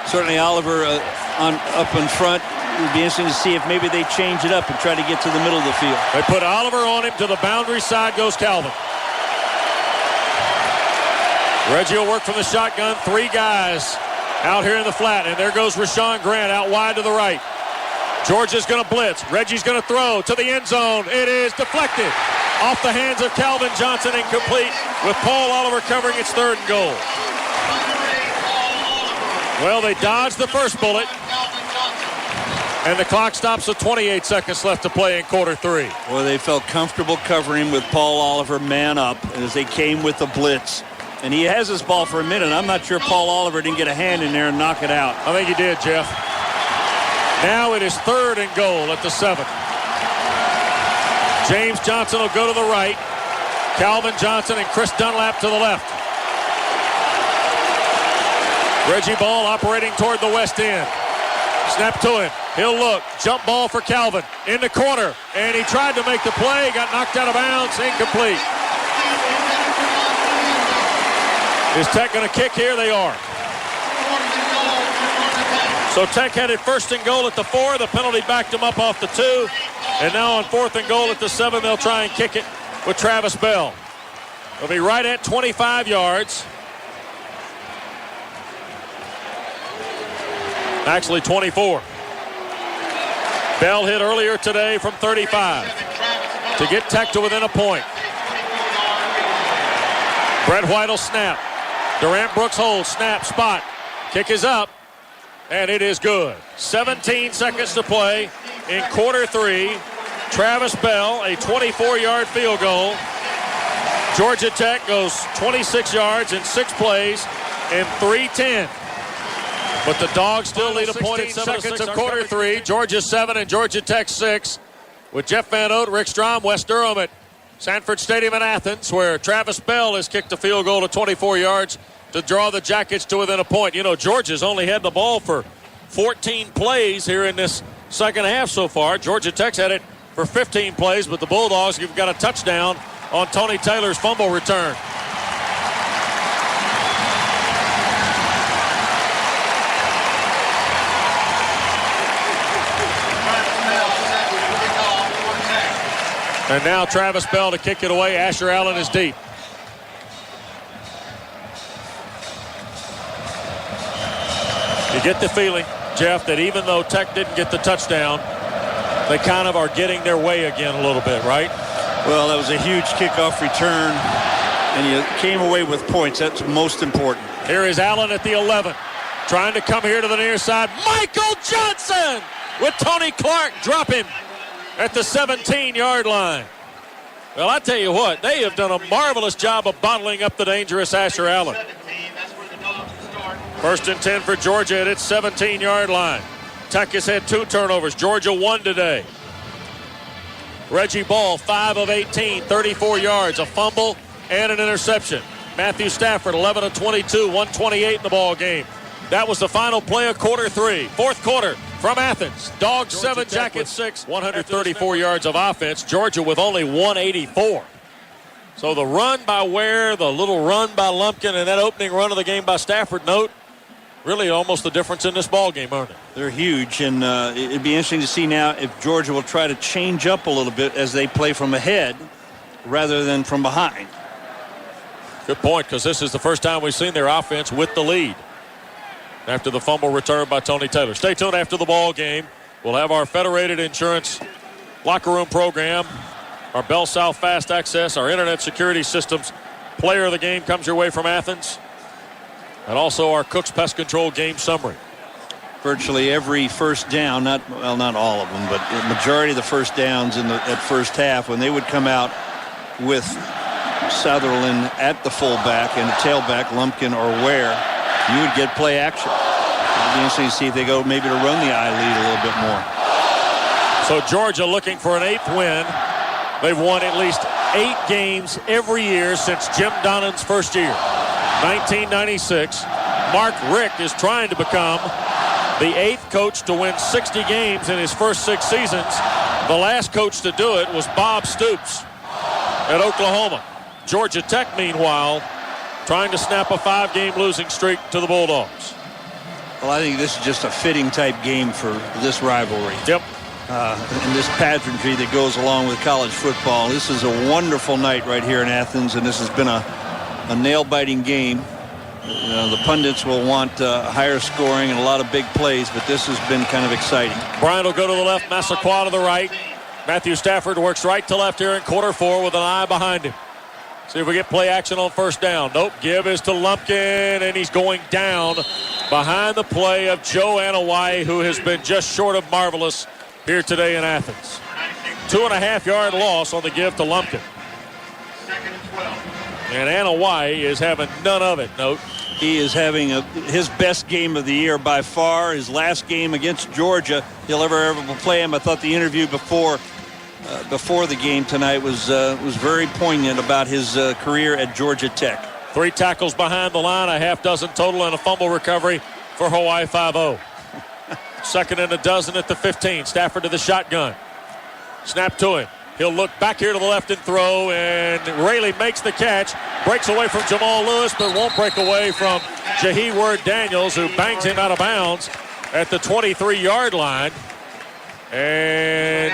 Certainly Oliver up in front. It would be interesting to see if maybe they change it up and try to get to the middle of the field. They put Oliver on him. To the boundary side goes Calvin. Reggie will work from the shotgun. 3 guys out here in the flat. And there goes Rashawn Grant out wide to the right. Georgia's going to blitz. Reggie's going to throw to the end zone. It is deflected off the hands of Calvin Johnson, incomplete, with Paul Oliver covering its 3rd and goal. Well, they dodged the first bullet, and the clock stops with 28 seconds left to play in quarter 3. Well, they felt comfortable covering with Paul Oliver man up as they came with the blitz. And he has this ball for a minute. I'm not sure Paul Oliver didn't get a hand in there and knock it out. I think he did, Jeff. Now it is 3rd and goal at the 7. James Johnson will go to the right. Calvin Johnson and Chris Dunlap to the left. Reggie Ball operating toward the west end. Snap to him. He'll look. Jump ball for Calvin. In the corner. And he tried to make the play. Got knocked out of bounds. Incomplete. Is Tech going to kick here? They are. So Tech had it 1st and goal at the 4. The penalty backed them up off the 2. And now on 4th and goal at the 7, they'll try and kick it with Travis Bell. They'll be right at 25 yards. Actually 24. Bell hit earlier today from 35 to get Tech to within a point. Brett White will snap. Durant Brooks holds, snap, spot. Kick is up, and it is good. 17 seconds to play in quarter 3. Travis Bell, a 24-yard field goal. Georgia Tech goes 26 yards in 6 plays in 3:10. But the Dogs still lead a point at 7 seconds of quarter 3. Georgia 7 and Georgia Tech 6. With Jeff Van Oat, Rick Strom, West Durham at Sanford Stadium in Athens, where Travis Bell has kicked a field goal to 24 yards to draw the Jackets to within a point. You know, Georgia's only had the ball for 14 plays here in this second half so far. Georgia Tech's had it for 15 plays, but the Bulldogs have got a touchdown on Tony Taylor's fumble return. And now Travis Bell to kick it away. Asher Allen is deep. You get the feeling, Jeff, that even though Tech didn't get the touchdown, they kind of are getting their way again a little bit, right? Well, that was a huge kickoff return, and you came away with points. That's most important. Here is Allen at the 11, trying to come here to the near side. Michael Johnson with Tony Clark drop him at the 17-yard line. Well, I tell you what, they have done a marvelous job of bottling up the dangerous Asher Allen. 17, that's where the Dogs will start. 1st and 10 for Georgia at its 17-yard line. Tech has had 2 turnovers. Georgia 1 today. Reggie Ball, 5 of 18, 34 yards, a fumble and an interception. Matthew Stafford, 11 of 22, 128 in the ball game. That was the final play of quarter 3. 4th quarter from Athens. Dogs 7, Jackets 6, 134 yards of offense. Georgia with only 184. So the run by Ware, the little run by Lumpkin, and that opening run of the game by Stafford, note, really almost the difference in this ball game, aren't they? They're huge, and it'd be interesting to see now if Georgia will try to change up a little bit as they play from ahead rather than from behind. Good point, because this is the first time we've seen their offense with the lead after the fumble return by Tony Taylor. Stay tuned after the ball game. We'll have our Federated Insurance locker room program, our Bell South Fast Access, our internet security systems. Player of the game comes your way from Athens. And also our Cook's Pest Control game summary. Virtually every first down, not all of them, but the majority of the first downs in at first half, when they would come out with Sutherland at the fullback and a tailback, Lumpkin or Ware, you would get play action. It'd be interesting to see if they go maybe to run the I lead a little bit more. So Georgia looking for an 8th win. They've won at least 8 games every year since Jim Donnan's first year. 1996. Mark Richt is trying to become the 8th coach to win 60 games in his first 6 seasons. The last coach to do it was Bob Stoops at Oklahoma. Georgia Tech, meanwhile, trying to snap a 5-game losing streak to the Bulldogs. Well, I think this is just a fitting type game for this rivalry. Yep. And this pageantry that goes along with college football. This is a wonderful night right here in Athens, and this has been a nail-biting game. You know, the pundits will want higher scoring and a lot of big plays, but this has been kind of exciting. Bryant will go to the left, Massaquoi to the right. Matthew Stafford works right to left here in quarter 4 with an eye behind him. See if we get play action on first down. Nope, give is to Lumpkin, and he's going down behind the play of Joe Anawai, who has been just short of marvelous here today in Athens. 2.5-yard loss on the give to Lumpkin. 2nd and 12. And Anawai is having none of it, note. He is having his best game of the year by far. His last game against Georgia he'll ever play him. I thought the interview before the game tonight was very poignant about his career at Georgia Tech. 3 tackles behind the line, a half dozen total, and a fumble recovery for Hawaii 5-0. 2nd and a dozen at the 15. Stafford to the shotgun. Snap to him. He'll look back here to the left and throw, and Rayleigh makes the catch. Breaks away from Jamal Lewis, but won't break away from Jahi Ward-Daniels, who bangs him out of bounds at the 23-yard line. And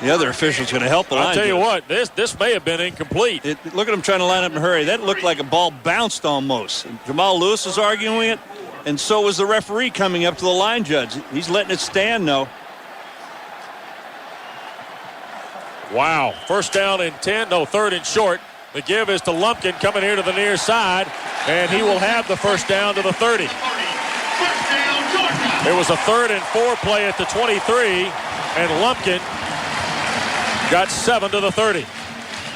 the other official's going to help the line. I'll tell you what, this may have been incomplete. Look at him trying to line up in a hurry. That looked like a ball bounced almost. Jamal Lewis is arguing it, and so was the referee coming up to the line judge. He's letting it stand, though. Wow. 1st down and 10. No, 3rd and short. The give is to Lumpkin coming here to the near side. And he will have the first down to the 30. It was a 3rd and 4 play at the 23, and Lumpkin got 7 to the 30.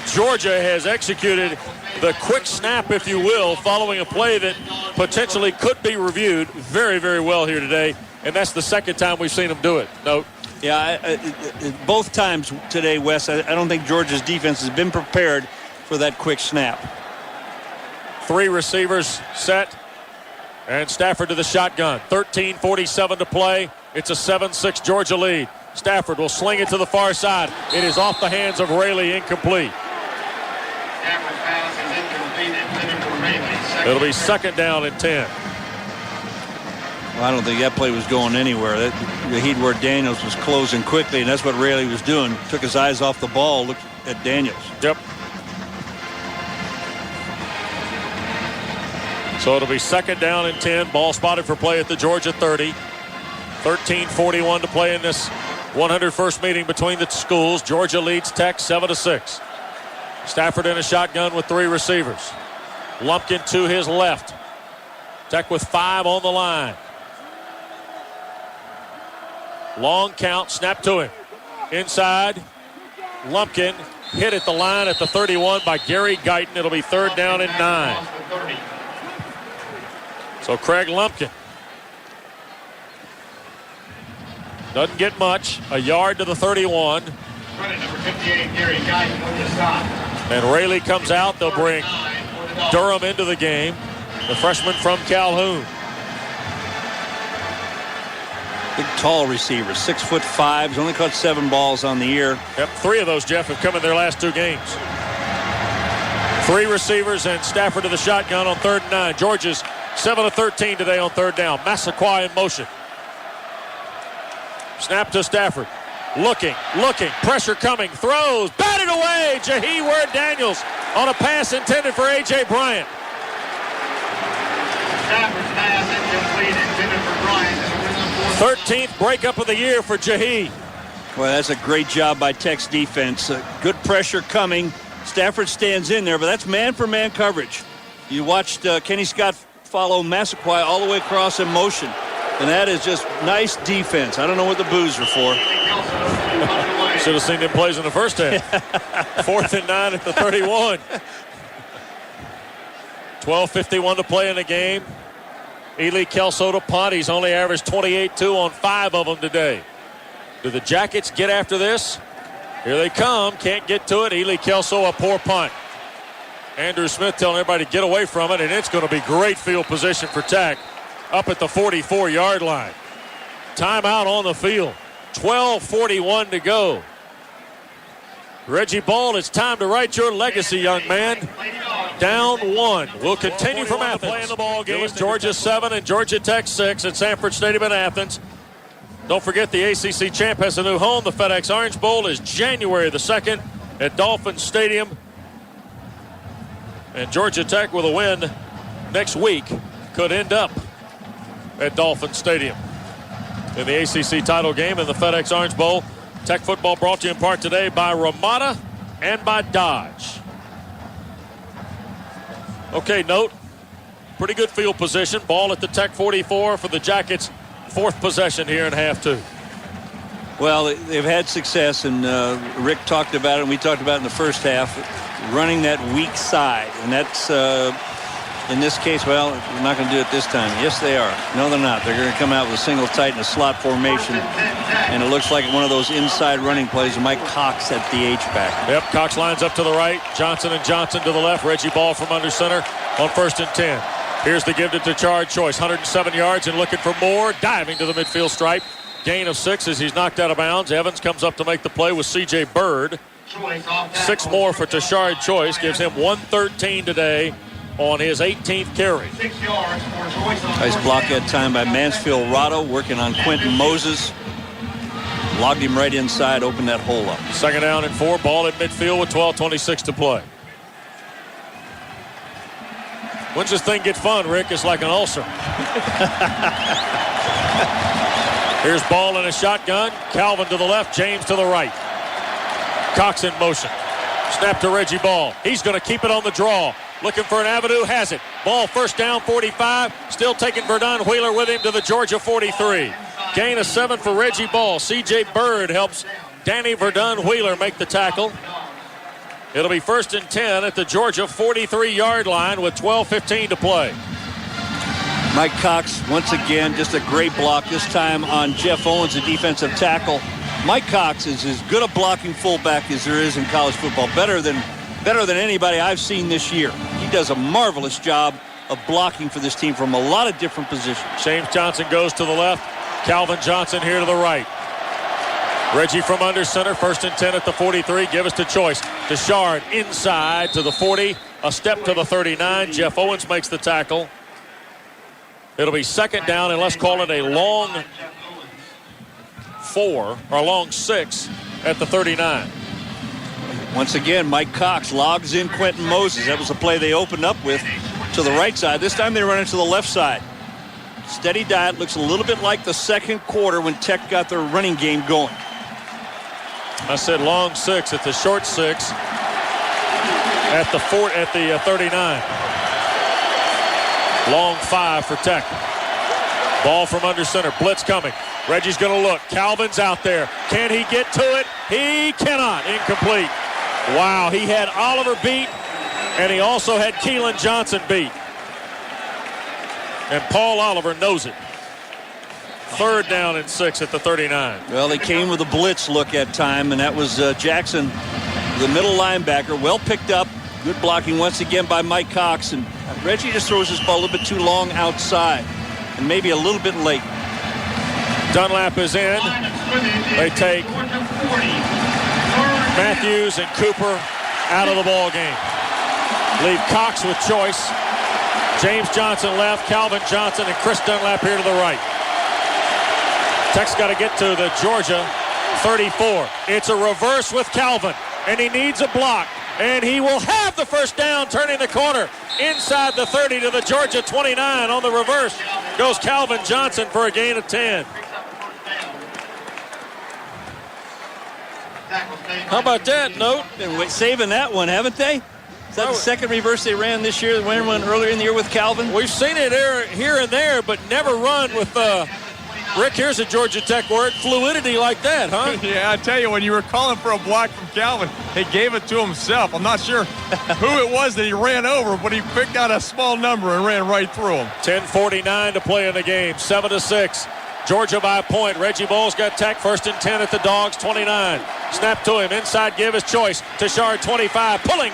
Georgia has executed the quick snap, if you will, following a play that potentially could be reviewed very, very well here today, and that's the second time we've seen them do it. No. Yeah, both times today, Wes, I don't think Georgia's defense has been prepared for that quick snap. 3 receivers set, and Stafford to the shotgun. 13:47 to play. It's a 7-6 Georgia lead. Stafford will sling it to the far side. It is off the hands of Raley, incomplete. Stafford's pass is incomplete, intended for Raley. It'll be second down and 10. Well, I don't think that play was going anywhere. He'd where Daniels was closing quickly, and that's what Raley was doing. Took his eyes off the ball, looked at Daniels. Yep. So it'll be second down and 10. Ball spotted for play at the Georgia 30. 13:41 to play in this 101st meeting between the schools. Georgia leads Tech 7-6. Stafford in a shotgun with 3 receivers. Lumpkin to his left. Tech with 5 on the line. Long count, snap to him. Inside, Lumpkin hit at the line at the 31 by Gary Guyton. It'll be 3rd down and 9. So Craig Lumpkin doesn't get much. A yard to the 31. Credit number 58, Gary Guyton with the stop. And Raley comes out. They'll bring Durham into the game, the freshman from Calhoun. Big, tall receiver, 6'5". He's only caught 7 balls on the year. Yep, 3 of those, Jeff, have come in their last 2 games. 3 receivers and Stafford to the shotgun on 3rd and 9. Georgia's 7 of 13 today on 3rd down. Massaquoi in motion. Snap to Stafford. Looking, pressure coming, throws, batted away. Jahi Ward-Daniels on a pass intended for A.J. Bryant. Stafford's pass incomplete, intended for Bryant. 13th breakup of the year for Jahi. Well, that's a great job by Tech's defense. Good pressure coming. Stafford stands in there, but that's man-for-man coverage. You watched Kenny Scott follow Massaquoi all the way across in motion, and that is just nice defense. I don't know what the boos are for. Should have seen them plays in the first half. 4th and 9 at the 31. 12:51 to play in the game. Ely Kelso to punt. He's only averaged 28-2 on 5 of them today. Do the Jackets get after this? Here they come. Can't get to it. Ely Kelso, a poor punt. Andrew Smith telling everybody to get away from it, and it's going to be great field position for Tech up at the 44-yard line. Timeout on the field. 12:41 to go. Reggie Ball, it's time to write your legacy, young man. Down 1. We'll continue from Athens. Playing the ball game. Georgia 7 and Georgia Tech 6 at Sanford Stadium in Athens. Don't forget the ACC champ has a new home. The FedEx Orange Bowl is January the 2nd at Dolphin Stadium. And Georgia Tech with a win next week could end up at Dolphin Stadium in the ACC title game in the FedEx Orange Bowl. Tech football brought to you in part today by Ramada and by Dodge. Okay, note, pretty good field position. Ball at the Tech 44 for the Jackets. 4th possession here in half 2. Well, they've had success, and Rick talked about it, and we talked about it in the first half, running that weak side. And that's, in this case, well, we're not going to do it this time. Yes, they are. No, they're not. They're going to come out with a single tight and a slot formation. And it looks like one of those inside running plays. Mike Cox at the H-back. Yep, Cox lines up to the right. Johnson and Johnson to the left. Reggie Ball from under center on 1st and 10. Here's the give to Tachard Choice. 107 yards and looking for more. Diving to the midfield stripe. Gain of 6 as he's knocked out of bounds. Evans comes up to make the play with C.J. Bird. 6 more for Tachard Choice. Gives him 113 today on his 18th carry. Nice block that time by Mansfield Rotto, working on Quentin Moses. Logged him right inside, opened that hole up. 2nd down and 4. Ball at midfield with 12:26 to play. When's this thing get fun, Rick? It's like an ulcer. Here's Ball in a shotgun. Calvin to the left, James to the right. Cox in motion. Snap to Reggie Ball. He's going to keep it on the draw. Looking for an avenue, has it. Ball first down, 45. Still taking Verdun Wheeler with him to the Georgia 43. Gain of 7 for Reggie Ball. C.J. Bird helps Danny Verdun Wheeler make the tackle. It'll be 1st and 10 at the Georgia 43-yard line with 12:15 to play. Mike Cox, once again, just a great block, this time on Jeff Owens, the defensive tackle. Mike Cox is as good a blocking fullback as there is in college football. Better than anybody I've seen this year. He does a marvelous job of blocking for this team from a lot of different positions. James Johnson goes to the left. Calvin Johnson here to the right. Reggie from under center, 1st and 10 at the 43. Give us to Choice. Deshard inside to the 40. A step to the 39. Jeff Owens makes the tackle. It'll be 2nd down, and let's call it a long 4 or a long 6 at the 39. Once again, Mike Cox logs in Quentin Moses. That was the play they opened up with to the right side. This time they run it to the left side. Steady diet. Looks a little bit like the second quarter when Tech got their running game going. I said long 6. It's a short 6 at the 39. Long 5 for Tech. Ball from under center. Blitz coming. Reggie's going to look. Calvin's out there. Can he get to it? He cannot. Incomplete. Wow, he had Oliver beat, and he also had Keelan Johnson beat. And Paul Oliver knows it. 3rd down and 6 at the 39. Well, they came with a blitz look at time, and that was Jackson, the middle linebacker. Well picked up. Good blocking once again by Mike Cox. And Reggie just throws this ball a little bit too long outside and maybe a little bit late. Dunlap is in. They take Matthews and Cooper out of the ball game. Leave Cox with Choice. James Johnson left, Calvin Johnson and Chris Dunlap here to the right. Tech's got to get to the Georgia 34. It's a reverse with Calvin, and he needs a block, and he will have the 1st down, turning the corner inside the 30 to the Georgia 29. On the reverse goes Calvin Johnson for a gain of 10. How about that, Note? Been saving that one, haven't they? Is that the second reverse they ran this year? They ran one earlier in the year with Calvin? We've seen it here and there, but never run with Rick, here's a Georgia Tech word, fluidity like that, huh? Yeah, I tell you, when you were calling for a block from Calvin, he gave it to himself. I'm not sure who it was that he ran over, but he picked out a small number and ran right through him. 10:49 to play in the game, 7-6. Georgia by a point. Reggie Bowles got Tech 1st and 10 at the Dogs 29. Snap to him, inside give his Choice. Tashard 25, pulling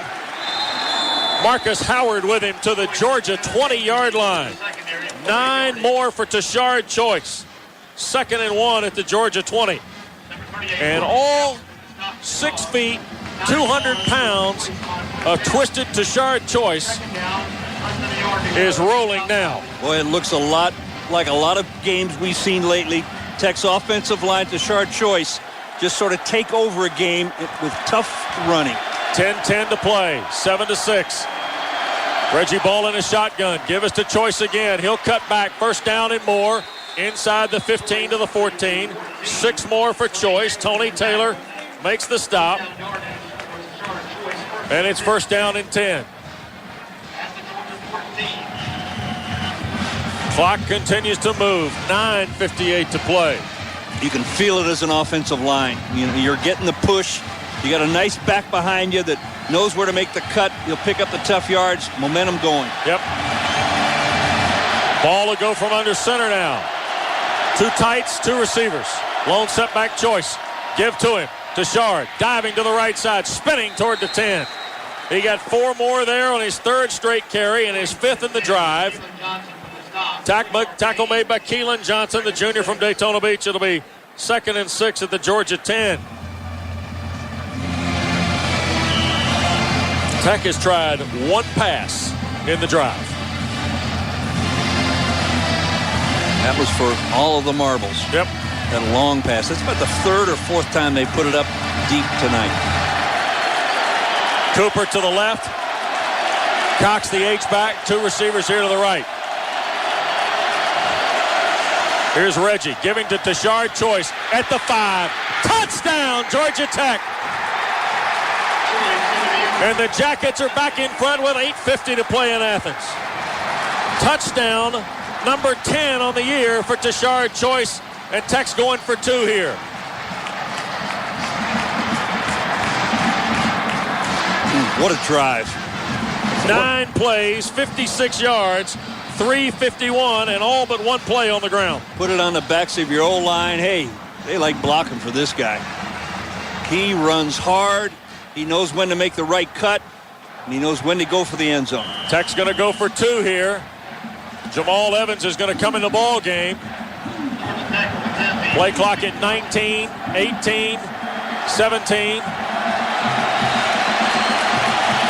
Marcus Howard with him to the Georgia 20-yard line. 9 more for Tashard Choice. 2nd and 1 at the Georgia 20. And all 6 feet, 200 pounds of twisted Tashard Choice is rolling now. Boy, it looks a lot like a lot of games we've seen lately. Tech's offensive line, Tashard Choice, just sort of take over a game with tough running. 10-10 to play, 7-6. Reggie Ball in a shotgun. Give us to Choice again. He'll cut back. 1st down and more. Inside the 15 to the 14. 6 more for Choice. Tony Taylor makes the stop. And it's 1st down and 10. Clock continues to move. 9:58 to play. You can feel it as an offensive line. You know, you're getting the push. You got a nice back behind you that knows where to make the cut. You'll pick up the tough yards. Momentum going. Yep. Ball will go from under center now. 2 tights, 2 receivers. Lone setback Choice. Give to him. Tashard diving to the right side, spinning toward the 10. He got 4 more there on his 3rd straight carry and his 5th in the drive. Tackle made by Keelan Johnson, the junior from Daytona Beach. It'll be 2nd and 6 at the Georgia 10. Tech has tried 1 pass in the drive. That was for all of the marbles. Yep. That long pass. That's about the 3rd or 4th time they put it up deep tonight. Cooper to the left. Cox the H-back. 2 receivers here to the right. Here's Reggie giving to Tashard Choice at the 5. Touchdown, Georgia Tech. And the Jackets are back in front with 8:50 to play in Athens. Touchdown number 10 on the year for Tashard Choice, and Tech's going for 2 here. What a drive. 9 plays, 56 yards, 351, and all but 1 play on the ground. Put it on the backs of your O-line. Hey, they like blocking for this guy. He runs hard. He knows when to make the right cut, and he knows when to go for the end zone. Tech's going to go for 2 here. Jamal Evans is going to come in the ball game. Play clock at 19, 18, 17.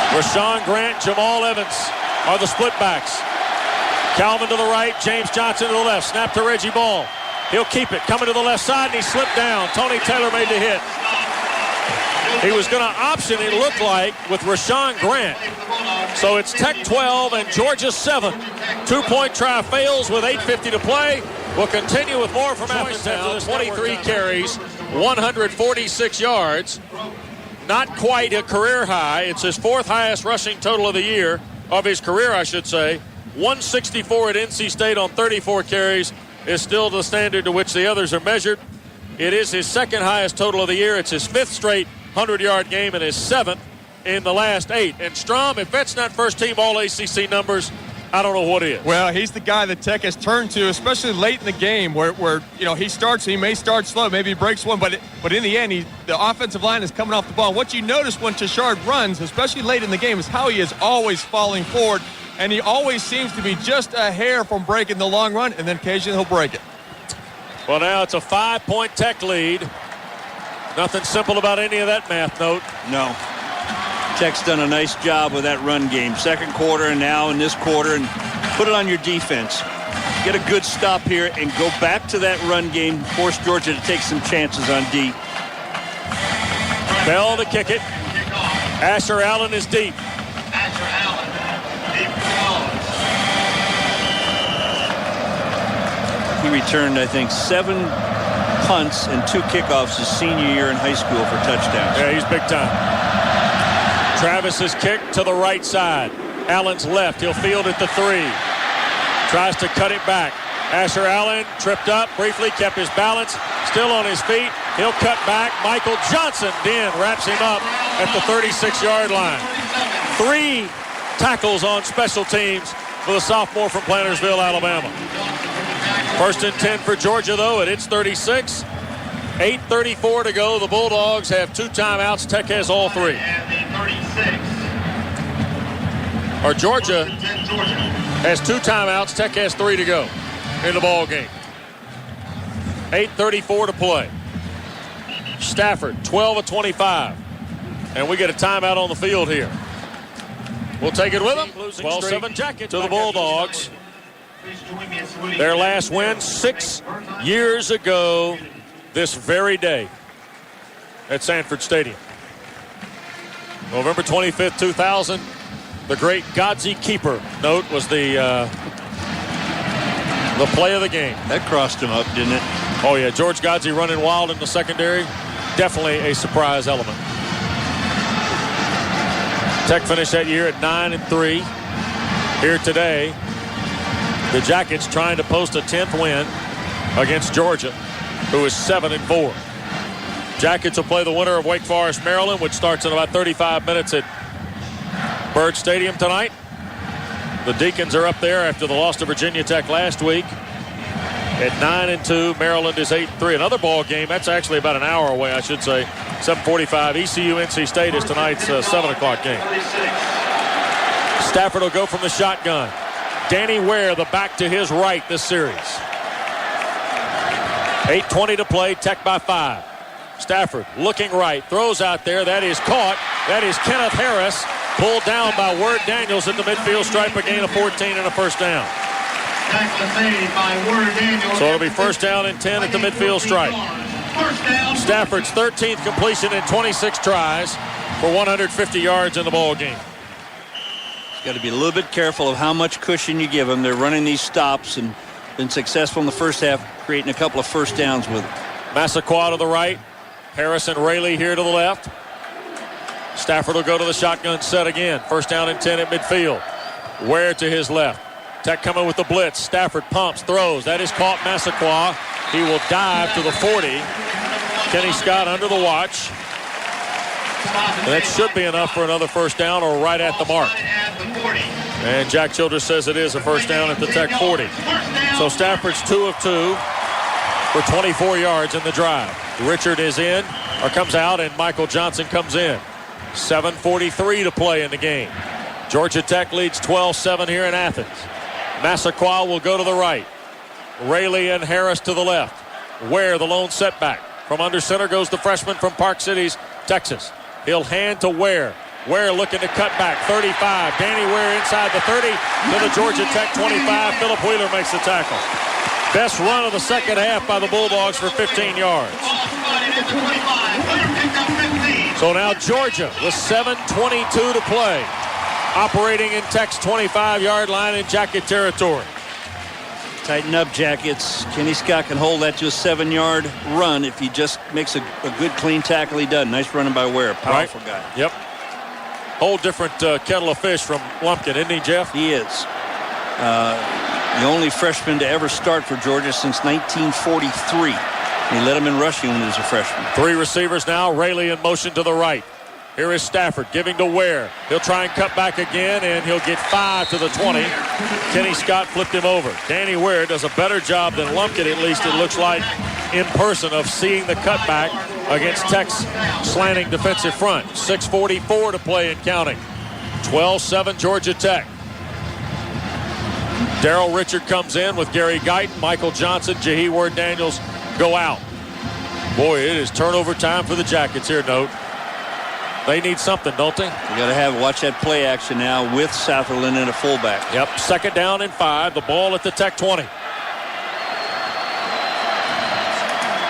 Rashawn Grant, Jamal Evans are the split backs. Calvin to the right, James Johnson to the left. Snap to Reggie Ball. He'll keep it. Coming to the left side, and he slipped down. Tony Taylor made the hit. He was going to option, it looked like, with Rashawn Grant. So it's Tech 12 and Georgia 7. 2-point try fails with 8:50 to play. We'll continue with more from Athens now. 23 carries, 146 yards. Not quite a career high. It's his 4th highest rushing total of the year, of his career, I should say. 164 at NC State on 34 carries is still the standard to which the others are measured. It is his 2nd highest total of the year. It's his 5th straight 100-yard game and his 7th in the last 8. And Strom, if that's not first-team All-ACC numbers, I don't know what is. Well, he's the guy that Tech has turned to, especially late in the game where he may start slow, maybe he breaks one, but in the end, the offensive line is coming off the ball. What you notice when Tashard runs, especially late in the game, is how he is always falling forward, and he always seems to be just a hair from breaking the long run, and then occasionally he'll break it. Well, now it's a 5-point Tech lead. Nothing simple about any of that math note. No. Tech's done a nice job with that run game. 2nd quarter and now in this quarter, and put it on your defense. Get a good stop here and go back to that run game. Force Georgia to take some chances on D. Bell to kick it. Asher Allen is deep. Asher Allen, deep for He returned, I think, 7 punts and 2 kickoffs his senior year in high school for touchdowns. Yeah, he's big time. Travis's kick to the right side. Allen's left. He'll field at the 3. Tries to cut it back. Asher Allen tripped up, briefly kept his balance, still on his feet. He'll cut back. Michael Johnson then wraps him up at the 36-yard line. 3 tackles on special teams for the sophomore from Plantersville, Alabama. 1st and 10 for Georgia, though, at its 36. 8:34 to go. The Bulldogs have 2 timeouts. Tech has all 3. Or Georgia has 2 timeouts. Tech has 3 to go in the ball game. 8:34 to play. Stafford, 12 of 25. And we get a timeout on the field here. We'll take it with them. 12-7 Jackets to the Bulldogs. Their last win 6 years ago this very day at Sanford Stadium. November 25th, 2000. The great Godzi Keeper note was the play of the game. That crossed him up, didn't it? Oh, yeah. George Godzi running wild in the secondary. Definitely a surprise element. Tech finished that year at 9-3. Here today, the Jackets trying to post a 10th win against Georgia, who is 7-4. Jackets will play the winner of Wake Forest, Maryland, which starts in about 35 minutes at Byrd Stadium tonight. The Deacons are up there after the loss to Virginia Tech last week at 9-2. Maryland is 8-3. Another ball game. That's actually about an hour away, I should say. 7:45. ECU NC State is tonight's 7 o'clock game. Stafford will go from the shotgun. Danny Ware, the back to his right this series. 8:20 to play. Tech by 5. Stafford looking right. Throws out there. That is caught. That is Kenneth Harris. Pulled down by Ward Daniels at the midfield stripe. A gain of 14 and a first down. So it'll be first down and 10 at the midfield stripe. Stafford's 13th completion in 26 tries for 150 yards in the ball game. Got to be a little bit careful of how much cushion you give them. They're running these stops and been successful in the first half, creating a couple of first downs with it. Massaquoi to the right. Harrison Rayleigh here to the left. Stafford will go to the shotgun set again. First down and 10 at midfield. Ware to his left. Tech coming with the blitz. Stafford pumps, throws. That is caught Massaquoi. He will dive to the 40. Kenny Scott under the watch. That should be enough for another first down or right at the mark. And Jack Childress says it is a first down at the Tech 40. So Stafford's 2 of 2 for 24 yards in the drive. Richard is in, or comes out, and Michael Johnson comes in. 7:43 to play in the game. Georgia Tech leads 12-7 here in Athens. Massaquoi will go to the right. Rayleigh and Harris to the left. Ware, the lone setback. From under center goes the freshman from Park Cities, Texas. He'll hand to Ware. Ware looking to cut back. 35. Danny Ware inside the 30 to the Georgia Tech 25. Philip Wheeler makes the tackle. Best run of the second half by the Bulldogs for 15 yards. So now Georgia with 7:22 to play. Operating in Tech's 25-yard line in Jacket territory. Tighten up, Jackets. Kenny Scott can hold that to a 7-yard run if he just makes a good, clean tackle. He does. Nice running by Ware. Powerful guy. Yep. Whole different kettle of fish from Lumpkin, isn't he, Jeff? He is. The only freshman to ever start for Georgia since 1943. He led him in rushing when he was a freshman. 3 receivers now. Rayleigh in motion to the right. Here is Stafford giving to Ware. He'll try and cut back again, and he'll get 5 to the 20. Kenny Scott flipped him over. Danny Ware does a better job than Lumpkin, at least it looks like, in person, of seeing the cutback against Tech's slanting defensive front. 6:44 to play and counting. 12-7 Georgia Tech. Darrell Richard comes in with Gary Guyton. Michael Johnson, Jahi Ward-Daniels go out. Boy, it is turnover time for the Jackets here, Note. They need something, don't they? You got to watch that play action now with Southerland and a fullback. Yep, 2nd down and 5. The ball at the Tech 20.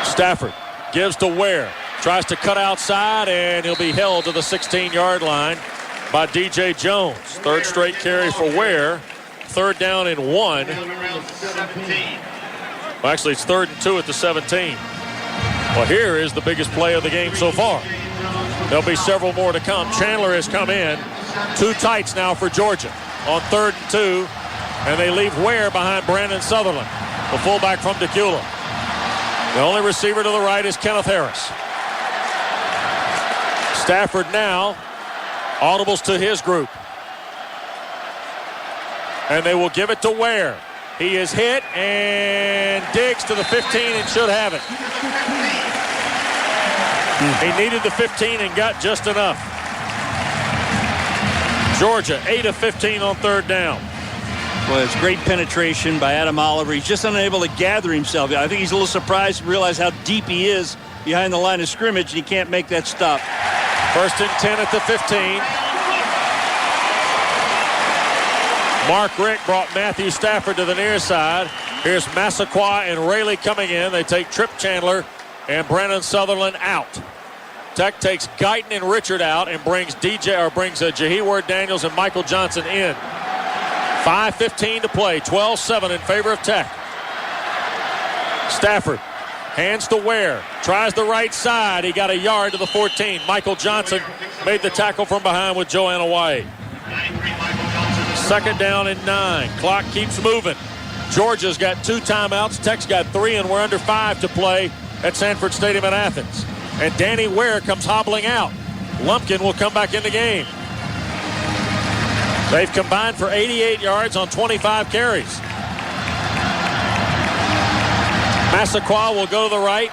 Stafford gives to Ware. Tries to cut outside, and he'll be held to the 16-yard line by DJ Jones. 3rd straight carry for Ware. 3rd down and 1. Well, actually, it's 3rd and 2 at the 17. Well, here is the biggest play of the game so far. There'll be several more to come. Chandler has come in. 2 tights now for Georgia on 3rd and 2. And they leave Ware behind Brandon Sutherland, the fullback from Decula. The only receiver to the right is Kenneth Harris. Stafford now audibles to his group. And they will give it to Ware. He is hit and digs to the 15 and should have it. He needed the 15 and got just enough. Georgia 8 of 15 on 3rd down. Well, it's great penetration by Adam Oliver. He's just unable to gather himself. I think he's a little surprised to realize how deep he is behind the line of scrimmage, and he can't make that stop. 1st and 10 at the 15. Mark Rick brought Matthew Stafford to the near side. Here's Massaquoi and Rayleigh coming in. They take Trip Chandler and Brandon Sutherland out. Tech takes Guyton and Richard out and brings Jahi Ward-Daniels and Michael Johnson in. 5:15 to play. 12-7 in favor of Tech. Stafford hands to Ware. Tries the right side. He got a yard to the 14. Michael Johnson made the tackle from behind with Joanna White. 2nd down and 9. Clock keeps moving. Georgia's got 2 timeouts. Tech's got 3, and we're under 5 to play at Sanford Stadium in Athens. And Danny Ware comes hobbling out. Lumpkin will come back in the game. They've combined for 88 yards on 25 carries. Massaquoi will go to the right.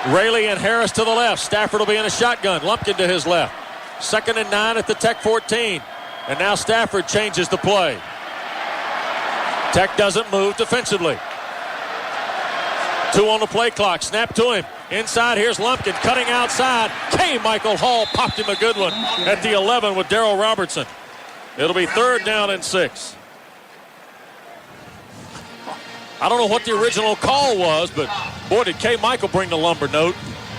Rayleigh and Harris to the left. Stafford will be in a shotgun. Lumpkin to his left. 2nd and 9 at the Tech 14. And now Stafford changes the play. Tech doesn't move defensively. 2 on the play clock. Snap to him. Inside, here's Lumpkin cutting outside. Michael Hall popped him a good one at the 11 with Darrell Robertson. It'll be 3rd down and 6. I don't know what the original call was, but boy, did Michael bring the lumber, Note.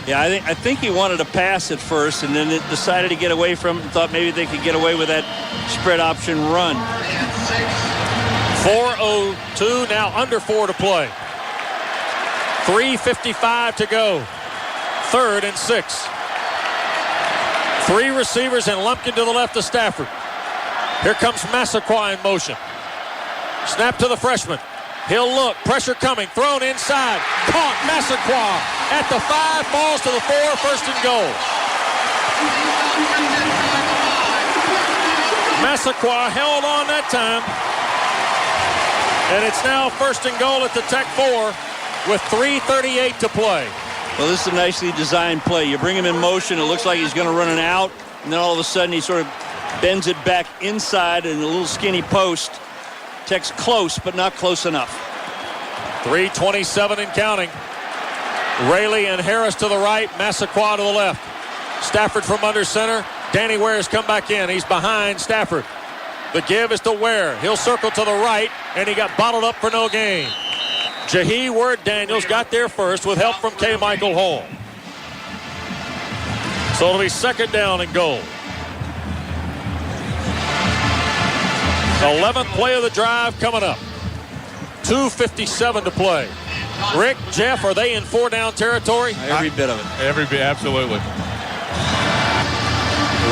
Yeah, I think he wanted to pass at first, and then it decided to get away from it and thought maybe they could get away with that spread option run. 4:02 now, under 4 to play. 3:55 to go. 3rd and 6. 3 receivers and Lumpkin to the left of Stafford. Here comes Massaquoi in motion. Snap to the freshman. He'll look. Pressure coming. Thrown inside. Caught. Massaquoi at the 5. Falls to the 4. First and goal. Massaquoi held on that time. And it's now first and goal at the Tech 4 with 3:38 to play. Well, this is a nicely designed play. You bring him in motion. It looks like he's going to run an out. And then all of a sudden he sort of bends it back inside in a little skinny post. Tech's close, but not close enough. 3:27 and counting. Rayleigh and Harris to the right. Massaquoi to the left. Stafford from under center. Danny Ware's come back in. He's behind Stafford. The give is to Ware. He'll circle to the right, and he got bottled up for no gain. Jahi Ward-Daniels got there first with help from K. Michael Hall. So it'll be second down and goal. 11th play of the drive coming up. 2:57 to play. Rick, Jeff, are they in 4-down territory? Every bit of it. Every bit, absolutely.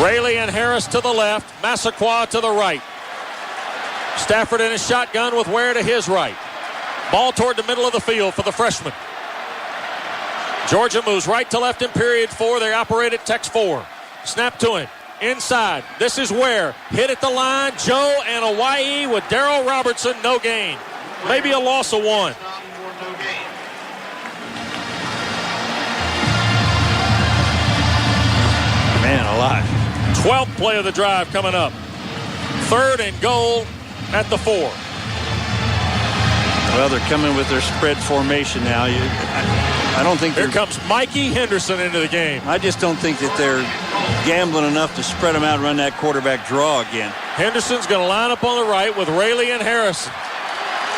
Rayleigh and Harris to the left. Massaquoi to the right. Stafford in a shotgun with Ware to his right. Ball toward the middle of the field for the freshman. Georgia moves right to left in period 4. They operate at Tech's 4. Snap to him. Inside. This is Ware. Hit at the line. Joe and a YE with Darrell Robertson. No gain. Maybe a loss of 1. Man alive. 12th play of the drive coming up. Third and goal at the 4. Well, they're coming with their spread formation now. I don't think Here comes Mikey Henderson into the game. I just don't think that they're gambling enough to spread them out and run that quarterback draw again. Henderson's going to line up on the right with Rayleigh and Harris.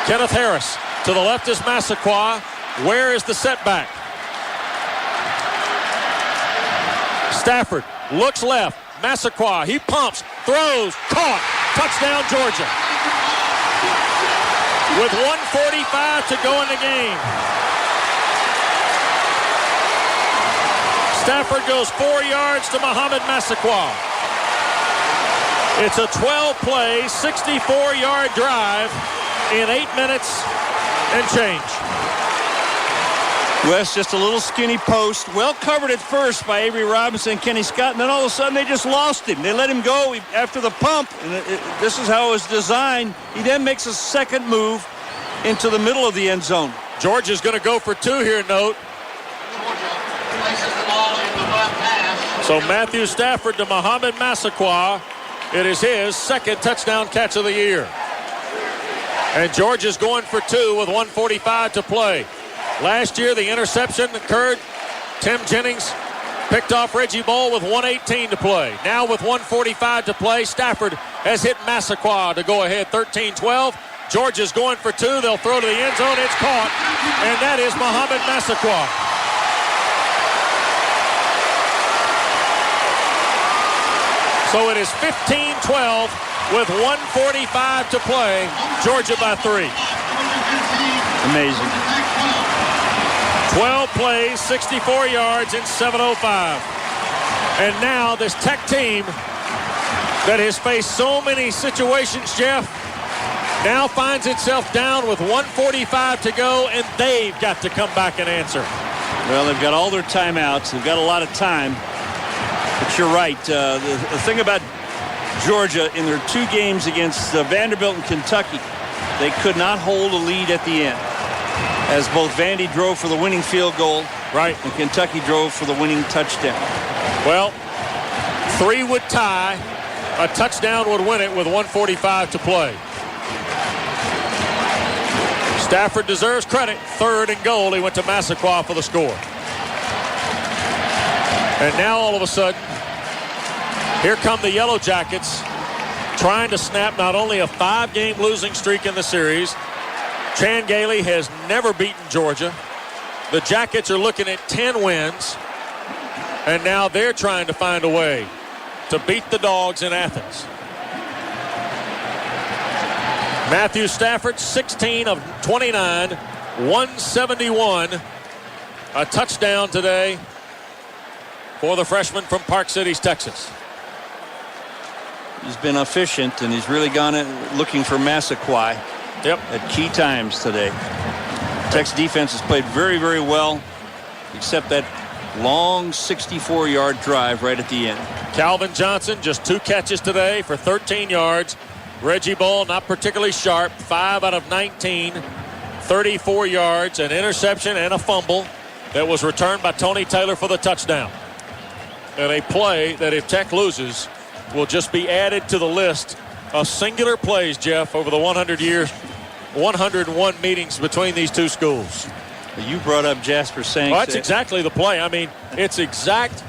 Kenneth Harris. To the left is Massaquoi. Where is the setback? Stafford looks left. Massaquoi. He pumps. Throws. Caught. Touchdown, Georgia. With 1:45 to go in the game. Stafford goes 4 yards to Muhammad Massaquoi. It's a 12-play, 64-yard drive in 8 minutes and change. West just a little skinny post. Well covered at first by Avery Robinson and Kenny Scott, and then all of a sudden they just lost him. They let him go after the pump, and this is how it was designed. He then makes a second move into the middle of the end zone. Georgia's going to go for 2 here, note. So Matthew Stafford to Muhammad Massaquoi. It is his second touchdown catch of the year. And Georgia's going for 2 with 1:45 to play. Last year, the interception occurred. Tim Jennings picked off Reggie Bull with 1:18 to play. Now with 1:45 to play, Stafford has hit Massaquoi to go ahead 13-12. Georgia's going for 2. They'll throw to the end zone. It's caught. And that is Muhammad Massaquoi. So it is 15-12 with 1:45 to play. Georgia by 3. Amazing. 12 plays, 64 yards, and 7:05. And now this Tech team that has faced so many situations, Jeff, now finds itself down with 1:45 to go, and they've got to come back and answer. Well, they've got all their timeouts. They've got a lot of time. But you're right. The thing about Georgia in their 2 games against Vanderbilt and Kentucky, they could not hold a lead at the end, as both Vandy drove for the winning field goal, right, and Kentucky drove for the winning touchdown. Well, 3 would tie. A touchdown would win it with 1:45 to play. Stafford deserves credit. 3rd and goal. He went to Massaquoi for the score. And now all of a sudden, here come the Yellow Jackets trying to snap not only a 5-game losing streak in the series. Chan Gailey has never beaten Georgia. The Jackets are looking at 10 wins. And now they're trying to find a way to beat the Dogs in Athens. Matthew Stafford, 16 of 29, 171. A touchdown today for the freshman from Park Cities, Texas. He's been efficient, and he's really gone looking for Massaquoi. at key times today. Tech's defense has played very, very well, except that long 64-yard drive right at the end. Calvin Johnson, just 2 catches today for 13 yards. Reggie Bull, not particularly sharp, 5 out of 19, 34 yards, an interception and a fumble that was returned by Tony Taylor for the touchdown. And a play that, if Tech loses, will just be added to the list of singular plays, Jeff, over the 101 meetings between these two schools. You brought up Jasper Sanks. Well, that's exactly the play. I mean, it's exact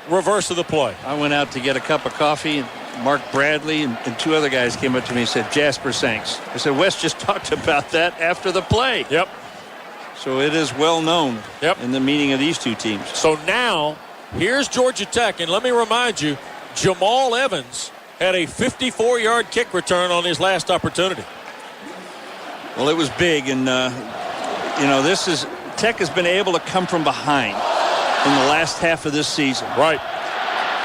reverse of the play. I went out to get a cup of coffee, and Mark Bradley and 2 other guys came up to me and said, Jasper Sanks. I said, Wes just talked about that after the play. Yep. So it is well known in the meeting of these two teams. So now, here's Georgia Tech, and let me remind you, Jamal Evans had a 54-yard kick return on his last opportunity. Well, it was big, and Tech has been able to come from behind in the last half of this season. Right.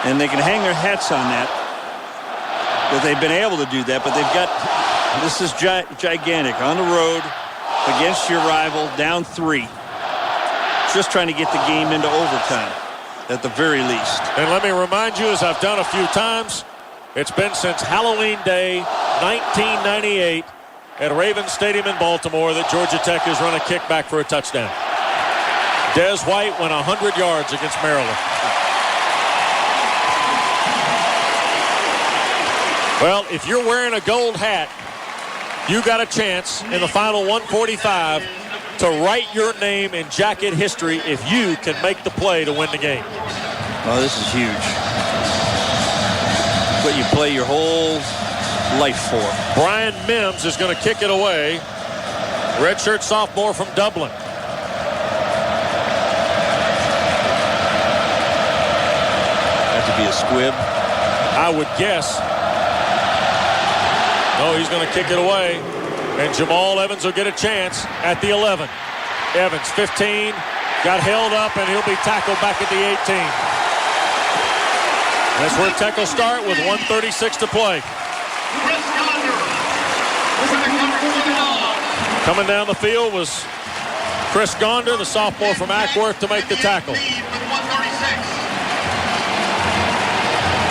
And they can hang their hats on that they've been able to do that, but this is gigantic. On the road against your rival, down 3. Just trying to get the game into overtime at the very least. And let me remind you, as I've done a few times, it's been since Halloween Day 1998 at Ravens Stadium in Baltimore that Georgia Tech has run a kickback for a touchdown. Des White went 100 yards against Maryland. Well, if you're wearing a gold hat, you got a chance in the final 145 to write your name in jacket history if you can make the play to win the game. Oh, this is huge. What you play your whole life for. Brian Mims is going to kick it away. Redshirt sophomore from Dublin. Have to be a squib. I would guess. No, he's going to kick it away. And Jamal Evans will get a chance at the 11. Evans, 15, got held up, and he'll be tackled back at the 18. That's where Tech will start with 1:36 to play. Coming down the field was Chris Gonder, the sophomore from Ackworth, to make the tackle.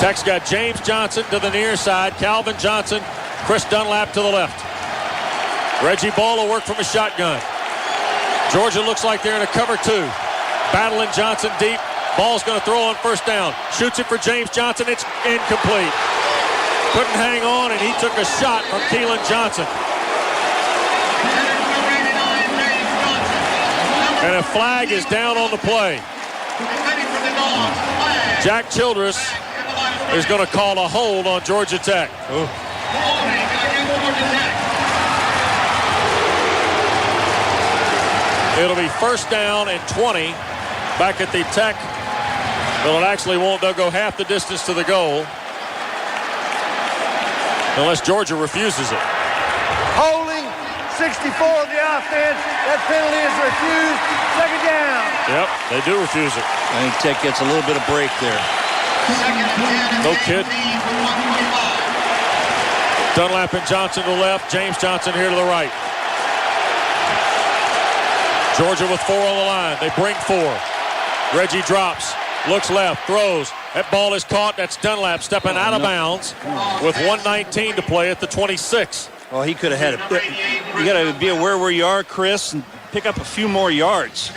Tech's got James Johnson to the near side, Calvin Johnson, Chris Dunlap to the left. Reggie Ball will work from a shotgun. Georgia looks like they're in a cover 2. Battling Johnson deep. Ball's going to throw on first down. Shoots it for James Johnson. It's incomplete. Couldn't hang on, and he took a shot from Keelan Johnson. And a flag is down on the play. Jack Childress is going to call a hold on Georgia Tech. Ooh. It'll be first down and 20 back at the Tech. Well, it actually won't. They'll go half the distance to the goal unless Georgia refuses it. Holding 64 of the offense. That penalty is refused. Second down. Yep, they do refuse it. I think Tech gets a little bit of break there. No kid. Dunlap and Johnson to the left. James Johnson here to the right. Georgia with 4 on the line. They bring 4. Reggie drops, looks left, throws. That ball is caught. That's Dunlap stepping out of bounds with 1:19 to play at the 26. Well, he could have had it. You got to be aware where you are, Chris, and pick up a few more yards.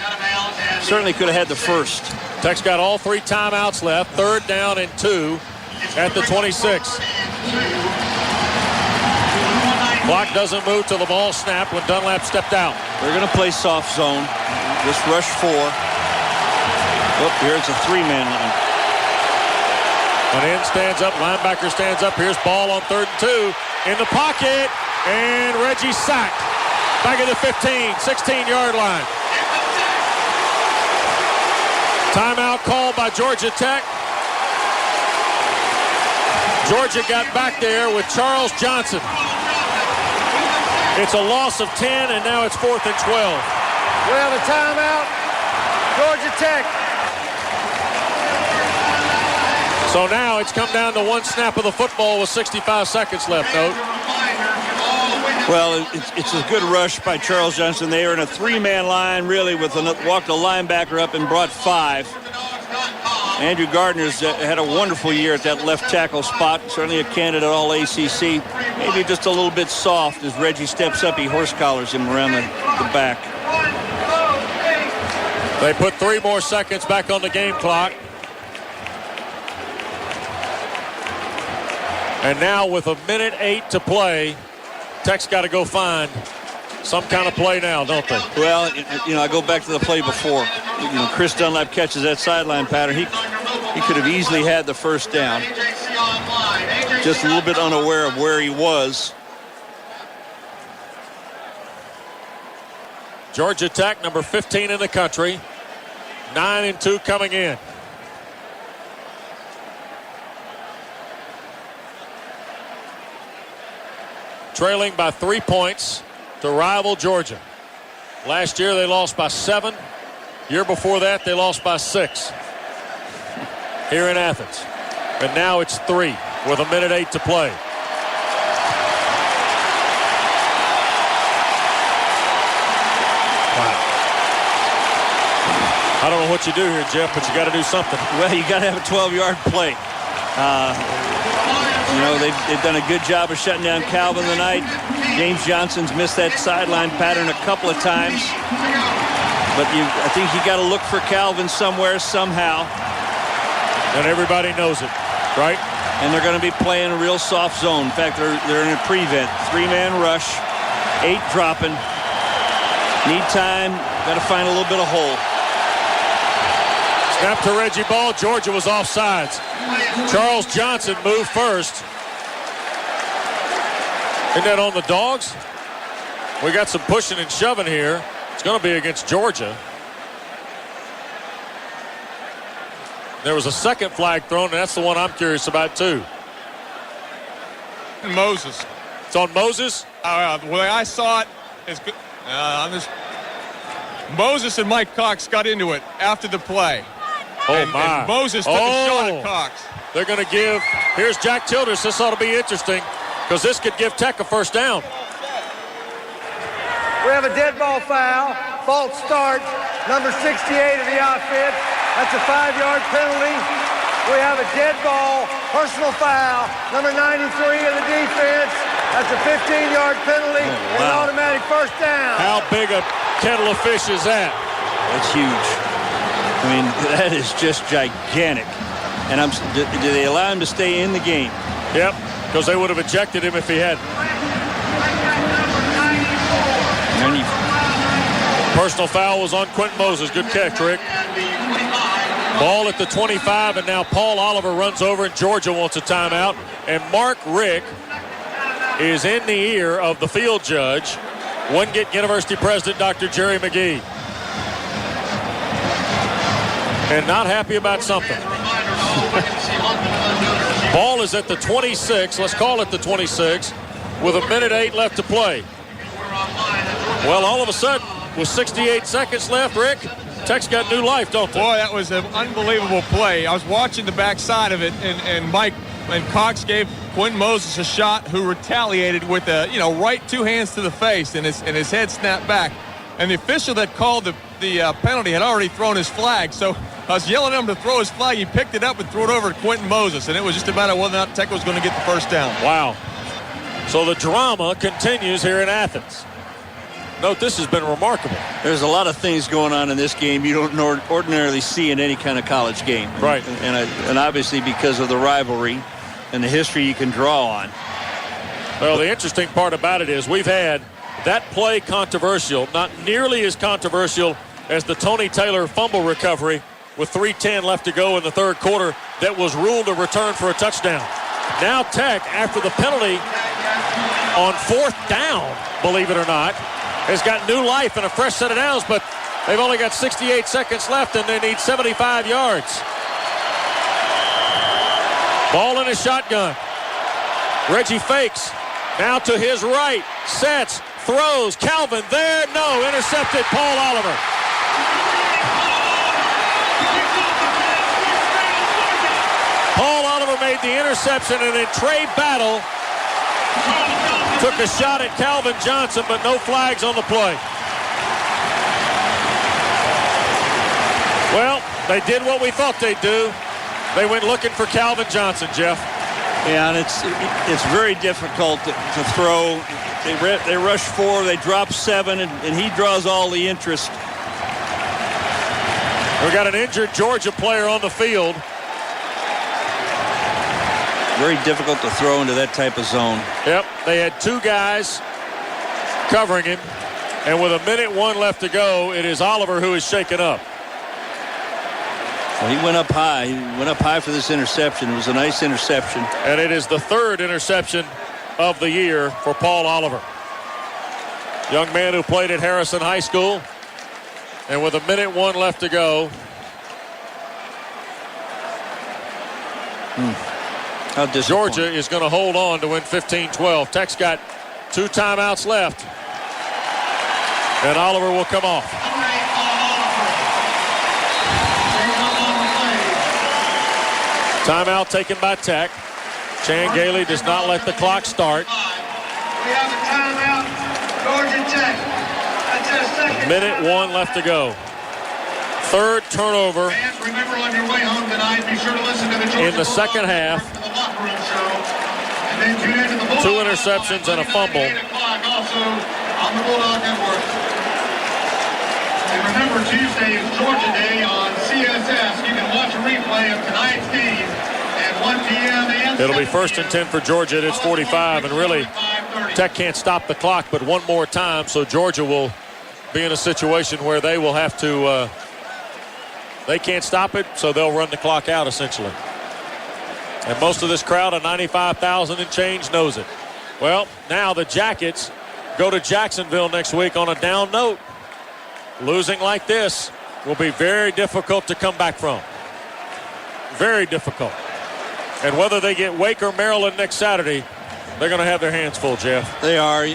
Certainly could have had the first. Tech's got all 3 timeouts left. 3rd down and 2 at the 26. Clock doesn't move till the ball snapped when Dunlap stepped out. They're going to play soft zone. Just rush 4. Oh, here's a 3-man line. An end stands up, linebacker stands up. Here's ball on 3rd and 2. In the pocket, and Reggie sacked. Back at the 15, 16-yard line. Timeout called by Georgia Tech. Georgia got back there with Charles Johnson. It's a loss of 10, and now it's 4th and 12. Well, the timeout, Georgia Tech. So now it's come down to 1 snap of the football with 65 seconds left, Note. Well, it's a good rush by Charles Johnson. They are in a three-man line, really, with walked a linebacker up and brought 5. Andrew Gardner's had a wonderful year at that left tackle spot. Certainly a candidate all ACC. Maybe just a little bit soft as Reggie steps up. He horse collars him around the back. They put 3 more seconds back on the game clock. And now with 1:08 to play, Tech's got to go find some kind of play now, don't they? Well, I go back to the play before. Chris Dunlap catches that sideline pattern. He could have easily had the first down. Just a little bit unaware of where he was. Georgia Tech, number 15 in the country, 9-2 coming in. Trailing by 3 points to rival Georgia. Last year they lost by 7. Year before that they lost by 6 here in Athens. And now it's 3 with 1:08 to play. Wow. I don't know what you do here, Jeff, but you got to do something. Well, you got to have a 12-yard play. They've done a good job of shutting down Calvin tonight. James Johnson's missed that sideline pattern a couple of times. But I think you got to look for Calvin somewhere, somehow. And everybody knows it, right? And they're going to be playing a real soft zone. In fact, they're in a prevent. 3-man rush, 8 dropping. Need time. Got to find a little bit of hole. Snap to Reggie Ball. Georgia was offsides. Charles Johnson moved first. Isn't that on the Dogs? We got some pushing and shoving here. It's going to be against Georgia. There was a second flag thrown, and that's the one I'm curious about, too. Moses. It's on Moses? The way I saw it is good. Moses and Mike Cox got into it after the play. And Moses took a shot at Cox. They're going to give. Here's Jack Childress. This ought to be interesting because this could give Tech a first down. We have a dead ball foul. False start. Number 68 of the offense. That's a 5-yard penalty. We have a dead ball. Personal foul. Number 93 of the defense. That's a 15-yard penalty. And an automatic first down. How big a kettle of fish is that? That's huge. I mean, that is just gigantic. And do they allow him to stay in the game? Yep, because they would have ejected him if he hadn't. Personal foul was on Quentin Moses. Good catch, Rick. Ball at the 25, and now Paul Oliver runs over, and Georgia wants a timeout. And Mark Rick is in the ear of the field judge, Wingate University President Dr. Jerry McGee. And not happy about something. Ball is at the 26. Let's call it the 26 with 1:08 left to play. Well, all of a sudden, with 68 seconds left, Rick, Tech's got new life, don't they? Boy, that was an unbelievable play. I was watching the backside of it, and Mike and Cox gave Quentin Moses a shot, who retaliated with a right 2 hands to the face, and his head snapped back. And the official that called the penalty had already thrown his flag, so I was yelling at him to throw his flag. He picked it up and threw it over to Quentin Moses, and it was just a matter of whether or not Tech was going to get the first down. Wow. So the drama continues here in Athens. Note, this has been remarkable. There's a lot of things going on in this game you don't ordinarily see in any kind of college game. Right. And obviously because of the rivalry and the history you can draw on. Well, the interesting part about it is we've had that play controversial, not nearly as controversial as the Tony Taylor fumble recovery with 3:10 left to go in the third quarter that was ruled a return for a touchdown. Now Tech, after the penalty on 4th down, believe it or not, has got new life and a fresh set of downs, but they've only got 68 seconds left and they need 75 yards. Ball in a shotgun. Reggie fakes. Now to his right. Sets. Throws. Calvin there. No. Intercepted. Paul Oliver. Paul Oliver made the interception, and then Trey Battle took a shot at Calvin Johnson, but no flags on the play. Well, they did what we thought they'd do. They went looking for Calvin Johnson, Jeff. Yeah, and it's very difficult to throw. They rush 4, they drop 7, and he draws all the interest. We got an injured Georgia player on the field. Very difficult to throw into that type of zone. Yep, they had 2 guys covering him, and with 1:01 left to go, it is Oliver who is shaken up. Well, he went up high. He went up high for this interception. It was a nice interception. And it is the 3rd interception of the year for Paul Oliver. Young man who played at Harrison High School. And with 1:01 left to go. How disappointing. Georgia is going to hold on to win 15-12. Tech's got 2 timeouts left. And Oliver will come off. Timeout taken by Tech. Chan Gailey does not let the clock start. We have a timeout, Georgia Tech. That's our second. 1:01 left to go. 3rd turnover Fans, remember on your way home tonight, be sure to listen to the Georgia in the second Bulldogs half. to the locker room show. And then tune into the Bulldogs 2 interceptions and a fumble. 8 o'clock also on the Bulldog Network. And remember, Tuesday is Georgia Day on CSS. You can watch a replay of tonight's game at 1 p.m. and It'll be 7 1st and 10 for Georgia at its 45, and really Tech can't stop the clock but one more time, so Georgia will be in a situation where they will have to they can't stop it, so they'll run the clock out essentially. And most of this crowd of 95,000 and change knows it. Well, now the Jackets go to Jacksonville next week on a down note. Losing like this will be very difficult to come back from. Very difficult. And whether they get Wake or Maryland next Saturday, they're going to have their hands full, Jeff. They are.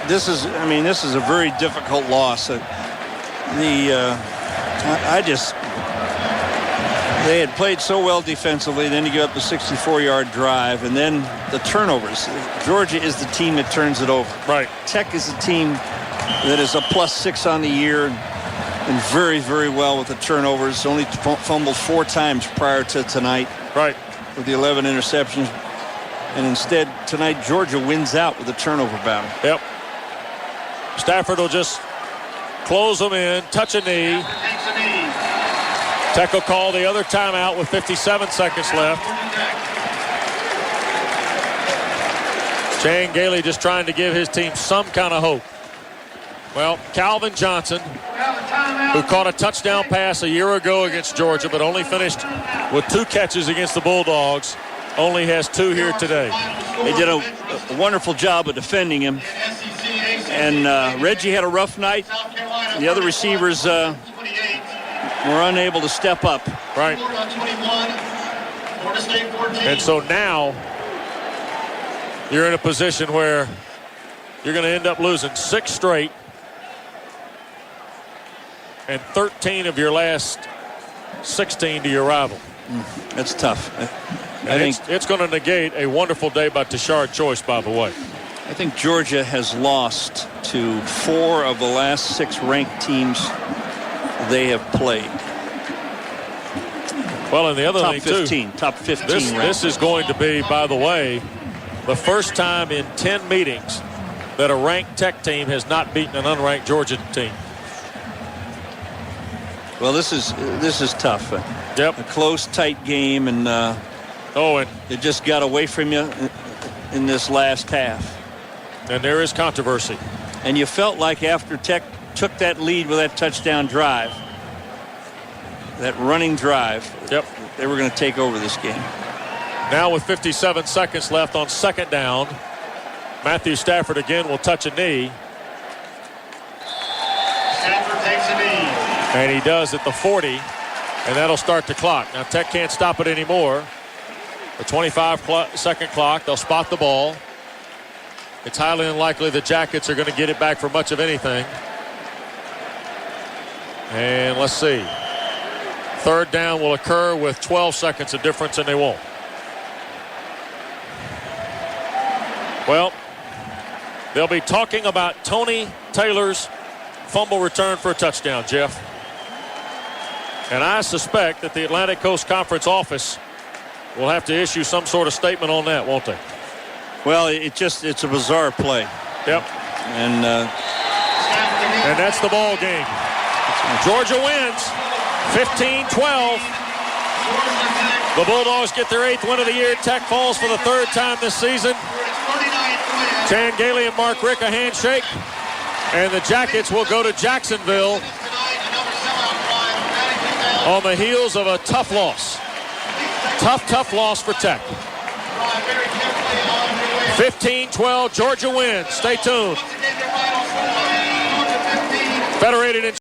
This is a very difficult loss. They had played so well defensively, then you give up a 64-yard drive, and then the turnovers. Georgia is the team that turns it over. Right. Tech is a team that is a +6 on the year and very, very well with the turnovers. Only fumbled 4 times prior to tonight. Right. With the 11 interceptions. And instead, tonight, Georgia wins out with a turnover battle. Yep. Stafford will just close them in, touch a knee. Tech will call the other timeout with 57 seconds left. Chan Gailey just trying to give his team some kind of hope. Well, Calvin Johnson, who caught a touchdown pass a year ago against Georgia, but only finished with 2 catches against the Bulldogs, only has 2 here today. They did a wonderful job of defending him. And Reggie had a rough night. The other receivers were unable to step up. Right. And so now you're in a position where you're going to end up losing 6 straight. And 13 of your last 16 to your rival. That's tough. I think it's going to negate a wonderful day by Tashard Choice, by the way. I think Georgia has lost to 4 of the last 6 ranked teams they have played. Well, and the other thing, top 15 this is going to be, by the way, the first time in 10 meetings that a ranked Tech team has not beaten an unranked Georgia team. Well, this is tough. Yep. A close, tight game, and it just got away from you in this last half. And there is controversy. And you felt like after Tech took that lead with that touchdown drive, that running drive, they were going to take over this game. Now with 57 seconds left on 2nd down, Matthew Stafford again will touch a knee. Stafford takes a knee. And he does at the 40, and that'll start the clock. Now Tech can't stop it anymore. The 25-second clock, they'll spot the ball. It's highly unlikely the Jackets are going to get it back for much of anything. And let's see. 3rd down will occur with 12 seconds of difference, and they won't. Well, They'll be talking about Tony Taylor's fumble return for a touchdown, Jeff. And I suspect that the Atlantic Coast Conference office will have to issue some sort of statement on that, won't they? Well, it's a bizarre play. Yep. And that's the ball game. Georgia wins 15-12. The Bulldogs get their 8th win of the year. Tech falls for the 3rd time this season. Chan Gailey and Mark Rick a handshake. And the Jackets will go to Jacksonville on the heels of a tough loss. Tough loss for Tech. 15-12, Georgia wins. Stay tuned. Federated Insurance.